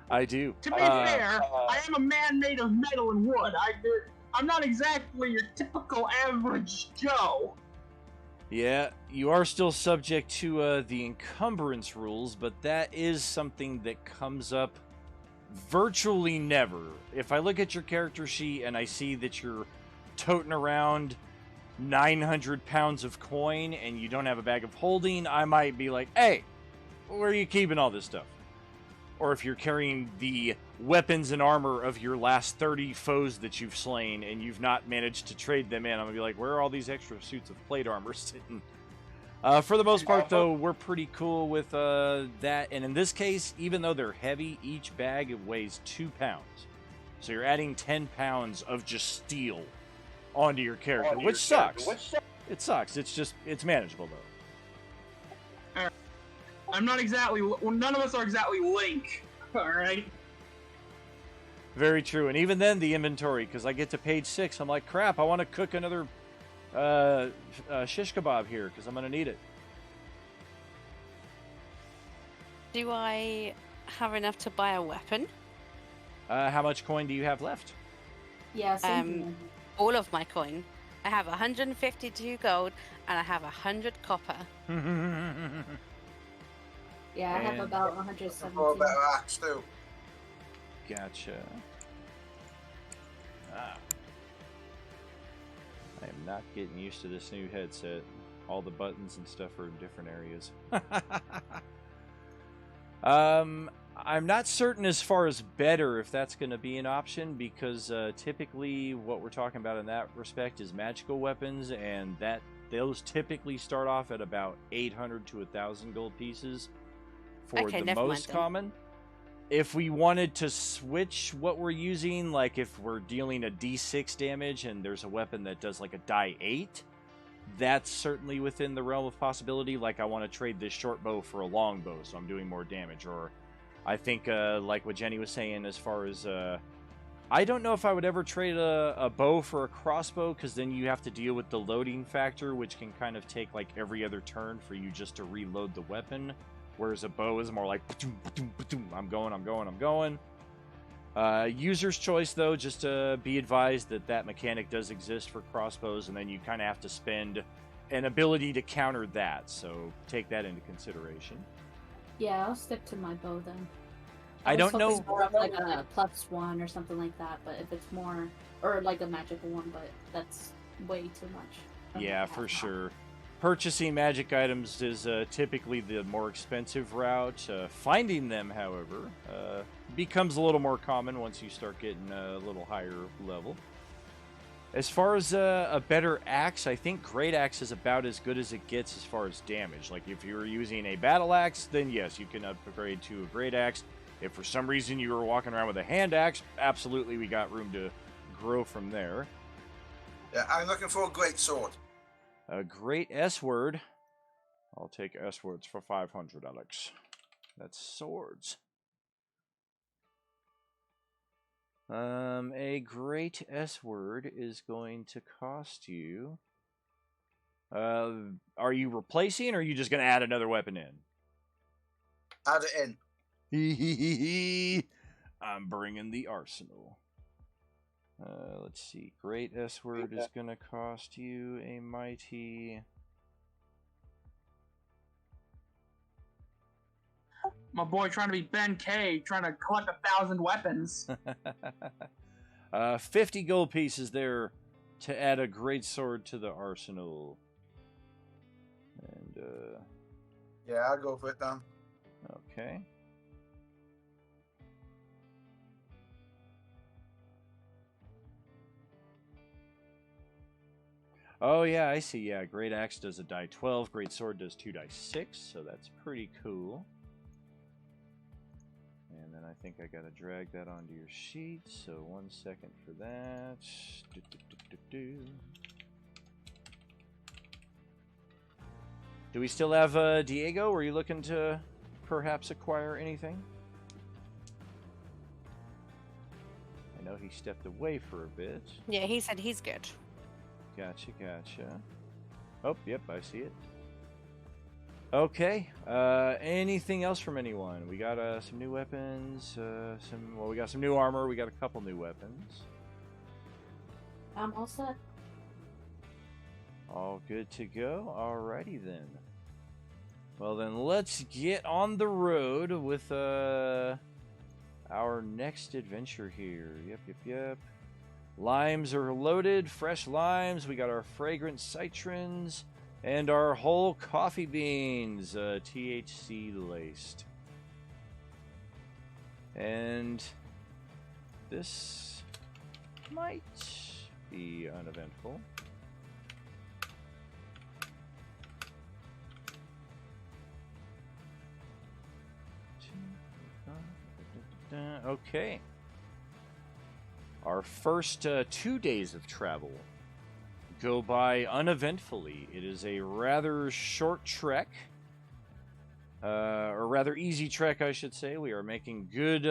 I do. To be fair, I am a man made of metal and wood. I'm not exactly your typical average Joe. Yeah, you are still subject to the encumbrance rules, but that is something that comes up virtually never. If I look at your character sheet and I see that you're toting around 900 pounds of coin and you don't have a bag of holding, I might be like, hey, where are you keeping all this stuff? Or if you're carrying the weapons and armor of your last 30 foes that you've slain and you've not managed to trade them in, I'm going to be like, where are all these extra suits of plate armor sitting? For the most part, though, we're pretty cool with that. And in this case, even though they're heavy, each bag weighs 2 pounds. So you're adding 10 pounds of just steel onto your character, which sucks. It sucks. It's manageable, though. I'm not exactly. Well, none of us are exactly Link. All right. Very true. And even then, the inventory, because I get to page 6, I'm like, crap, I want to cook another shish kebab here, because I'm going to need it. Do I have enough to buy a weapon? How much coin do you have left? Yeah, same All of my coin. I have 152 gold and I have 100 copper. Yeah, I have And- about For a 117. better axe too. Gotcha. I am not getting used to this new headset. All the buttons and stuff are in different areas. I'm not certain as far as better if that's going to be an option, because typically what we're talking about in that respect is magical weapons, and those typically start off at about 800 to 1,000 gold pieces for Okay, the never mind most then. common. If we wanted to switch what we're using, like if we're dealing a d6 damage and there's a weapon that does like a die 8, that's certainly within the realm of possibility. Like I want to trade this short bow for a long bow, so I'm doing more damage. Or I think like what Jenny was saying as far as I don't know if I would ever trade a bow for a crossbow, because then you have to deal with the loading factor, which can kind of take like every other turn for you just to reload the weapon. Whereas a bow is more like, "Ba-doom, ba-doom, ba-doom, I'm going, I'm going, I'm going." User's choice, though, just to be advised that that mechanic does exist for crossbows, and then you kind of have to spend an ability to counter that, so take that into consideration. Yeah, I'll stick to my bow then. I was don't know. hoping more of like a +1 or something like that, but if it's more, or like a magical one, but that's way too much. Yeah, for sure. Purchasing magic items is typically the more expensive route. Finding them, however, becomes a little more common once you start getting a little higher level. As far as a better axe, I think Great Axe is about as good as it gets as far as damage. Like, if you were using a Battle Axe, then yes, you can upgrade to a Great Axe. If for some reason you were walking around with a Hand Axe, absolutely we got room to grow from there. Yeah, I'm looking for a great sword. A great S-word. I'll take S-words for 500, Alex. That's swords. A great S-word is going to cost you... are you replacing, or are you just going to add another weapon in? Add it in. I'm bringing the arsenal. Let's see. Great S-word is going to cost you a mighty... My boy trying to be Ben K, trying to collect 1,000 weapons. 50 gold pieces there to add a great sword to the arsenal. And, Yeah, I'll go for it then. okay. Oh, yeah, I see. Yeah, Great Axe does a die 12. Great Sword does 2 die 6, so that's pretty cool. And then I think I gotta drag that onto your sheet, so 1 second for that. Do we still have Diego? Were you looking to perhaps acquire anything? I know he stepped away for a bit. Yeah, he said he's good. Gotcha, gotcha. Oh, yep, I see it. Okay. Anything else from anyone? We got some new weapons. We got some new armor. We got a couple new weapons. I'm all set. All good to go. Alrighty then. Well then, let's get on the road with our next adventure here. Yep. Limes are loaded, fresh limes. We got our fragrant citrons and our whole coffee beans, THC laced. And this might be uneventful. Okay. Our first 2 days of travel go by uneventfully. It is a rather short trek, or rather easy trek, I should say. We are making good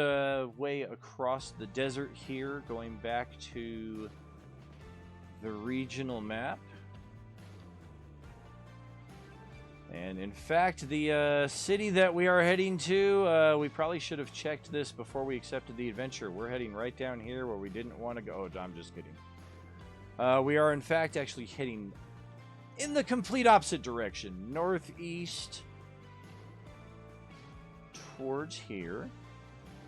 way across the desert here, going back to the regional map. And in fact, the city that we are heading to, we probably should have checked this before we accepted the adventure. We're heading right down here where we didn't want to go. Oh, I'm just kidding. We are, in fact, actually heading in the complete opposite direction. Northeast towards here.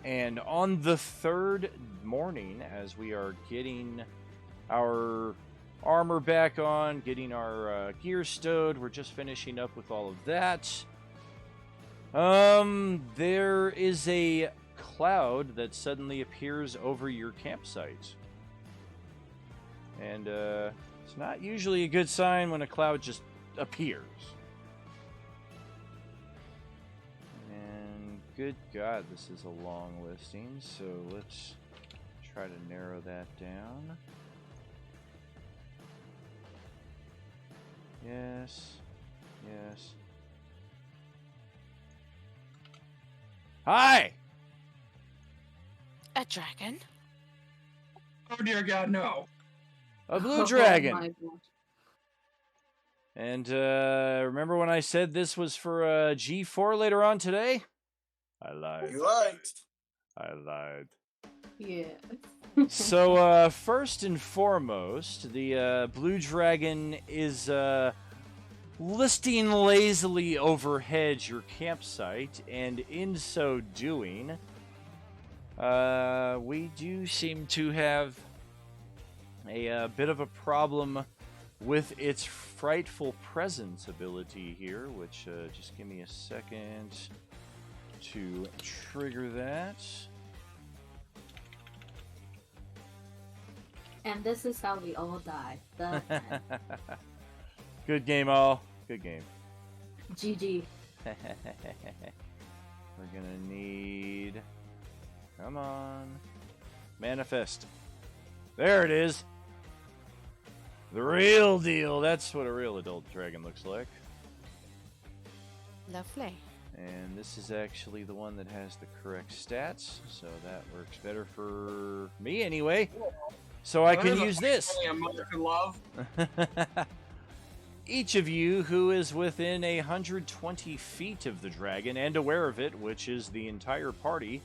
And on the third morning, as we are getting our armor back on, getting our gear stowed, we're just finishing up with all of that. There is a cloud that suddenly appears over your campsite. And it's not usually a good sign when a cloud just appears. And good God, this is a long listing, so let's try to narrow that down. Yes. Hi! A dragon? Oh dear God, no. A blue Oh dragon. my gosh. And remember when I said this was for G4 later on today? I lied. You lied. I lied. Yeah. So first and foremost, the blue dragon is listing lazily overhead your campsite, and in so doing, we do seem to have a bit of a problem with its frightful presence ability here, which just give me a second to trigger that. And this is how we all die. The Good game, all. Good game. GG. We're gonna need. Come on. Manifest. There it is. The real deal. That's what a real adult dragon looks like. Lovely. And this is actually the one that has the correct stats, so that works better for me anyway. So I can use this. American love. Each of you who is within 120 feet of the dragon and aware of it, which is the entire party,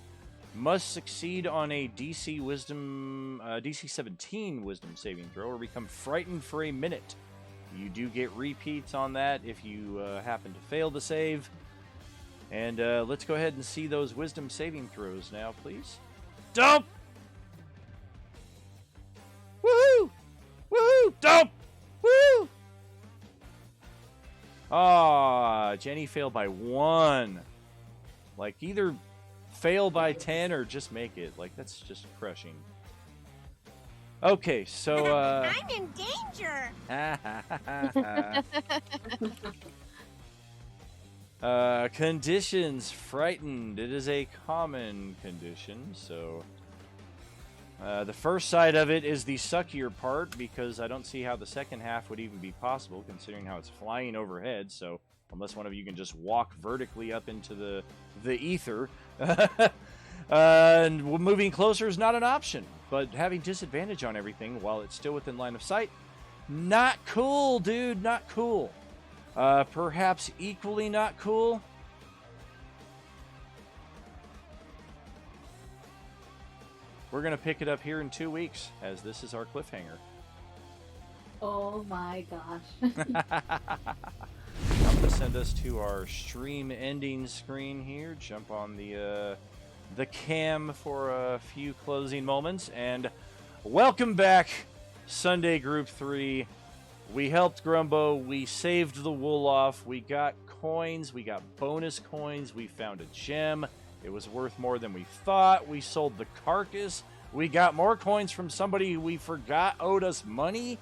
must succeed on a DC 17 wisdom saving throw or become frightened for a minute. You do get repeats on that if you happen to fail the save. And let's go ahead and see those wisdom saving throws now, please. Dump! Woohoo! Woohoo! Dump! Woo! Ah, Jenny failed by 1. Like, either fail by 10 or just make it. Like, that's just crushing. Okay, so, I'm in danger. Conditions, frightened. It is a common condition, so... the first side of it is the suckier part, because I don't see how the second half would even be possible, considering how it's flying overhead, so unless one of you can just walk vertically up into the ether, and moving closer is not an option, but having disadvantage on everything while it's still within line of sight, not cool, dude, not cool. Perhaps equally not cool. We're going to pick it up here in 2 weeks, as this is our cliffhanger. Oh my gosh. I'm going to send us to our stream ending screen here. Jump on the cam for a few closing moments. And welcome back, Sunday Group 3. We helped Grumbo. We saved the Wolof. We got coins. We got bonus coins. We found a gem. It was worth more than we thought. We sold the carcass. We got more coins from somebody we forgot owed us money.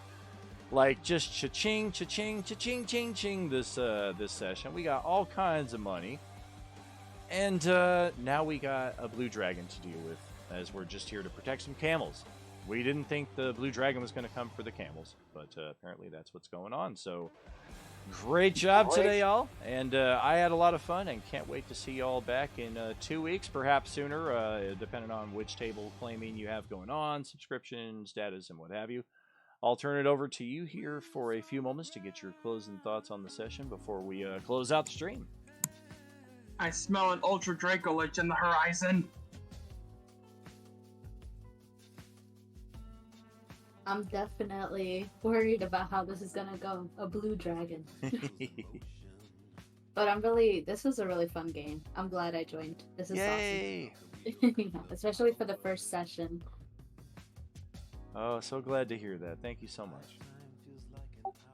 Like, just cha-ching, cha-ching, cha-ching, ching, ching this session. We got all kinds of money. And now we got a blue dragon to deal with, as we're just here to protect some camels. We didn't think the blue dragon was going to come for the camels, but apparently that's what's going on. So... great job today, y'all, and I had a lot of fun and can't wait to see y'all back in 2 weeks, perhaps sooner, depending on which table claiming you have going on, subscription status, and what have you. I'll turn it over to you here for a few moments to get your closing thoughts on the session before we close out the stream. I smell an Ultra Draco Lich in the horizon. I'm definitely worried about how this is gonna go. A blue dragon. But this was a really fun game. I'm glad I joined. This is Yay! awesome. Especially for the first session. Oh, so glad to hear that. Thank you so much.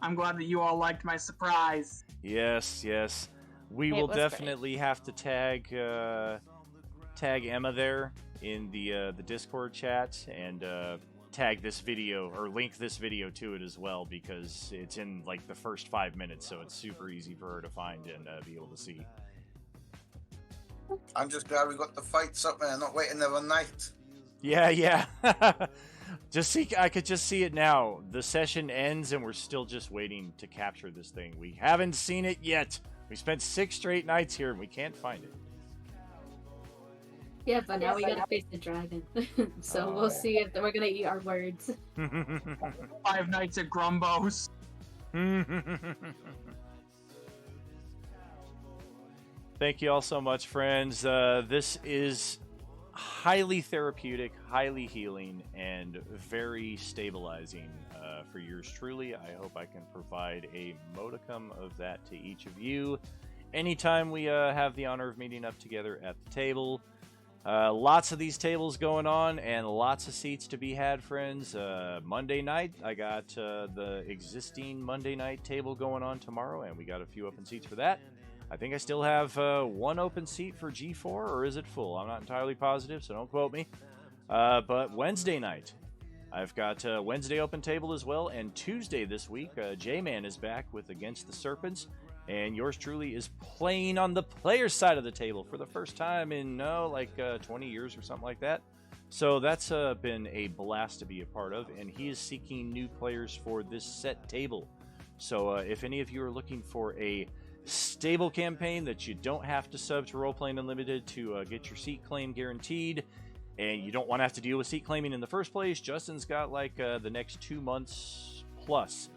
I'm glad that you all liked my surprise. Yes, yes. We It will was great. definitely have to tag Emma there in the Discord chat and tag this video or link this video to it as well, because it's in like the first 5 minutes, so it's super easy for her to find and be able to see. I'm just glad we got the fights up there, not waiting there all night. Yeah. I could just see it now. The session ends and we're still just waiting to capture this thing. We haven't seen it yet. We spent 6 straight nights here and we can't find it. Yeah, but now we gotta face the dragon. So Oh, we'll yeah. see if we're gonna eat our words. 5 Nights at Grumbo's. Thank you all so much, friends. This is highly therapeutic, highly healing, and very stabilizing for yours truly. I hope I can provide a modicum of that to each of you anytime we have the honor of meeting up together at the table. Lots of these tables going on and lots of seats to be had, friends. Monday night, I got the existing Monday night table going on tomorrow, and we got a few open seats for that. I think I still have one open seat for G4, or is it full? I'm not entirely positive, so don't quote me. But Wednesday night, I've got Wednesday open table as well, and Tuesday this week, J-Man is back with Against the Serpents, and yours truly is playing on the player side of the table for the first time in, 20 years or something like that. So that's been a blast to be a part of, and he is seeking new players for this set table. So if any of you are looking for a stable campaign that you don't have to sub to Roleplaying Unlimited to get your seat claim guaranteed, and you don't want to have to deal with seat claiming in the first place, Justin's got the next 2 months plus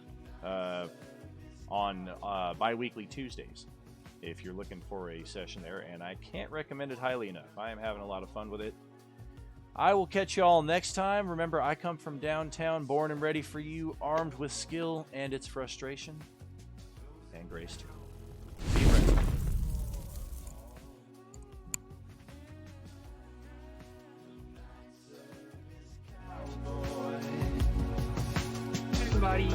on bi-weekly Tuesdays if you're looking for a session there, and I can't recommend it highly enough. I am having a lot of fun with it. I will catch you all next time. Remember, I come from downtown, born and ready for you, armed with skill and its frustration, and grace too. See you, friends. Everybody.